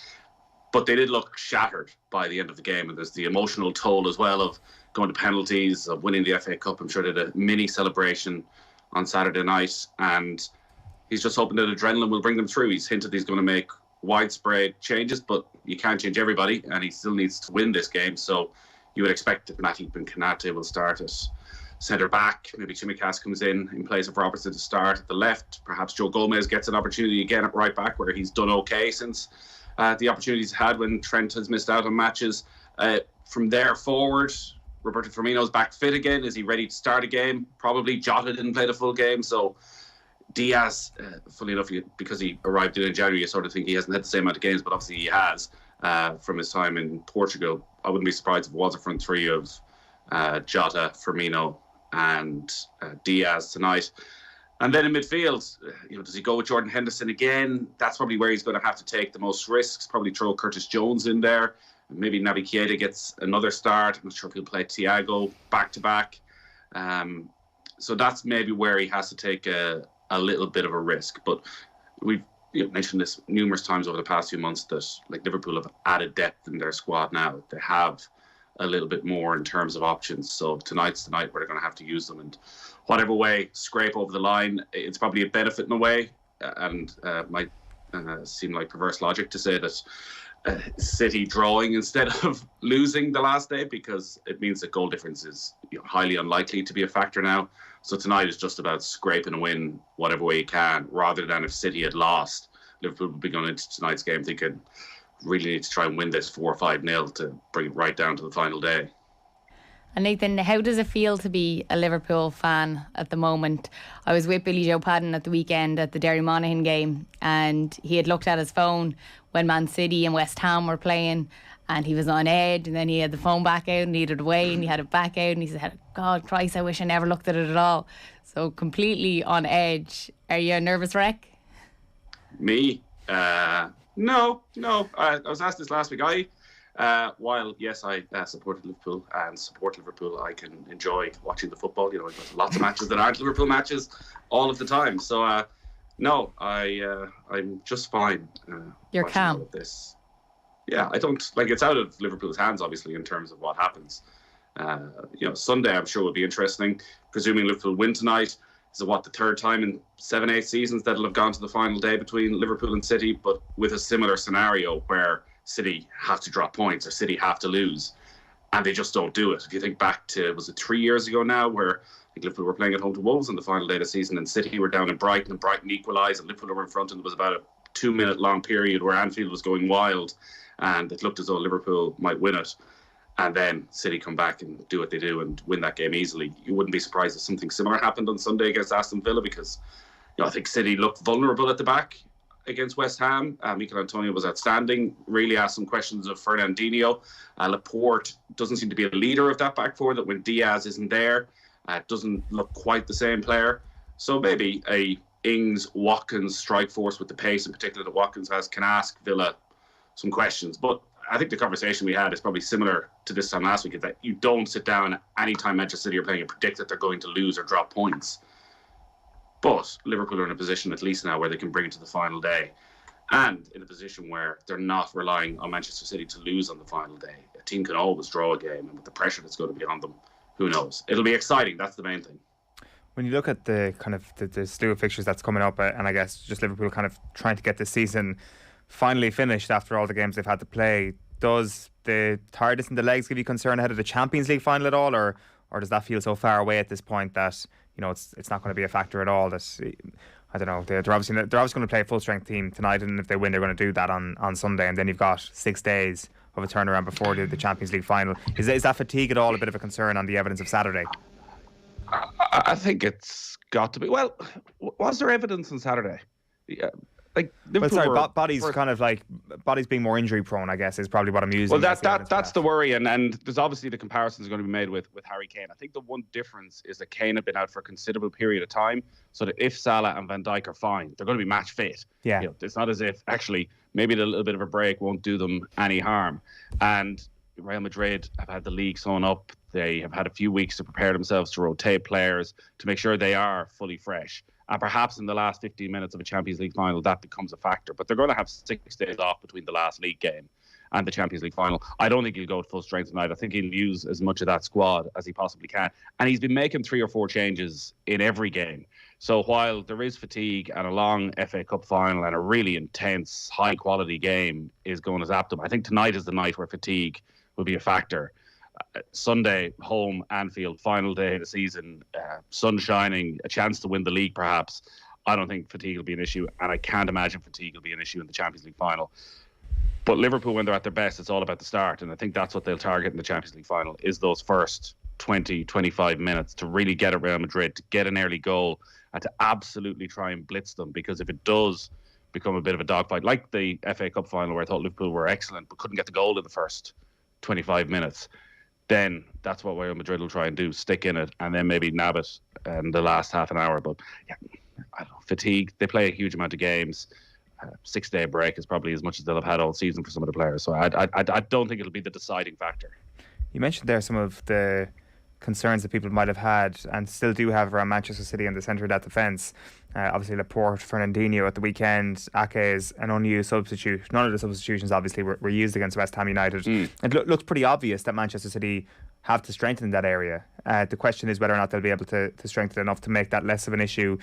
But they did look shattered by the end of the game, and there's the emotional toll as well of going to penalties, of winning the FA Cup. I'm sure they did a mini celebration on Saturday night, and he's just hoping that adrenaline will bring them through. He's hinted he's going to make widespread changes, but you can't change everybody, and he still needs to win this game. So you would expect that Matip and Konate will start at centre back. Maybe Tsimikas comes in place of Robertson to start at the left. Perhaps Joe Gomez gets an opportunity again at right back, where he's done okay since the opportunities had when Trent has missed out on matches. From there forward, Roberto Firmino's back fit again. Is he ready to start a game? Probably. Jota didn't play the full game, so Diaz, funny enough, because he arrived in January, you sort of think he hasn't had the same amount of games, but obviously he has from his time in Portugal. I wouldn't be surprised if it was a front three of Jota, Firmino and Diaz tonight. And then in midfield, does he go with Jordan Henderson again? That's probably where he's going to have to take the most risks. Probably throw Curtis Jones in there. Maybe Naby Keita gets another start. I'm not sure if he'll play Thiago back-to-back. So that's maybe where he has to take a little bit of a risk. But we've mentioned this numerous times over the past few months that Liverpool have added depth in their squad now. They have a little bit more in terms of options. So tonight's the night where they're going to have to use them. And whatever way, scrape over the line, it's probably a benefit in a way. And might seem like perverse logic to say that City drawing instead of losing the last day, because it means that goal difference is highly unlikely to be a factor now. So tonight is just about scraping a win whatever way you can, rather than if City had lost, Liverpool would be going into tonight's game thinking really need to try and win this 4 or 5-0 to bring it right down to the final day. And Nathan, how does it feel to be a Liverpool fan at the moment? I was with Billy Joe Padden at the weekend at the Derry Monaghan game, and he had looked at his phone when Man City and West Ham were playing, and he was on edge, and then he had the phone back out and he had it away and he had it back out, and he said, God Christ, I wish I never looked at it at all. So completely on edge. Are you a nervous wreck? Me? No. I was asked this last week. While yes, I supported Liverpool and support Liverpool, I can enjoy watching the football. There's lots of matches that aren't Liverpool matches all of the time. So no, I'm just fine. You're calm. This. Yeah, I don't like it's out of Liverpool's hands, obviously, in terms of what happens. Sunday, I'm sure will be interesting. Presuming Liverpool win tonight, is it the third time in 7-8 seasons that'll have gone to the final day between Liverpool and City, but with a similar scenario where City have to drop points or City have to lose, and they just don't do it. If you think back to, was it 3 years ago now, where I think Liverpool were playing at home to Wolves on the final day of the season, and City were down in Brighton, and Brighton equalised, and Liverpool were in front, and there was about a 2-minute long period where Anfield was going wild, and it looked as though Liverpool might win it. And then City come back and do what they do and win that game easily. You wouldn't be surprised if something similar happened on Sunday against Aston Villa, because I think City looked vulnerable at the back against West Ham. Mikel Antonio was outstanding, really asked some questions of Fernandinho. Laporte doesn't seem to be a leader of that back four, that when Diaz isn't there, doesn't look quite the same player. So maybe a Ings-Watkins strike force with the pace in particular that Watkins has can ask Villa some questions. But I think the conversation we had is probably similar to this time last week, is that you don't sit down anytime Manchester City are playing and predict that they're going to lose or drop points. But Liverpool are in a position at least now where they can bring it to the final day, and in a position where they're not relying on Manchester City to lose on the final day. A team can always draw a game, and with the pressure that's going to be on them, who knows? It'll be exciting. That's the main thing. When you look at the kind of the slew of fixtures that's coming up, and I guess just Liverpool kind of trying to get this season finally finished after all the games they've had to play, does the tiredness in the legs give you concern ahead of the Champions League final at all, or does that feel so far away at this point that it's not going to be a factor at all? That I don't know. They're obviously going to play a full strength team tonight, and if they win, they're going to do that on Sunday, and then you've got 6 days of a turnaround before the Champions League final. Is that fatigue at all a bit of a concern on the evidence of Saturday? I think it's got to be. Well, was there evidence on Saturday? Yeah. Bodies being more injury prone, I guess, is probably what I'm using. Well, that's the worry, and there's obviously the comparisons going to be made with Harry Kane. I think the one difference is that Kane had been out for a considerable period of time, so that if Salah and Van Dijk are fine, they're going to be match fit. Yeah, it's not as if actually maybe the little bit of a break won't do them any harm. And Real Madrid have had the league sewn up. They have had a few weeks to prepare themselves to rotate players to make sure they are fully fresh. And perhaps in the last 15 minutes of a Champions League final, that becomes a factor. But they're going to have 6 days off between the last league game and the Champions League final. I don't think he'll go at full strength tonight. I think he'll use as much of that squad as he possibly can. And he's been making 3 or 4 changes in every game. So while there is fatigue and a long FA Cup final and a really intense, high-quality game is going to zap them, I think tonight is the night where fatigue will be a factor. Sunday, home, Anfield, final day of the season, sun shining, a chance to win the league perhaps. I don't think fatigue will be an issue, and I can't imagine fatigue will be an issue in the Champions League final. But Liverpool, when they're at their best, it's all about the start, and I think that's what they'll target in the Champions League final, is those first 20, 25 minutes to really get at Real Madrid, to get an early goal, and to absolutely try and blitz them, because if it does become a bit of a dogfight, like the FA Cup final where I thought Liverpool were excellent but couldn't get the goal in the first 25 minutes, then that's what Real Madrid will try and do, stick in it, and then maybe nab it in the last half an hour. But yeah, I don't know, fatigue. They play a huge amount of games. 6-day break is probably as much as they'll have had all season for some of the players. So I don't think it'll be the deciding factor. You mentioned there some of the concerns that people might have had and still do have around Manchester City and the centre of that defence. Obviously Laporte, Fernandinho at the weekend, Ake is an unused substitute. None of the substitutions obviously were used against West Ham United. It looks pretty obvious that Manchester City have to strengthen that area. The question is whether or not they'll be able to strengthen enough to make that less of an issue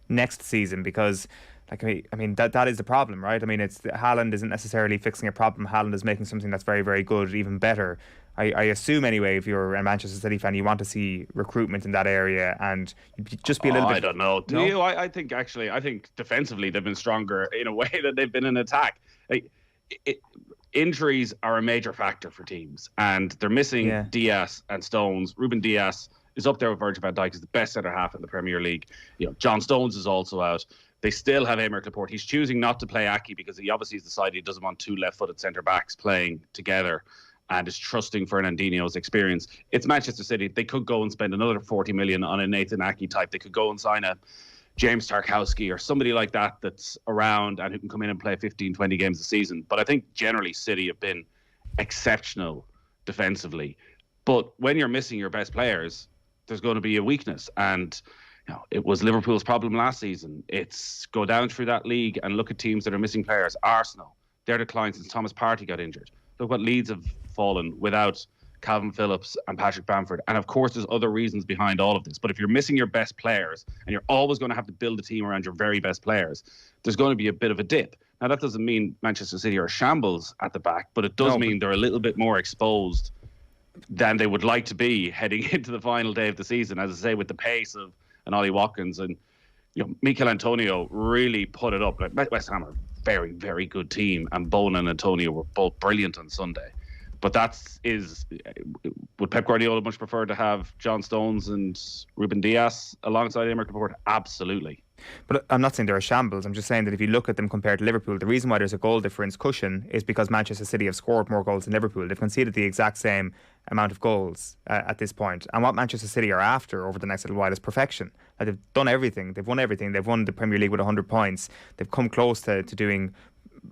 next season, because that is the problem, right? I mean, Haaland isn't necessarily fixing a problem. Haaland is making something that's very, very good even better. I assume anyway, if you're a Manchester City fan, you want to see recruitment in that area and just be a little bit... I don't know. Do you? I think defensively they've been stronger in a way than they've been in attack. Injuries are a major factor for teams, and they're missing Diaz and Stones. Ruben Diaz is up there with Virgil van Dijk, is the best centre half in the Premier League. John Stones is also out. They still have Aymeric Laporte. He's choosing not to play Ake because he obviously has decided he doesn't want 2 left-footed centre backs playing together, and is trusting Fernandinho's experience. It's Manchester City. They could go and spend another 40 million on a Nathan Ake type. They could go and sign a James Tarkowski or somebody like that that's around and who can come in and play 15, 20 games a season. But I think generally City have been exceptional defensively. But when you're missing your best players, there's going to be a weakness. And it was Liverpool's problem last season. It's go down through that league and look at teams that are missing players. Arsenal, their decline since Thomas Partey got injured. Look what Leeds have fallen without Calvin Phillips and Patrick Bamford. And of course, there's other reasons behind all of this. But if you're missing your best players, and you're always going to have to build a team around your very best players, there's going to be a bit of a dip. Now, that doesn't mean Manchester City are shambles at the back, but it does mean they're a little bit more exposed than they would like to be heading into the final day of the season. As I say, with the pace of an Ollie Watkins and Mikel Antonio really put it up. Like West Ham are a very, very good team, and Bowen and Antonio were both brilliant on Sunday. But would Pep Guardiola much prefer to have John Stones and Ruben Dias alongside Aymeric Laporte? Absolutely. But I'm not saying they're a shambles. I'm just saying that if you look at them compared to Liverpool, the reason why there's a goal difference cushion is because Manchester City have scored more goals than Liverpool. They've conceded the exact same amount of goals at this point. And what Manchester City are after over the next little while is perfection. Like, they've done everything. They've won everything. They've won the Premier League with 100 points. They've come close to doing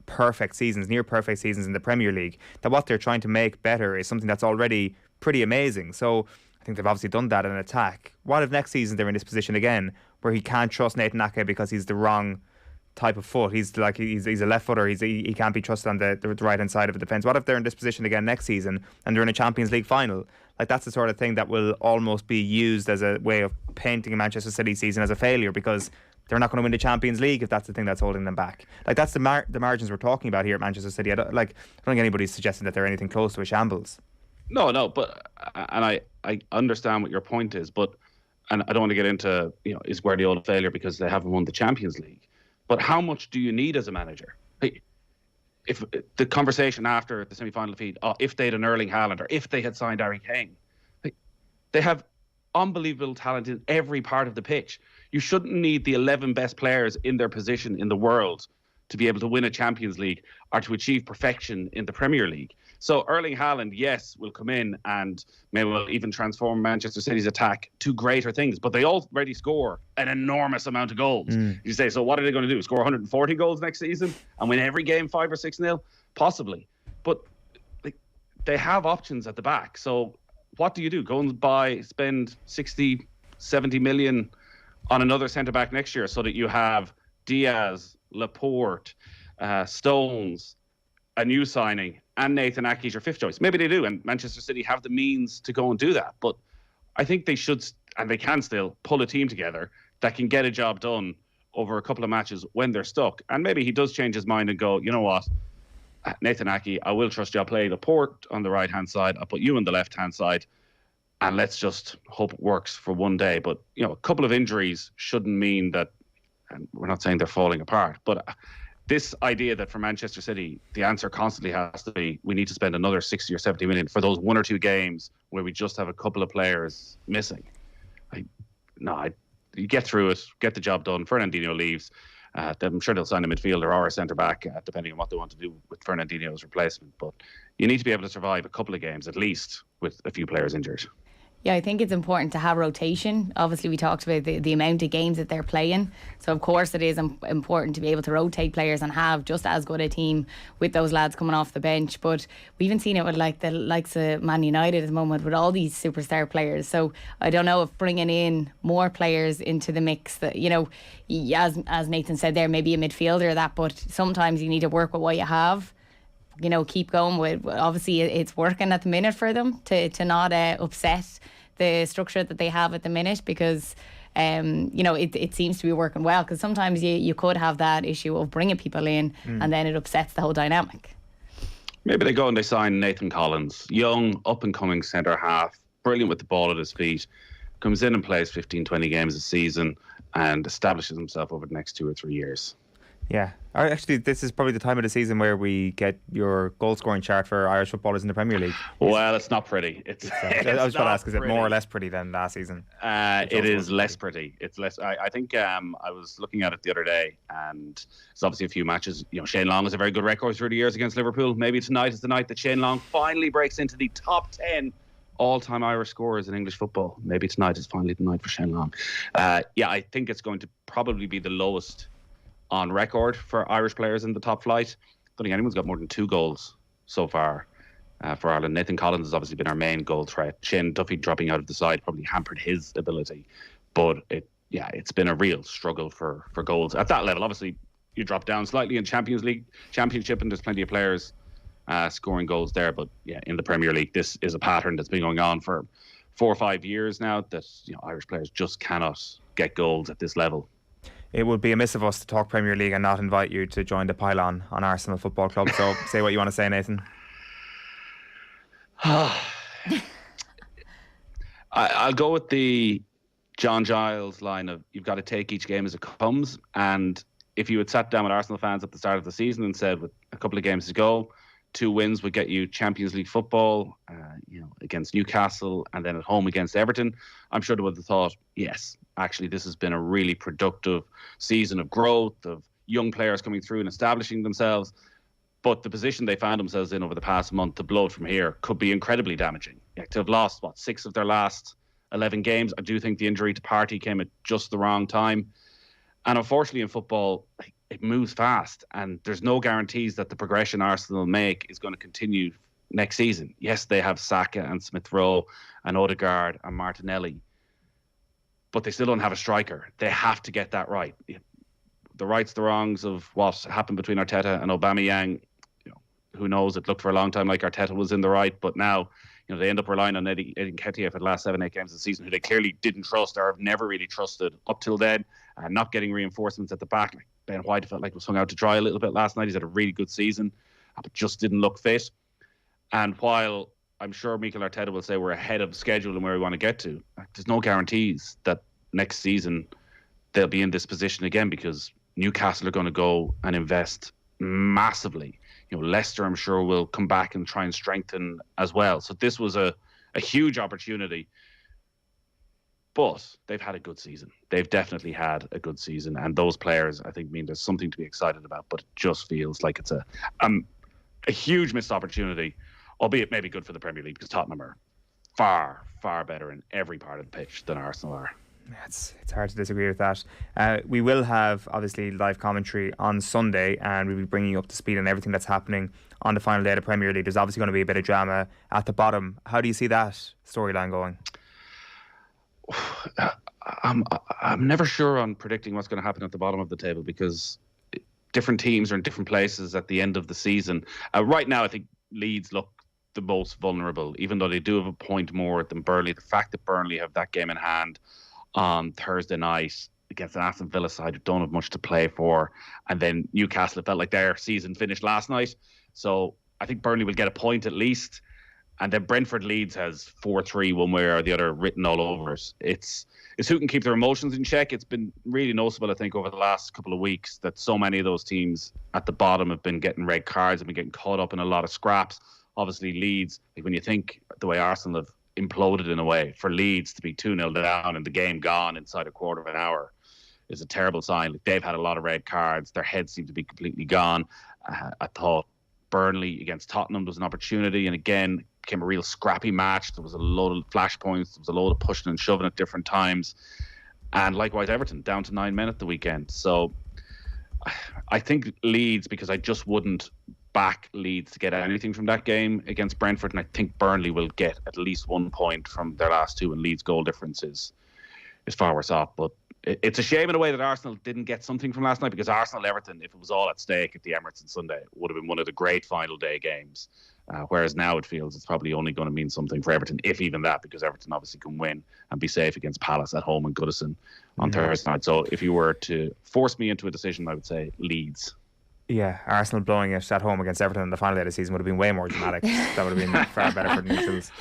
perfect seasons, near perfect seasons in the Premier League. That what they're trying to make better is something that's already pretty amazing. So I think they've obviously done that in attack. What if next season they're in this position again where he can't trust Nathan Ake because he's the wrong type of foot? He's a left footer. He can't be trusted on the right hand side of the defence. What if they're in this position again next season and they're in a Champions League final? Like, that's the sort of thing that will almost be used as a way of painting a Manchester City season as a failure, because they're not going to win the Champions League if that's the thing that's holding them back. Like, that's the margins we're talking about here at Manchester City. I don't think anybody's suggesting that they're anything close to a shambles. No, but I understand what your point is, but and I don't want to get into is Guardiola a failure because they haven't won the Champions League. But how much do you need as a manager? If the conversation after the semi-final defeat, if they had an Erling Haaland or if they had signed Harry Kane, they have unbelievable talent in every part of the pitch. You shouldn't need the 11 best players in their position in the world to be able to win a Champions League or to achieve perfection in the Premier League. So Erling Haaland, yes, will come in and maybe will even transform Manchester City's attack to greater things, but they already score an enormous amount of goals. You say, so what are they going to do? Score 140 goals next season and win every game 5 or 6-0? Possibly. But they have options at the back. So what do you do? Go and spend 60, 70 million on another centre-back next year so that you have Diaz, Laporte, Stones, a new signing, and Nathan Ake's your fifth choice. Maybe they do, and Manchester City have the means to go and do that. But I think they should, and they can still, pull a team together that can get a job done over a couple of matches when they're stuck. And maybe he does change his mind and go, you know what, Nathan Ake, I will trust you. I'll play Laporte on the right-hand side. I'll put you on the left-hand side. And let's just hope it works for one day. But, a couple of injuries shouldn't mean that, and we're not saying they're falling apart, but this idea that for Manchester City, the answer constantly has to be, we need to spend another 60 or 70 million for those 1 or 2 games where we just have a couple of players missing. You get through it, get the job done. Fernandinho leaves. I'm sure they'll sign a midfielder or a centre-back, depending on what they want to do with Fernandinho's replacement. But you need to be able to survive a couple of games, at least, with a few players injured. Yeah, I think it's important to have rotation. Obviously, we talked about the amount of games that they're playing. So, of course, it is important to be able to rotate players and have just as good a team with those lads coming off the bench. But we even seen it with the likes of Man United at the moment with all these superstar players. So I don't know if bringing in more players into the mix that, as Nathan said there, maybe a midfielder or that, but sometimes you need to work with what you have. Keep going with. Obviously, it's working at the minute for them to not upset the structure that they have at the minute, because it seems to be working well. Because sometimes you could have that issue of bringing people in and then it upsets the whole dynamic. Maybe they go and they sign Nathan Collins, young, up-and-coming centre-half, brilliant with the ball at his feet, comes in and plays 15, 20 games a season and establishes himself over the next 2 or 3 years. Yeah. Actually, this is probably the time of the season where we get your goal scoring chart for Irish footballers in the Premier League. Well, it's not pretty. I was going to ask, is it more or less pretty than last season? It is less pretty. It's less. I think I was looking at it the other day, and it's obviously a few matches. Shane Long has a very good record through the years against Liverpool. Maybe tonight is the night that Shane Long finally breaks into the top 10 all-time Irish scorers in English football. Maybe tonight is finally the night for Shane Long. I think it's going to probably be the lowest on record for Irish players in the top flight. I don't think anyone's got more than 2 goals so far for Ireland. Nathan Collins has obviously been our main goal threat. Shane Duffy dropping out of the side probably hampered his ability. But it's been a real struggle for goals at that level. Obviously, you drop down slightly in Championship, and there's plenty of players scoring goals there. But yeah, in the Premier League, this is a pattern that's been going on for 4 or 5 years now, that Irish players just cannot get goals at this level. It would be amiss of us to talk Premier League and not invite you to join the pylon on Arsenal Football Club. So say what you want to say, Nathan. I'll go with the John Giles line of, you've got to take each game as it comes. And if you had sat down with Arsenal fans at the start of the season and said, with a couple of games to go, 2 wins would get you Champions League football, against Newcastle and then at home against Everton, I'm sure they would have thought, yes, actually this has been a really productive season of growth, of young players coming through and establishing themselves. But the position they found themselves in over the past month, to blow it from here, could be incredibly damaging. To have lost, 6 of their last 11 games. I do think the injury to Partey came at just the wrong time. And unfortunately in football, it moves fast, and there's no guarantees that the progression Arsenal make is going to continue next season. Yes, they have Saka and Smith Rowe and Odegaard and Martinelli, but they still don't have a striker. They have to get that right. The rights, the wrongs of what happened between Arteta and Aubameyang, who knows? It looked for a long time like Arteta was in the right, but now they end up relying on Eddie Nketiah for the last 7-8 games of the season, who they clearly didn't trust or have never really trusted up till then, and not getting reinforcements at the back. Ben White felt like was hung out to dry a little bit last night. He's had a really good season, but just didn't look fit. And while I'm sure Mikel Arteta will say we're ahead of schedule and where we want to get to, there's no guarantees that next season they'll be in this position again, because Newcastle are going to go and invest massively. Leicester, I'm sure, will come back and try and strengthen as well. So this was a huge opportunity. But they've had a good season. They've definitely had a good season. And those players, I think, mean there's something to be excited about. But it just feels like it's a huge missed opportunity, albeit maybe good for the Premier League, because Tottenham are far, far better in every part of the pitch than Arsenal are. It's hard to disagree with that. We will have, obviously, live commentary on Sunday, and we'll be bringing you up to speed on everything that's happening on the final day of the Premier League. There's obviously going to be a bit of drama at the bottom. How do you see that storyline going? I'm never sure on predicting what's going to happen at the bottom of the table, because different teams are in different places at the end of the season. Right now, I think Leeds look the most vulnerable, even though they do have a point more than Burnley. The fact that Burnley have that game in hand on Thursday night against an Aston Villa side who don't have much to play for, and then Newcastle, it felt like their season finished last night. So I think Burnley will get a point at least, and then Brentford Leeds has 4-3 one way or the other written all over it. It's who can keep their emotions in check. It's been really noticeable, I think, over the last couple of weeks that so many of those teams at the bottom have been getting red cards, have been getting caught up in a lot of scraps. Obviously Leeds, when you think the way Arsenal have imploded in a way, for Leeds to be 2-0 down and the game gone inside a quarter of an hour is a terrible sign. They've had a lot of red cards. Their heads seem to be completely gone. I thought Burnley against Tottenham was an opportunity, and again became a real scrappy match. There was a load of flashpoints. There was a load of pushing and shoving at different times. And likewise Everton, down to 9 men at the weekend. So I think Leeds, because I just wouldn't back Leeds to get anything from that game against Brentford, and I think Burnley will get at least 1 point from their last 2, and Leeds' goal difference is far worse off. But it's a shame in a way that Arsenal didn't get something from last night, because Arsenal-Everton, if it was all at stake at the Emirates on Sunday, would have been one of the great final day games. Whereas now it feels it's probably only going to mean something for Everton, if even that, because Everton obviously can win and be safe against Palace at home in Goodison on Thursday night. So if you were to force me into a decision, I would say Leeds. Yeah, Arsenal blowing it at home against Everton in the final day of the season would have been way more dramatic. That would have been far better for the neutrals.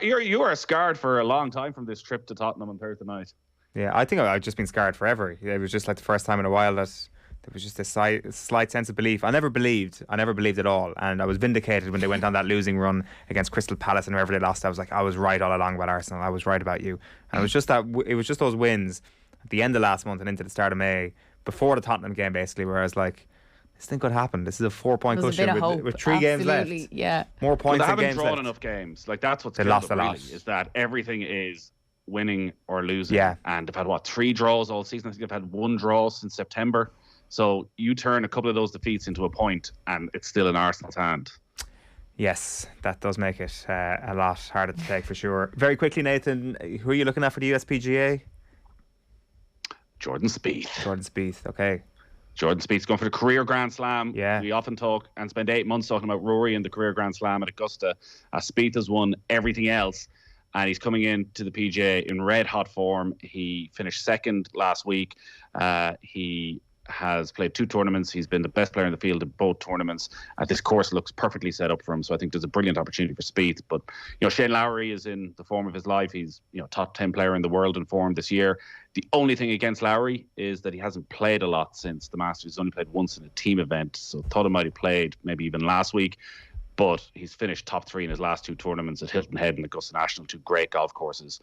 You were scarred for a long time from this trip to Tottenham on Thursday night. Yeah, I think I've just been scarred forever. It was just like the first time in a while that there was just a slight sense of belief. I never believed at all, and I was vindicated when they went on that losing run against Crystal Palace, and wherever they lost, I was like, I was right all along about Arsenal. I was right about you. And it was just those wins at the end of last month and into the start of May, before the Tottenham game, basically, where I was like, this thing could happen. This is a 4-point cushion with 3 games left. Yeah, more points. Well, they haven't drawn enough games. Like, that's what's they lost a lot. Really, is that everything is winning or losing. Yeah. And they've had 3 draws all season. I think they've had 1 draw since September. So you turn a couple of those defeats into a point, and it's still in Arsenal's hand. Yes, that does make it a lot harder to take for sure. Very quickly, Nathan, who are you looking at for the USPGA? Jordan Spieth. Okay. Jordan Spieth's going for the career Grand Slam. Yeah. We often talk and spend 8 months talking about Rory and the career Grand Slam at Augusta. Spieth has won everything else, and he's coming into the PGA in red hot form. He finished second last week. He has played 2 tournaments. He's been the best player in the field in both tournaments. This course looks perfectly set up for him, so I think there's a brilliant opportunity for Spieth. But Shane Lowry is in the form of his life. He's top 10 player in the world in form this year. The only thing against Lowry is that he hasn't played a lot since the Masters. He's only played once in a team event, so thought he might have played maybe even last week. But he's finished top 3 in his last 2 tournaments at Hilton Head and Augusta National, 2 great golf courses.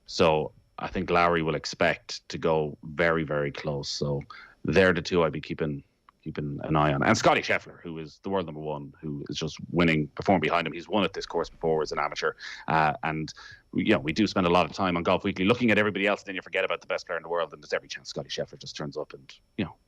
So I think Lowry will expect to go very, very close. So they're the 2 I'd be keeping an eye on. And Scotty Scheffler, who is the world number 1, who is just winning, performing behind him. He's won at this course before as an amateur. And we do spend a lot of time on Golf Weekly looking at everybody else, and then you forget about the best player in the world, and there's every chance Scotty Scheffler just turns up and,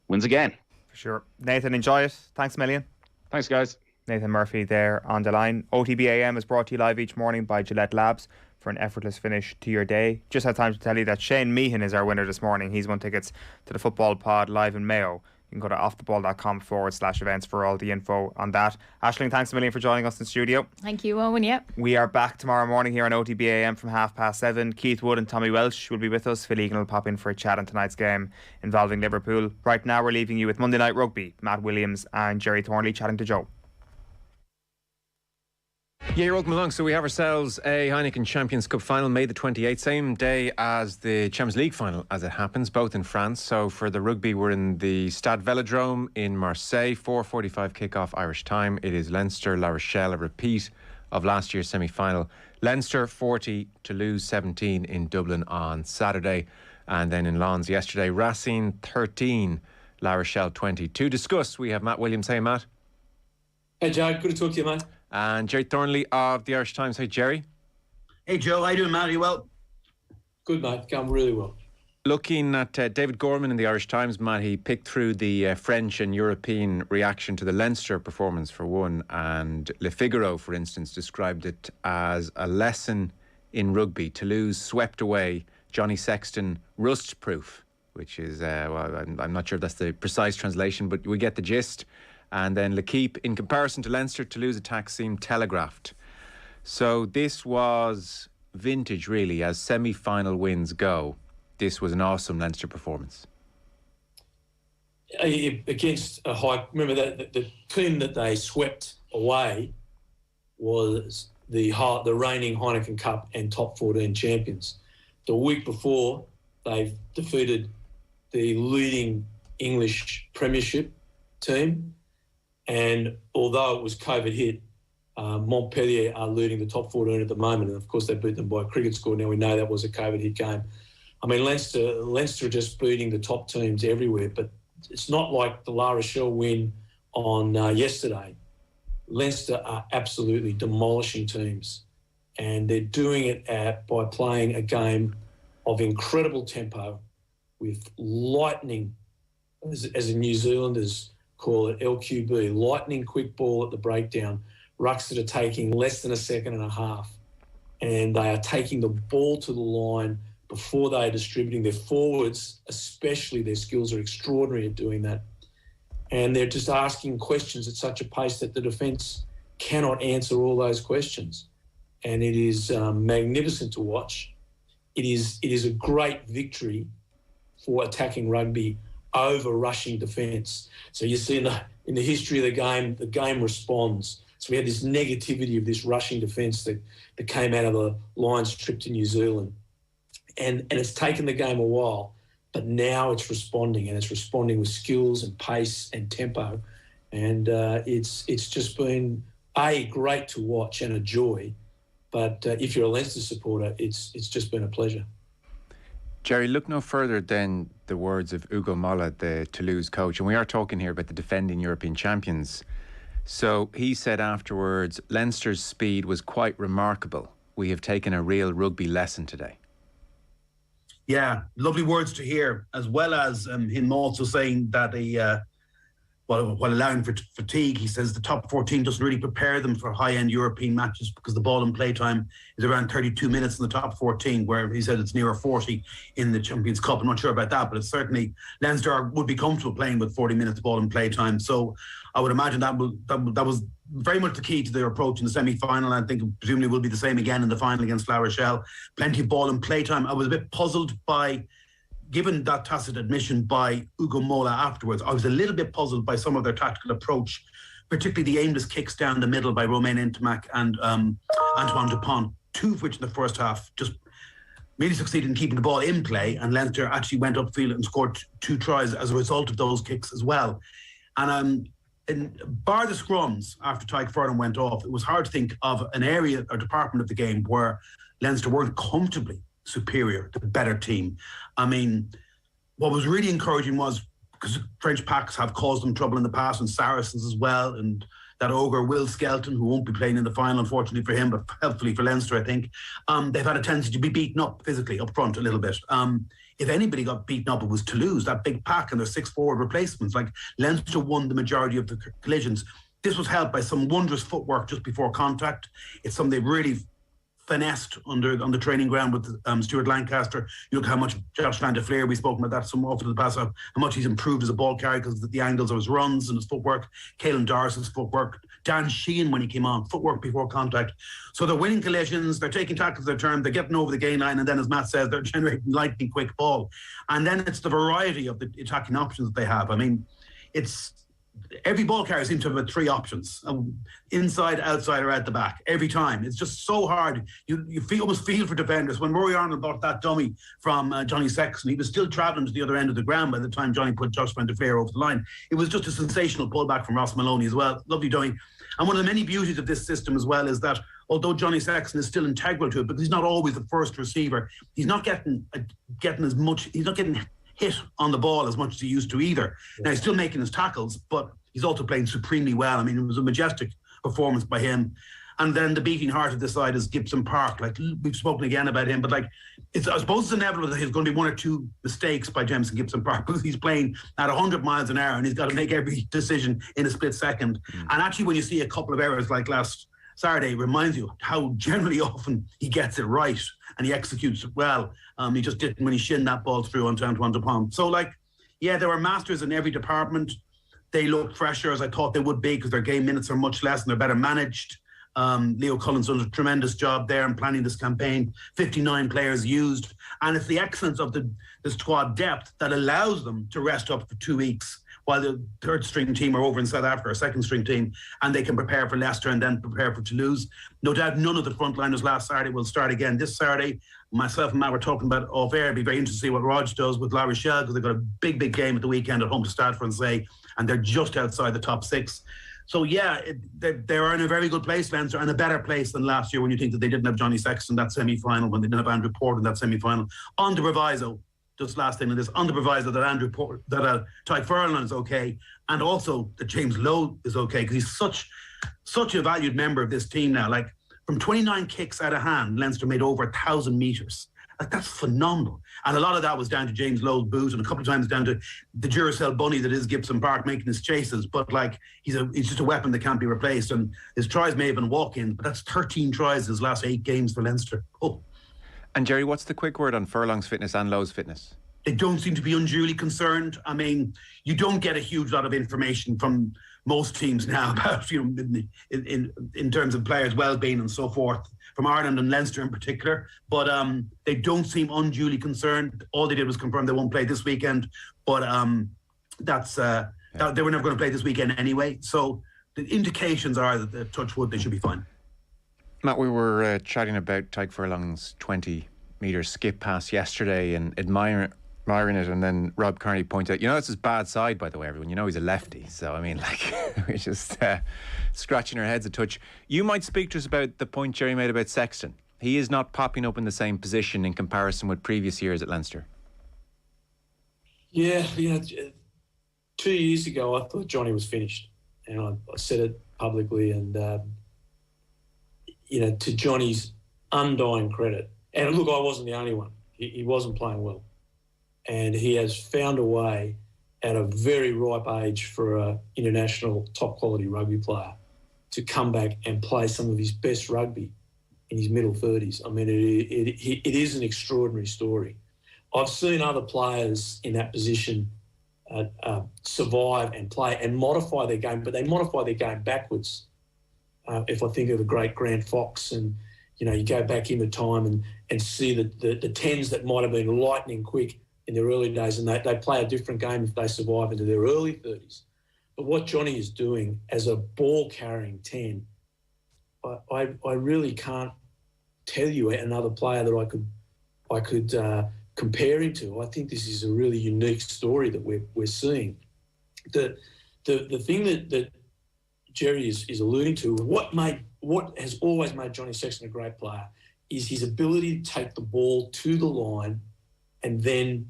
wins again. For sure. Nathan, enjoy it. Thanks a million. Thanks, guys. Nathan Murphy there on the line. OTB AM is brought to you live each morning by Gillette Labs for an effortless finish to your day. Just had time to tell you that Shane Meehan is our winner this morning. He's won tickets to the Football Pod live in Mayo. You can go to offtheball.com/events for all the info on that. Aisling, thanks a million for joining us in studio. Thank you, Owen. Yep. We are back tomorrow morning here on OTB AM from 7:30. Keith Wood and Tommy Welsh will be with us. Phil Egan will pop in for a chat on tonight's game involving Liverpool. Right now we're leaving you with Monday Night Rugby. Matt Williams and Jerry Thornley chatting to Joe. Yeah, you're welcome along. So we have ourselves a Heineken Champions Cup final, May the 28th, same day as the Champions League final as it happens, both in France. So for the rugby, we're in the Stade Velodrome in Marseille, 4:45 kickoff Irish time. It is Leinster, La Rochelle, a repeat of last year's semi-final. Leinster 40, Toulouse 17 in Dublin on Saturday. And then in Lens yesterday, Racine 13, La Rochelle 20. To discuss, we have Matt Williams. Hey, Matt. Hey, Jack. Good to talk to you, man. And Jerry Thornley of the Irish Times. Hey, Jerry. Hey, Joe. How you doing, Matt? Are you well? Good, mate. Going really well. Looking at David Gorman in the Irish Times, Matt, he picked through the French and European reaction to the Leinster performance for one, and Le Figaro, for instance, described it as a lesson in rugby. Toulouse swept away, Johnny Sexton rust-proof, which is, I'm not sure if that's the precise translation, but we get the gist. And then L'Équipe, in comparison to Leinster, Toulouse attack seemed telegraphed. So this was vintage, really, as semi-final wins go. This was an awesome Leinster performance. Against a high... Remember, that the team that they swept away was the reigning Heineken Cup and top 14 champions. The week before, they defeated the leading English premiership team. And although it was COVID hit, Montpellier are leading the top 14 at the moment. And of course, they beat them by a cricket score. Now we know that was a COVID hit game. I mean, Leinster are just beating the top teams everywhere, but it's not like the La Rochelle win on yesterday. Leinster are absolutely demolishing teams, and they're doing it by playing a game of incredible tempo with lightning, as the New Zealanders call it, LQB, lightning quick ball at the breakdown, rucks that are taking less than a second and a half. And they are taking the ball to the line before they are distributing. Their forwards, especially, their skills are extraordinary at doing that. And they're just asking questions at such a pace that the defence cannot answer all those questions. And it is magnificent to watch. It is a great victory for attacking rugby over rushing defence. So you see in the history of the game responds. So we had this negativity of this rushing defence that came out of the Lions trip to New Zealand. And it's taken the game a while, but now it's responding, and it's responding with skills and pace and tempo. And it's just been, great to watch and a joy. But if you're a Leinster supporter, it's just been a pleasure. Jerry, look no further than the words of Ugo Molla, the Toulouse coach. And we are talking here about the defending European champions. So he said afterwards, Leinster's speed was quite remarkable. We have taken a real rugby lesson today. Yeah, lovely words to hear, as well as him also saying that while allowing for fatigue. He says the top 14 doesn't really prepare them for high-end European matches because the ball and play time is around 32 minutes in the top 14, where he said it's nearer 40 in the Champions Cup. I'm not sure about that, but it's certainly Leinster would be comfortable playing with 40 minutes ball and play time. So I would imagine that was very much the key to their approach in the semi-final. I think presumably will be the same again in the final against La Rochelle. Plenty of ball and play time. I was a bit puzzled by, given that tacit admission by Ugo Mola afterwards, I was a little bit puzzled by some of their tactical approach, particularly the aimless kicks down the middle by Romain Ntamak and Antoine Dupont, two of which in the first half just really succeeded in keeping the ball in play, and Leinster actually went upfield and scored 2 tries as a result of those kicks as well. And bar the scrums after Tadhg Furlong went off, it was hard to think of an area or department of the game where Leinster weren't comfortably superior, the better team. I mean, what was really encouraging was, because French packs have caused them trouble in the past, and Saracens as well, and that ogre Will Skelton, who won't be playing in the final, unfortunately for him, but helpfully for Leinster, I think. They've had a tendency to be beaten up physically up front a little bit. If anybody got beaten up, it was Toulouse, that big pack and their 6 forward replacements. Like, Leinster won the majority of the collisions. This was helped by some wondrous footwork just before contact. It's something they really finessed on the training ground with Stuart Lancaster. You look how much Josh Van der Fleer, we've spoken about that some often in the past, how much he's improved as a ball carrier because of the angles of his runs and his footwork. Caelan Darcy's footwork. Dan Sheehan, when he came on, footwork before contact. So they're winning collisions, they're taking tackles their turn, they're getting over the gain line, and then, as Matt says, they're generating lightning quick ball. And then it's the variety of the attacking options that they have. I mean, it's every ball carrier seems to have 3 options: inside, outside, or at the back every time. It's just so hard. You almost feel for defenders. When Rory Arnold bought that dummy from Johnny Sexton, he was still travelling to the other end of the ground by the time Johnny put Josh Van der Fleer over the line. It was just a sensational pullback from Ross Maloney as well. Lovely dummy. And one of the many beauties of this system as well is that although Johnny Sexton is still integral to it, because he's not always the first receiver, he's not getting as much. He's not getting hit on the ball as much as he used to either. Now, he's still making his tackles, but he's also playing supremely well. I mean, it was a majestic performance by him. And then the beating heart of this side is Gibson Park. Like, we've spoken again about him, but like, I suppose it's inevitable that there's going to be 1 or 2 mistakes by Jameson Gibson Park, because he's playing at 100 miles an hour and he's got to make every decision in a split second. And actually, when you see a couple of errors like last Saturday, it reminds you how generally often he gets it right and he executes it well. He just didn't when he shinned that ball through onto Antoine Dupont. So, like, yeah, there were masters in every department. They look fresher, as I thought they would be, because their game minutes are much less and they're better managed. Leo Cullen's done a tremendous job there in planning this campaign. 59 players used. And it's the excellence of the squad depth that allows them to rest up for 2 weeks while the third string team are over in South Africa, or second string team, and they can prepare for Leicester and then prepare for Toulouse. No doubt none of the frontliners last Saturday will start again this Saturday. Myself and Matt were talking about off air. It'd be very interesting to see what Rog does with La Rochelle, because they've got a big game at the weekend at home to Stade Francais, and they're just outside the top 6. So yeah, they're in a very good place, Leinster, and a better place than last year when you think that they didn't have Johnny Sexton that semi-final, when they didn't have Andrew Porter in that semi-final. On the proviso, just last thing on this, on the proviso that Tadhg Furlong is okay, and also that James Lowe is okay, because he's such a valued member of this team now. Like, from 29 kicks out of hand, Leinster made over 1,000 metres. Like, that's phenomenal. And a lot of that was down to James Lowe's boot, and a couple of times down to the Duracell bunny that is Gibson Park making his chases. But like, he's just a weapon that can't be replaced. And his tries may have been walk-ins, but that's 13 tries in his last 8 games for Leinster. Oh. And Jerry, what's the quick word on Furlong's fitness and Lowe's fitness? They don't seem to be unduly concerned. I mean, you don't get a huge lot of information from most teams now about, you know, in terms of players' well-being and so forth, from Ireland and Leinster in particular. But they don't seem unduly concerned. All they did was confirm they won't play this weekend. But they were never going to play this weekend anyway. So the indications are that, touch wood, they should be fine. Matt, we were chatting about Tadhg Furlong's 20-metre skip pass yesterday and admiring it, and then Rob Kearney pointed out, you know, it's his bad side, by the way, everyone. You know, he's a lefty. So, I mean, like, we're just scratching our heads a touch. You might speak to us about the point Jerry made about Sexton. He is not popping up in the same position in comparison with previous years at Leinster. Yeah, 2 years ago, I thought Johnny was finished. And I said it publicly, and, to Johnny's undying credit, and look, I wasn't the only one. He wasn't playing well. And he has found a way, at a very ripe age for an international top-quality rugby player to come back and play some of his best rugby in his middle 30s. I mean, it is an extraordinary story. I've seen other players in that position survive and play and modify their game, but they modify their game backwards. If I think of the great Grant Fox, and you go back into time and see the 10s that might have been lightning quick in their early days, and they play a different game if they survive into their early 30s. But what Johnny is doing as a ball-carrying 10, I really can't tell you another player that I could compare him to. I think this is a really unique story that we're seeing. The thing that Jerry is alluding to, what has always made Johnny Sexton a great player, is his ability to take the ball to the line and then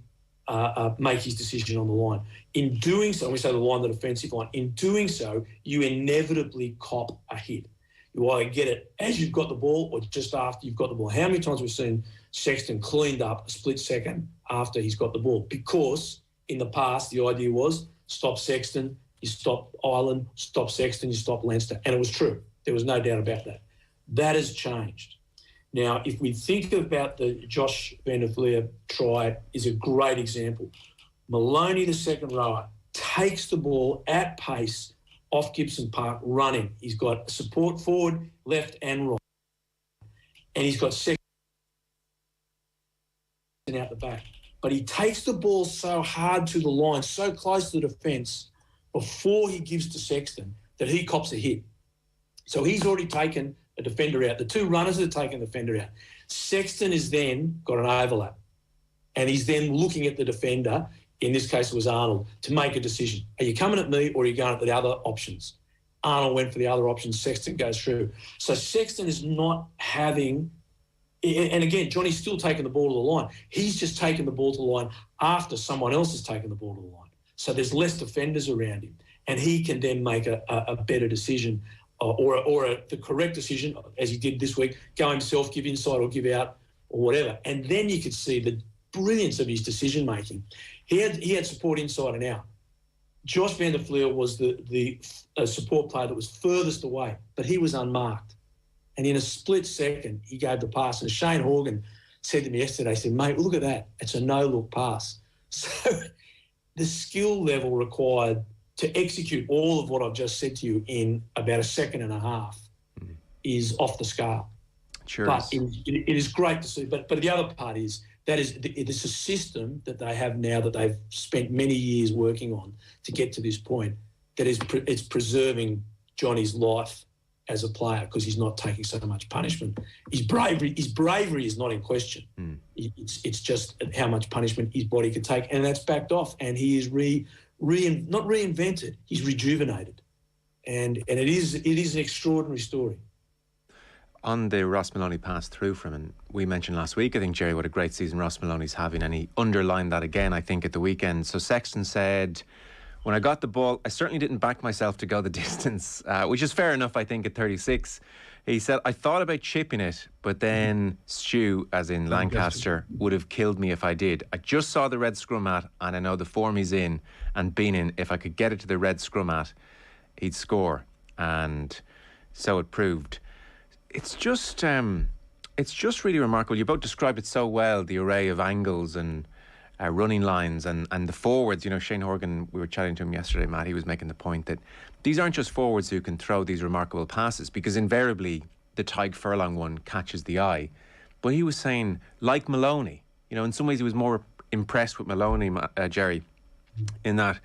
make his decision on the line. In doing so, we say the line, the defensive line, in doing so, you inevitably cop a hit. You either get it as you've got the ball or just after you've got the ball. How many times we've seen Sexton cleaned up a split second after he's got the ball? Because in the past, the idea was stop Sexton, you stop Ireland, stop Sexton, you stop Leinster. And it was true. There was no doubt about that. That has changed. Now, if we think about the Josh Van der Flier try, is a great example. Maloney, the second rower, takes the ball at pace off Gibson Park running. He's got support forward, left and right. And he's got Sexton out the back. But he takes the ball so hard to the line, so close to the defence, before he gives to Sexton, that he cops a hit. So he's already taken a defender out. The two runners have taken the defender out. Sexton has then got an overlap. And he's then looking at the defender, in this case it was Arnold, to make a decision. Are you coming at me or are you going at the other options? Arnold went for the other option. Sexton goes through. So Sexton is not having... And again, Johnny's still taking the ball to the line. He's just taken the ball to the line after someone else has taken the ball to the line. So there's less defenders around him. And he can then make a better decision or the correct decision, as he did this week, go himself, give inside or give out or whatever. And then you could see the brilliance of his decision-making. He had support inside and out. Josh Van der Flier was the support player that was furthest away, but he was unmarked. And in a split second, he gave the pass. And Shane Horgan said to me yesterday, he said, mate, look at that. It's a no-look pass. So the skill level required to execute all of what I've just said to you in about a second and a half is off the scale. Sure. But it is great to see. But the other part is that it is a system that they have now that they've spent many years working on to get to this point that it's preserving Johnny's life as a player because he's not taking so much punishment. His bravery is not in question. It's just how much punishment his body can take, and that's backed off. And he is not reinvented. He's rejuvenated, and it is an extraordinary story. On the Ross Maloney pass through from him, we mentioned last week, I think, Jerry, what a great season Ross Maloney's having, and he underlined that again, I think, at the weekend. So Sexton said, when I got the ball, I certainly didn't back myself to go the distance, which is fair enough, I think, at 36. He said, I thought about chipping it, but then Stu, as in Lancaster, would have killed me if I did. I just saw the red scrum mat, and I know the form he's in and been in. If I could get it to the red scrum mat, he'd score. And so it proved. It's just really remarkable. You both described it so well, the array of angles and running lines and the forwards. You know, Shane Horgan, we were chatting to him yesterday, Matt, he was making the point that these aren't just forwards who can throw these remarkable passes, because invariably the Tyke Furlong one catches the eye. But he was saying, like Maloney, you know, in some ways he was more impressed with Maloney, Jerry, in that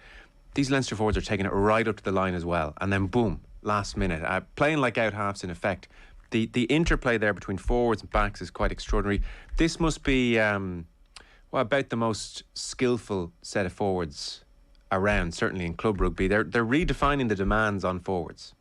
these Leinster forwards are taking it right up to the line as well. And then boom, last minute, playing like out-halves in effect. The interplay there between forwards and backs is quite extraordinary. This must be about the most skillful set of forwards around, certainly in club rugby. They're redefining the demands on forwards.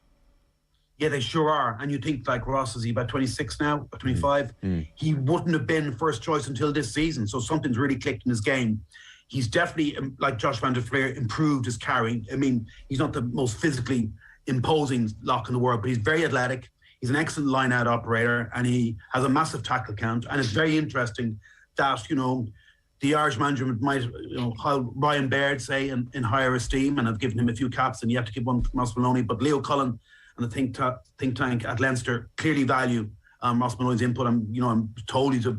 Yeah, they sure are. And you think, like Ross, is he about 26 now, 25? He wouldn't have been first choice until this season. So something's really clicked in his game. He's definitely, like Josh Van der Flier, improved his carrying. I mean, he's not the most physically imposing lock in the world, but he's very athletic. He's an excellent line-out operator, and he has a massive tackle count. And it's very interesting that, you know, the Irish management might, hold Ryan Baird, say, in higher esteem, and I've given him a few caps, and you have to give one to Ross Maloney. But Leo Cullen and the think tank at Leinster clearly value Ross Maloney's input. I'm told he's a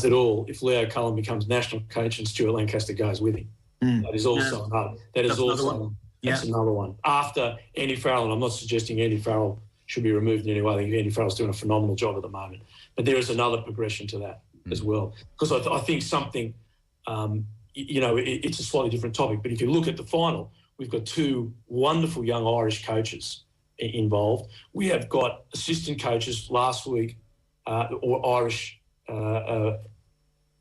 surprised at all if Leo Colm becomes national coach and Stuart Lancaster goes with him. That is also that's another one. After Andy Farrell, and I'm not suggesting Andy Farrell should be removed in any way. I think Andy Farrell's doing a phenomenal job at the moment. But there is another progression to that as well. Because I think something, it's a slightly different topic. But if you look at the final, we've got two wonderful young Irish coaches involved. We have got assistant coaches last week, or Irish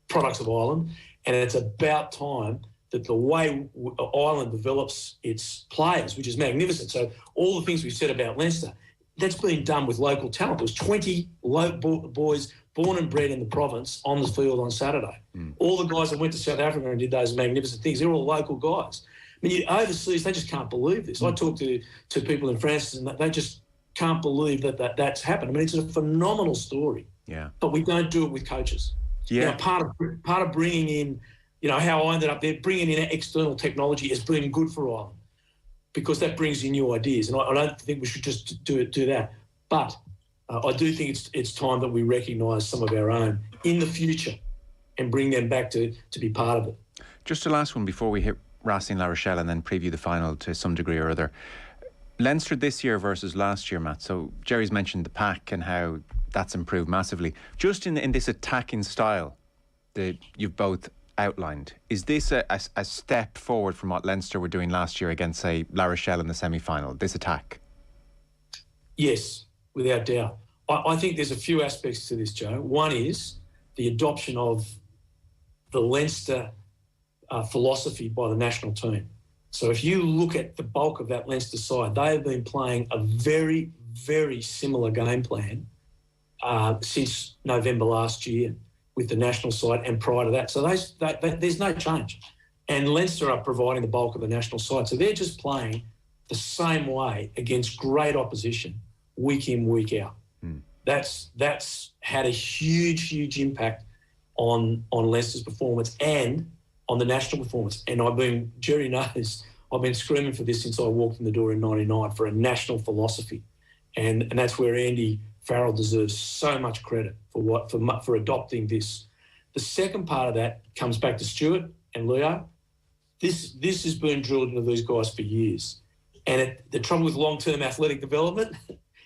products of Ireland. And it's about time that the way Ireland develops its players, which is magnificent. So all the things we've said about Leinster, that's been done with local talent. There was 20 boys born and bred in the province on the field on Saturday. All the guys that went to South Africa and did those magnificent things, they're all local guys. I mean, overseas, they just can't believe this. I talk to people in France and they just can't believe that's happened. I mean, it's a phenomenal story. Yeah. But we don't do it with coaches. Yeah. Part of bringing in, how I ended up there, bringing in external technology has been good for Ireland because that brings in new ideas. And I don't think we should just do that. But I do think it's time that we recognise some of our own in the future and bring them back to be part of it. Just a last one before we hit Racing La Rochelle and then preview the final to some degree or other. Leinster this year versus last year, Matt. So Jerry's mentioned the pack and how that's improved massively. Just in this attacking style that you've both outlined, is this a step forward from what Leinster were doing last year against, say, La Rochelle in the semi-final, this attack? Yes, without doubt. I think there's a few aspects to this, Joe. One is the adoption of the Leinster philosophy by the national team. So if you look at the bulk of that Leinster side, they have been playing a very, very similar game plan since November last year with the national side and prior to that. So there's no change. And Leinster are providing the bulk of the national side. So they're just playing the same way against great opposition week in, week out. That's had a huge impact on Leicester's performance and on the national performance. And Jerry knows, I've been screaming for this since I walked in the door in '99 for a national philosophy. And that's where Andy Farrell deserves so much credit for adopting this. The second part of that comes back to Stuart and Leo. This has been drilled into these guys for years. And the trouble with long-term athletic development,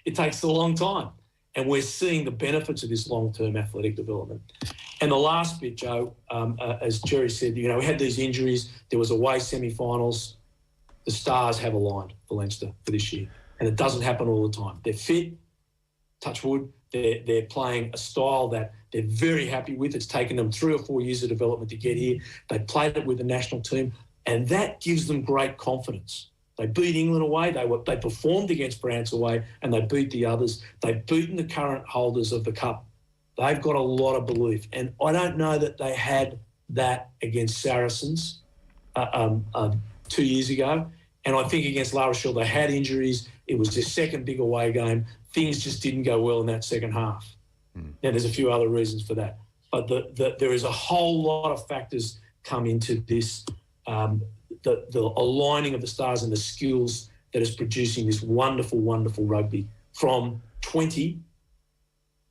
it takes a long time. And we're seeing the benefits of this long-term athletic development. And the last bit, Joe, as Jerry said, we had these injuries. There was away semi-finals. The stars have aligned for Leinster for this year. And it doesn't happen all the time. They're fit, touch wood. They're playing a style that they're very happy with. It's taken them 3 or 4 years of development to get here. They played it with the national team, and that gives them great confidence. They beat England away. They performed against France away, and they beat the others. They've beaten the current holders of the cup. They've got a lot of belief, and I don't know that they had that against Saracens 2 years ago. And I think against La Rochelle, they had injuries. It was their second big away game. Things just didn't go well in that second half. Now, there's a few other reasons for that. But there is a whole lot of factors come into this, the aligning of the stars and the skills that is producing this wonderful, wonderful rugby from 20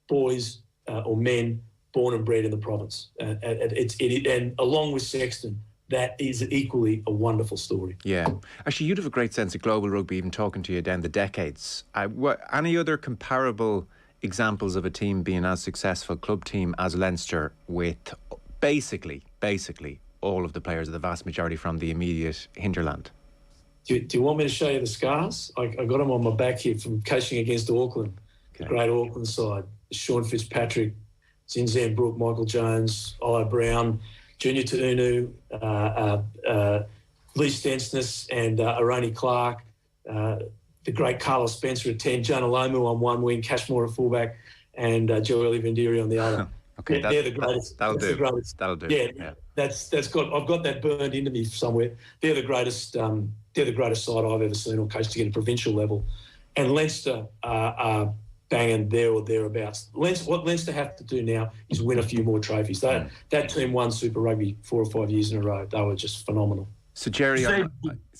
boys or men born and bred in the province. And along with Sexton, that is equally a wonderful story. Yeah. Actually, you'd have a great sense of global rugby, even talking to you down the decades. Any other comparable examples of a team being as successful, club team, as Leinster, with basically all of the players, the vast majority from the immediate hinterland? Do you want me to show you the scars? I got them on my back here from coaching against Auckland, the great Auckland side. Sean Fitzpatrick, Zinzan Brook, Michael Jones, Olo Brown, Junior Tuunu, Lee Stensness and Aroni Clark, the great Carlos Spencer at 10, Jonah Lomu on one wing, Cashmore at fullback, and Joeli Vendiri on the other. Okay, they're the greatest. That'll do. The greatest. That'll do. Yeah. I've got that burned into me somewhere. They're the greatest. They're the greatest side I've ever seen or coached to get a provincial level, and Leinster are banging there or thereabouts. What Leinster have to do now is win a few more trophies. That team won Super Rugby 4 or 5 years in a row. They were just phenomenal. So Jerry,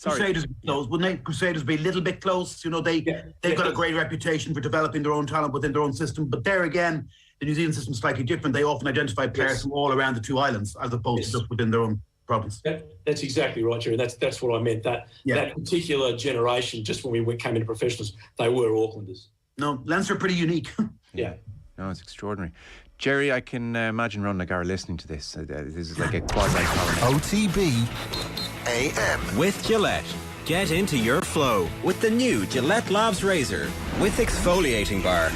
Crusaders be close. Wouldn't Crusaders be a little bit close? They've got a great reputation for developing their own talent within their own system. But there again, the New Zealand system is slightly different. They often identify players from all around the two islands as opposed to just within their own province. That's exactly right, Jerry. That's what I meant. That particular generation, just when we came into professionals, they were Aucklanders. No, Leinster are pretty unique. Yeah. No, it's extraordinary. Jerry, I can imagine Ron Nagar listening to this. This is like a quasi-colony. OTB AM. With Gillette. Get into your flow with the new Gillette Labs Razor with exfoliating bar.